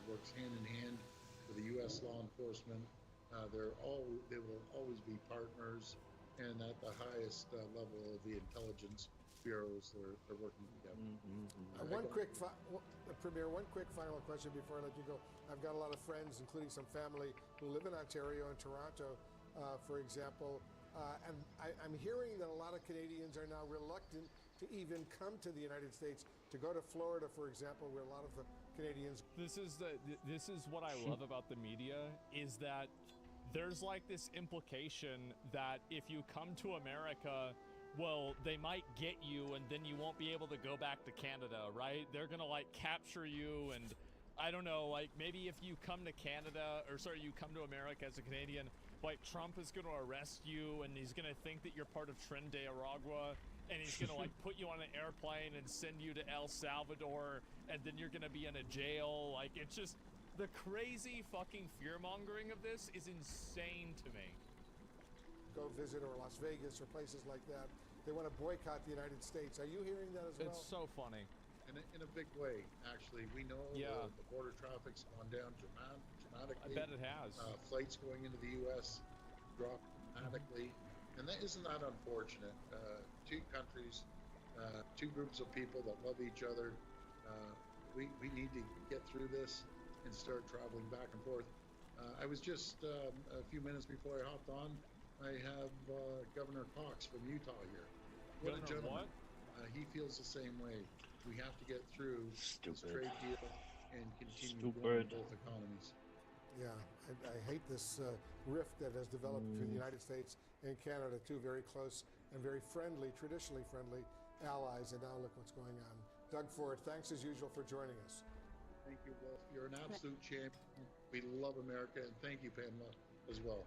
works hand in hand with the U.S. law enforcement. They will always be partners, and at the highest level of the intelligence bureaus, they're working together. Premier, one quick final question before I let you go. I've got a lot of friends, including some family, who live in Ontario and Toronto, for example, and I'm hearing that a lot of Canadians are now reluctant to even come to the United States, to go to Florida, for example, where a lot of the Canadians. This is what I love about the media, is that there's like this implication that if you come to America, well, they might get you and then you won't be able to go back to Canada, right? They're gonna like capture you, and I don't know, like maybe if you come to Canada, or sorry, you come to America as a Canadian, like Trump is gonna arrest you and he's gonna think that you're part of Tren de Aragua, and he's gonna like put you on an airplane and send you to El Salvador, and then you're gonna be in a jail. Like, it's just, the crazy fucking fear-mongering of this is insane to me. Go visit, or Las Vegas, or places like that. They want to boycott the United States. Are you hearing that as well? It's so funny. In a big way, actually. We know the border traffic's gone down dramatically. I bet it has. Flights going into the U.S. dropped dramatically. And isn't that unfortunate? Two countries, two groups of people that love each other. We need to get through this and start traveling back and forth. I was just, a few minutes before I hopped on, I have Governor Cox from Utah here. What a gentleman. He feels the same way. We have to get through this trade deal and continue growing both economies. Yeah, I hate this rift that has developed between the United States and Canada, two very close and very friendly, traditionally friendly allies, and now look what's going on. Doug Ford, thanks as usual for joining us. Thank you, Wolf. You're an absolute champion. We love America, and thank you, Pamela, as well.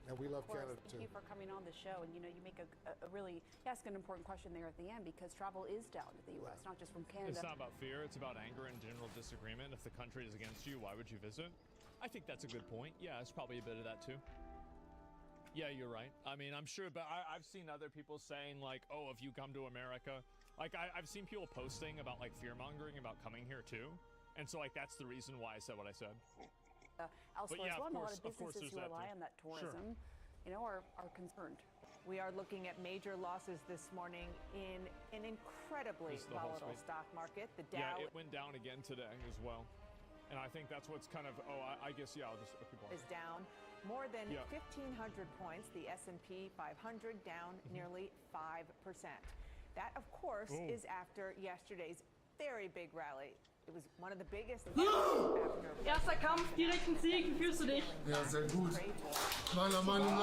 And we love Canada, too. Thank you for coming on the show. And, you know, you make a really, ask an important question there at the end, because travel is down to the U.S., not just from Canada. It's not about fear. It's about anger and general disagreement. If the country is against you, why would you visit? I think that's a good point. Yeah, it's probably a bit of that, too. Yeah, you're right. I mean, I'm sure, but I've seen other people saying, like, oh, if you come to America, like, I've seen people posting about, like, fear-mongering about coming here, too. And so, like, that's the reason why I said what I said. Elsewhere as well, a lot of businesses who rely on that tourism, you know, are concerned. We are looking at major losses this morning in an incredibly volatile stock market. The Dow it went down again today as well. And I think that's what's kind of, I guess, I'll just keep on. Is down more than 1,500 points. The S&P 500 down nearly 5%. That, of course, is after yesterday's very big rally. It was one of the biggest. Erster Kampf, direkten Sieg, wie fühlst du dich? Ja, sehr gut. Meiner Meinung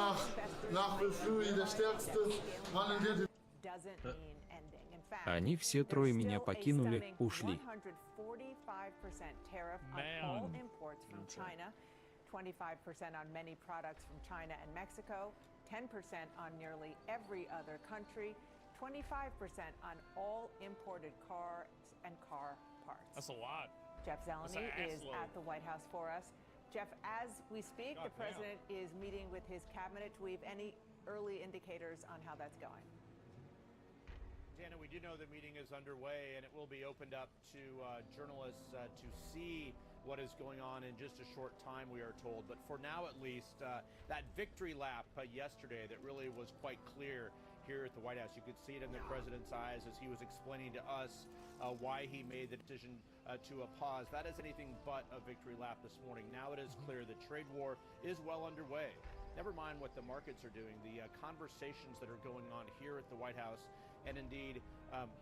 nach Beflügel der stärkste Mann in der. Они все трое меня покинули, ушли. 25% on many products from China and Mexico, 10% on nearly every other country, 25% on all imported cars and car parts. That's a lot. Jeff Zeleny is at the White House for us. Jeff, as we speak, the president is meeting with his cabinet. Do we have any early indicators on how that's going? Dana, we do know the meeting is underway, and it will be opened up to journalists to see what is going on in just a short time, we are told. But for now, at least, that victory lap yesterday that really was quite clear here at the White House. You could see it in the president's eyes as he was explaining to us why he made the decision to a pause. That is anything but a victory lap this morning. Now it is clear the trade war is well underway. Never mind what the markets are doing, the conversations that are going on here at the White House and indeed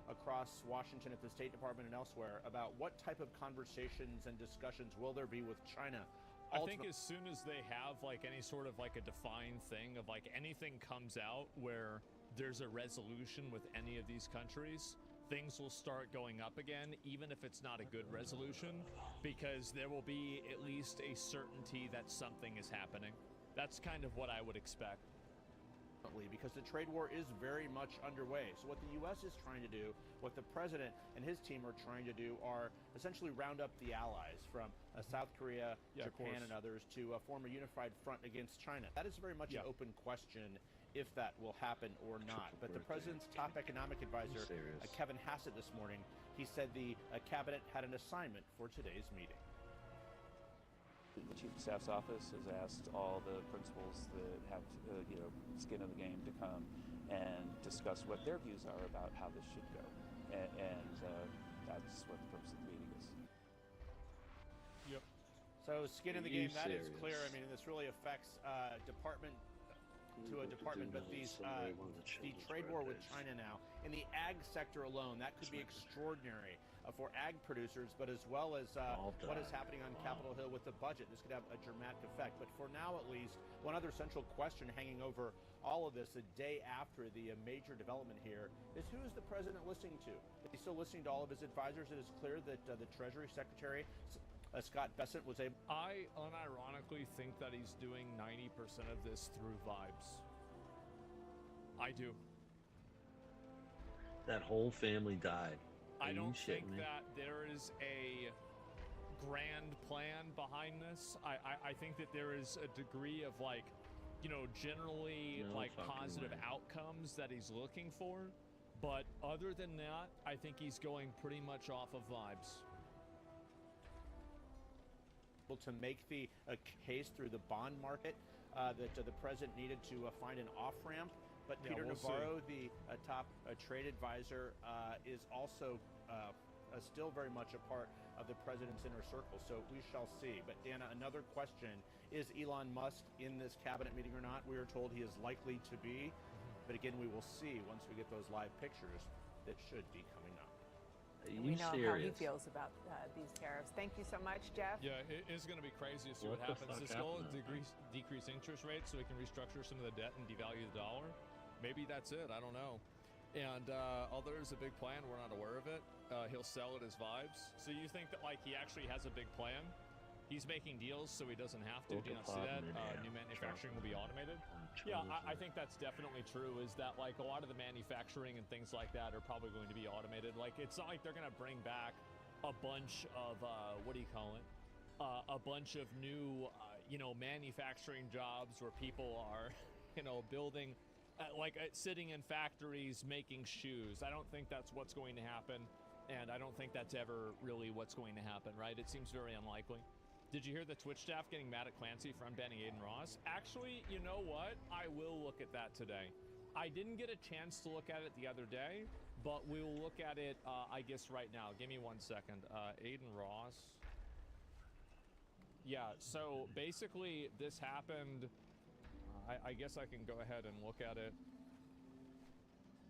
across Washington at the State Department and elsewhere about what type of conversations and discussions will there be with China. I think as soon as they have like any sort of like a defined thing of like anything comes out where there's a resolution with any of these countries, things will start going up again, even if it's not a good resolution, because there will be at least a certainty that something is happening. That's kind of what I would expect. Because the trade war is very much underway. So what the U.S. is trying to do, what the president and his team are trying to do, are essentially round up the allies from South Korea, Japan, and others to form a unified front against China. That is very much an open question if that will happen or not. But the president's top economic advisor, Kevin Hassett, this morning, he said the cabinet had an assignment for today's meeting. The Chief of Staff's office has asked all the principals that have, skin in the game to come and discuss what their views are about how this should go. And that's what the purpose of the meeting is. Yep. So skin in the game, that is clear. I mean, this really affects department to a department, but the trade war with China now, in the ag sector alone, that could be extraordinary for ag producers, but as well as what is happening on Capitol Hill with the budget. This could have a dramatic effect. But for now, at least, one other central question hanging over all of this a day after the major development here is, who is the president listening to? Is he still listening to all of his advisors? It is clear that the Treasury Secretary, Scott Bessent, was able... I unironically think that he's doing 90% of this through vibes. I do. That whole family died. I don't think that there is a grand plan behind this. I think that there is a degree of like, generally positive outcomes that he's looking for. But other than that, I think he's going pretty much off of vibes. To make the case through the bond market that the president needed to find an off-ramp. But Peter Navarro, the top trade advisor, is also still very much a part of the president's inner circle. So we shall see. But Dana, another question, is Elon Musk in this cabinet meeting or not? We are told he is likely to be. But again, we will see once we get those live pictures that should be coming up. We know how he feels about these tariffs. Thank you so much, Jeff. Yeah, it is going to be crazy to see what happens. His goal is to decrease interest rates so he can restructure some of the debt and devalue the dollar. Maybe that's it. I don't know. And although there's a big plan, we're not aware of it. He'll sell it as vibes. So you think that he actually has a big plan? He's making deals so he doesn't have to. Do you not see that? New manufacturing will be automated. Yeah, I think that's definitely true, is that a lot of the manufacturing and things like that are probably going to be automated. It's not like they're going to bring back a bunch of, a bunch of new, manufacturing jobs where people are, building, sitting in factories making shoes. I don't think that's what's going to happen, and I don't think that's ever really what's going to happen, right? It seems very unlikely. Did you hear the Twitch staff getting mad at Clancy for unbanning Aiden Ross? Actually, you know what? I will look at that today. I didn't get a chance to look at it the other day, but we will look at it, I guess, right now. Give me 1 second. Aiden Ross. Yeah, so basically this happened. I guess I can go ahead and look at it.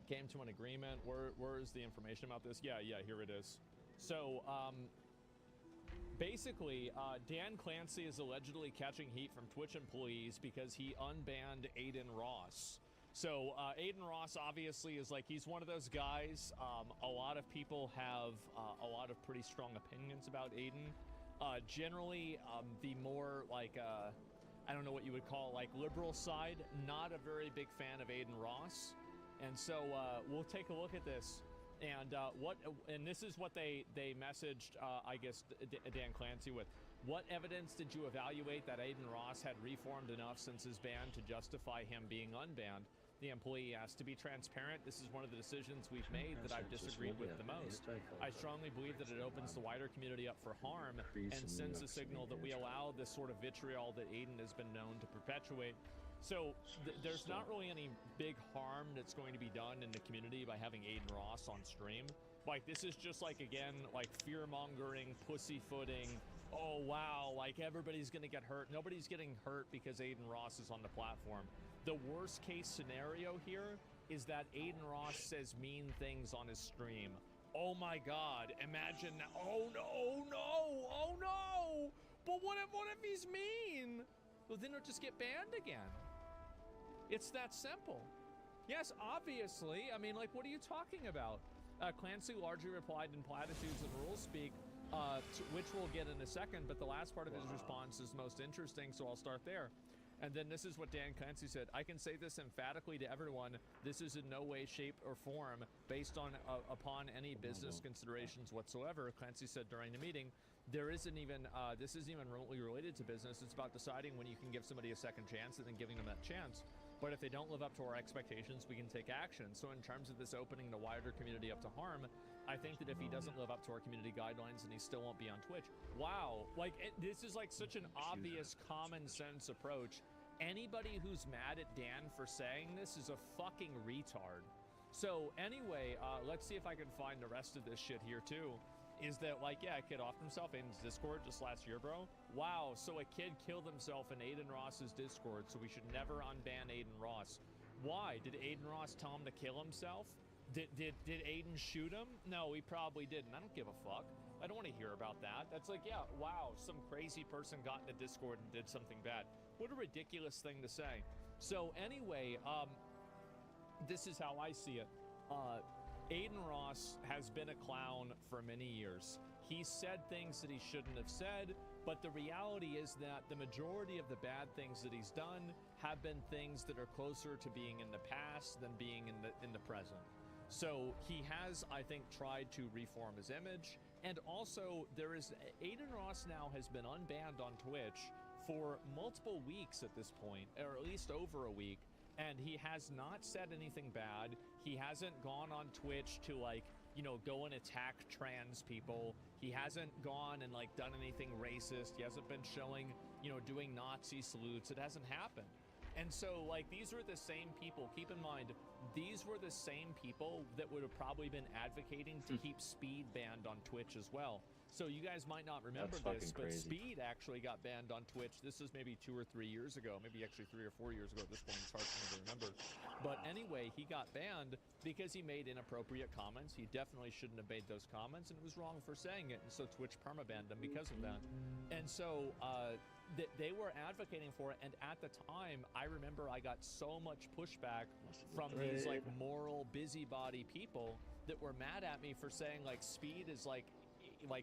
Came to an agreement. Where is the information about this? Yeah, here it is. So, basically, Dan Clancy is allegedly catching heat from Twitch employees because he unbanned Aiden Ross. So Aiden Ross obviously is he's one of those guys. A lot of people have a lot of pretty strong opinions about Aiden. Generally, the more I don't know what you would call liberal side, not a very big fan of Aiden Ross. And so we'll take a look at this. And this is what they messaged, I guess, Dan Clancy with. What evidence did you evaluate that Aiden Ross had reformed enough since his ban to justify him being unbanned? The employee asked. To be transparent, this is one of the decisions we've made that I've disagreed with the most. I strongly believe that it opens the wider community up for harm and sends a signal that we allow this sort of vitriol that Aiden has been known to perpetuate. So there's not really any big harm that's going to be done in the community by having Aiden Ross on stream. Like, this is just like, again, like fear-mongering, pussyfooting. Oh, wow, like everybody's going to get hurt. Nobody's getting hurt because Aiden Ross is on the platform. The worst case scenario here is that Aiden Ross says mean things on his stream. Oh my God, imagine that. Oh no, no, oh no. But what if he's mean? Well, then he'll just get banned again. It's that simple. Yes, obviously. I mean, like, what are you talking about? Clancy largely replied in platitudes and rule speak, which we'll get in a second, but the last part of his response is most interesting, so I'll start there. And then this is what Dan Clancy said. I can say this emphatically to everyone. This is in no way, shape, or form based on upon any business considerations whatsoever. Clancy said during the meeting, this isn't even remotely related to business. It's about deciding when you can give somebody a second chance and then giving them that chance. But if they don't live up to our expectations, we can take action. So in terms of this opening the wider community up to harm, I think that if he doesn't live up to our community guidelines, then he still won't be on Twitch. Wow, like this is like such an obvious common sense approach. Anybody who's mad at Dan for saying this is a fucking retard. So anyway, let's see if I can find the rest of this shit here too. Is that like, yeah, a kid offed himself in his Discord just last year, bro? Wow, so a kid killed himself in Aiden Ross's Discord, so we should never unban Aiden Ross. Why? Did Aiden Ross tell him to kill himself? Did Aiden shoot him? No, he probably didn't. I don't give a fuck. I don't want to hear about that. That's like, yeah, wow, some crazy person got into Discord and did something bad. What a ridiculous thing to say. So anyway, this is how I see it. Aiden Ross has been a clown for many years. He said things that he shouldn't have said, but the reality is that the majority of the bad things that he's done have been things that are closer to being in the past than being in the present. So he has, I think, tried to reform his image. And also, Aiden Ross now has been unbanned on Twitch for multiple weeks at this point, or at least over a week. And he has not said anything bad. He hasn't gone on Twitch to, like, you know, go and attack trans people. He hasn't gone and, like, done anything racist. He hasn't been showing, you know, doing Nazi salutes. It hasn't happened. And so, like, these were the same people. Keep in mind, these were the same people that would have probably been advocating to keep Speed banned on Twitch as well. So you guys might not remember this, but Speed actually got banned on Twitch. This is maybe 2 or 3 years ago, maybe actually 3 or 4 years ago at this point. It's hard for me to remember. But anyway, he got banned because he made inappropriate comments. He definitely shouldn't have made those comments, and it was wrong for saying it. And so Twitch permabanned him because of that. And so they were advocating for it. And at the time, I remember I got so much pushback from these like moral busybody people that were mad at me for saying like Speed is like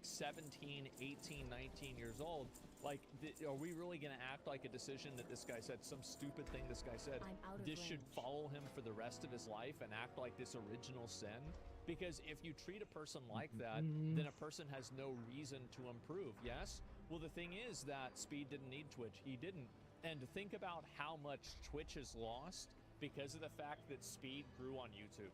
17, 18, 19 years old. Like, are we really going to act like a decision that this guy said, some stupid thing this guy said, this should follow him for the rest of his life and act like this original sin? Because if you treat a person like that, then a person has no reason to improve, yes? Well, the thing is that Speed didn't need Twitch. He didn't. And think about how much Twitch has lost because of the fact that Speed grew on YouTube.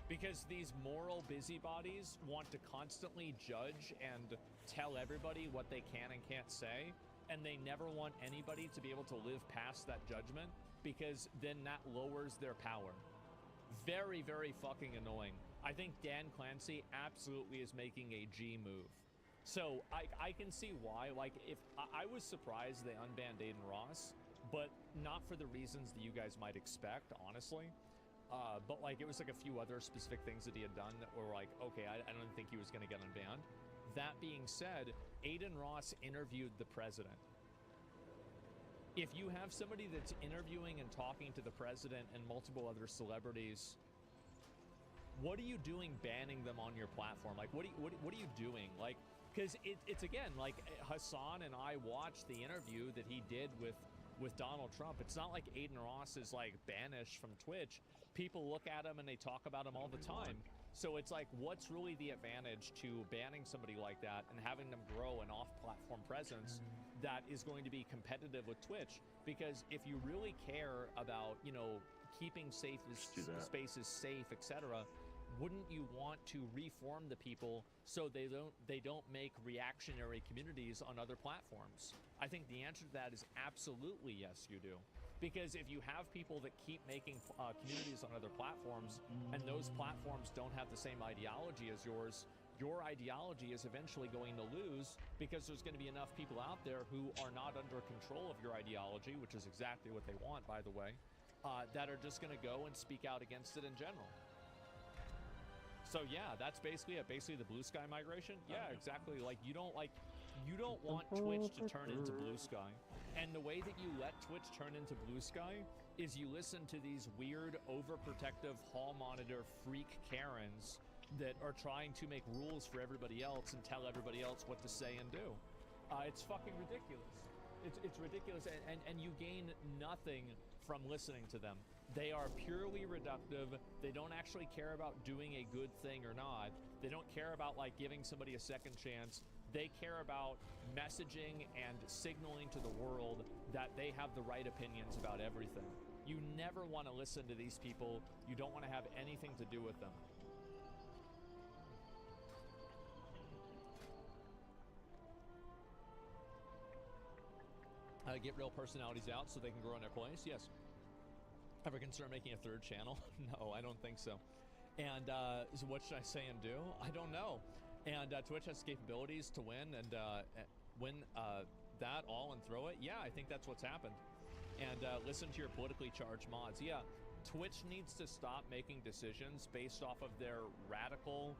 Because these moral busybodies want to constantly judge and tell everybody what they can and can't say, and they never want anybody to be able to live past that judgment, because then that lowers their power. Very, very fucking annoying. I think Dan Clancy absolutely is making a G move. So I can see why. Like, if I was surprised they unbanned Aiden Ross, but not for the reasons that you guys might expect, honestly. But like, it was like a few other specific things that he had done that were like, okay, I don't think he was going to get unbanned. That being said, Aiden Ross interviewed the president. If you have somebody that's interviewing and talking to the president and multiple other celebrities, what are you doing banning them on your platform? Like, what are you doing? Like, because it's again, like Hassan and I watched the interview that he did with Donald Trump. It's not like Aiden Ross is like banished from Twitch. People look at him and they talk about him all the time. So it's like, what's really the advantage to banning somebody like that and having them grow an off-platform presence that is going to be competitive with Twitch? Because if you really care about, you know, keeping spaces safe, etc., wouldn't you want to reform the people so they don't make reactionary communities on other platforms? I think the answer to that is absolutely yes, you do. Because if you have people that keep making communities on other platforms, and those platforms don't have the same ideology as yours, your ideology is eventually going to lose, because there's going to be enough people out there who are not under control of your ideology, which is exactly what they want, by the way, that are just going to go and speak out against it in general. So yeah, that's basically it. Basically the blue sky migration. Yeah, exactly. Like you don't want Twitch to turn into blue sky. And the way that you let Twitch turn into blue sky is you listen to these weird, overprotective hall monitor freak Karens that are trying to make rules for everybody else and tell everybody else what to say and do. It's fucking ridiculous. It's ridiculous, and you gain nothing from listening to them. They are purely reductive. They don't actually care about doing a good thing or not. They don't care about like giving somebody a second chance. They care about messaging and signaling to the world that they have the right opinions about everything. You never want to listen to these people. You don't want to have anything to do with them. Get real personalities out so they can grow in their place. Yes. Ever consider making a third channel? No, I don't think so. And so what should I say and do? I don't know. And Twitch has capabilities to win and win that all and throw it. Yeah, I think that's what's happened. And listen to your politically charged mods. Yeah, Twitch needs to stop making decisions based off of their radical,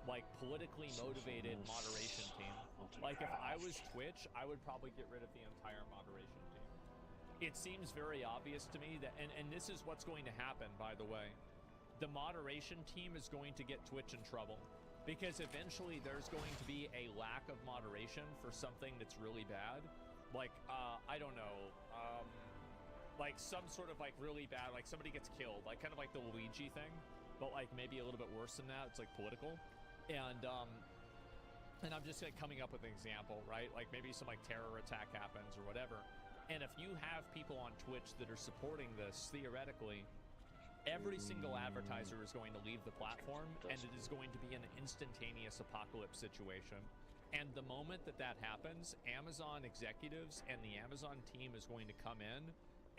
like politically motivated moderation team. Like if I was Twitch, I would probably get rid of the entire moderation team. It seems very obvious to me that, and this is what's going to happen, by the way. The moderation team is going to get Twitch in trouble. Because eventually there's going to be a lack of moderation for something that's really bad. Like, I don't know, like some sort of like really bad, like somebody gets killed, like kind of like the Luigi thing, but like maybe a little bit worse than that. It's like political. And I'm just like coming up with an example, right? Like maybe some like terror attack happens or whatever. And if you have people on Twitch that are supporting this, theoretically, every single advertiser is going to leave the platform, and it is going to be an instantaneous apocalypse situation. And the moment that that happens, Amazon executives and the Amazon team is going to come in,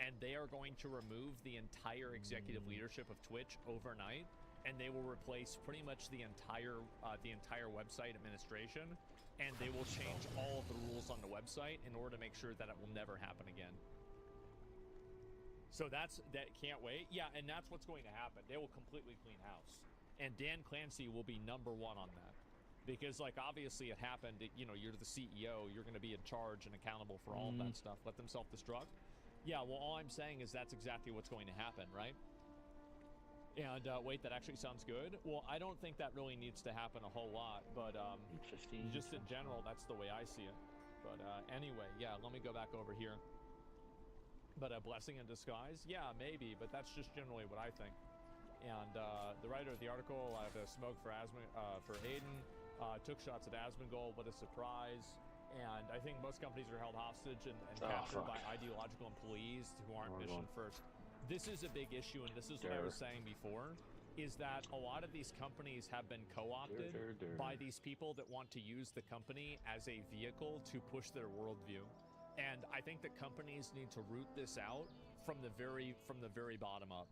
and they are going to remove the entire executive leadership of Twitch overnight, and they will replace pretty much the entire website administration, and they will change all of the rules on the website in order to make sure that it will never happen again. So that can't wait. Yeah, and that's what's going to happen. They will completely clean house. And Dan Clancy will be #1 on that. Because, like, obviously it happened. You know, you're the CEO. You're going to be in charge and accountable for all of that stuff. Let them self-destruct. Yeah, well, all I'm saying is that's exactly what's going to happen, right? And, wait, that actually sounds good. Well, I don't think that really needs to happen a whole lot. But, just in general, that's the way I see it. But, anyway, yeah, let me go back over here. But a blessing in disguise? Yeah, maybe, but that's just generally what I think. And the writer of the article, I have a smoke for Aiden, took shots at Asmongold, what a surprise. And I think most companies are held hostage and captured by ideological employees who aren't mission first. This is a big issue, and this is what I was saying before, is that a lot of these companies have been co-opted by these people that want to use the company as a vehicle to push their worldview. And I think that companies need to root this out from the very bottom up.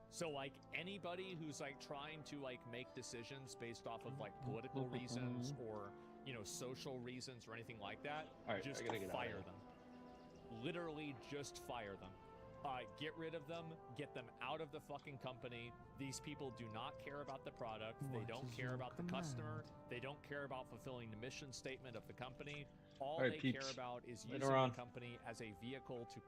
So like anybody who's like trying to like make decisions based off of like political reasons or, you know, social reasons or anything like that, just fire them. Literally just fire them. Get rid of them, get them out of the fucking company. These people do not care about the product. They don't care about the customer. They don't care about fulfilling the mission statement of the company. All they care about is using the company as a vehicle to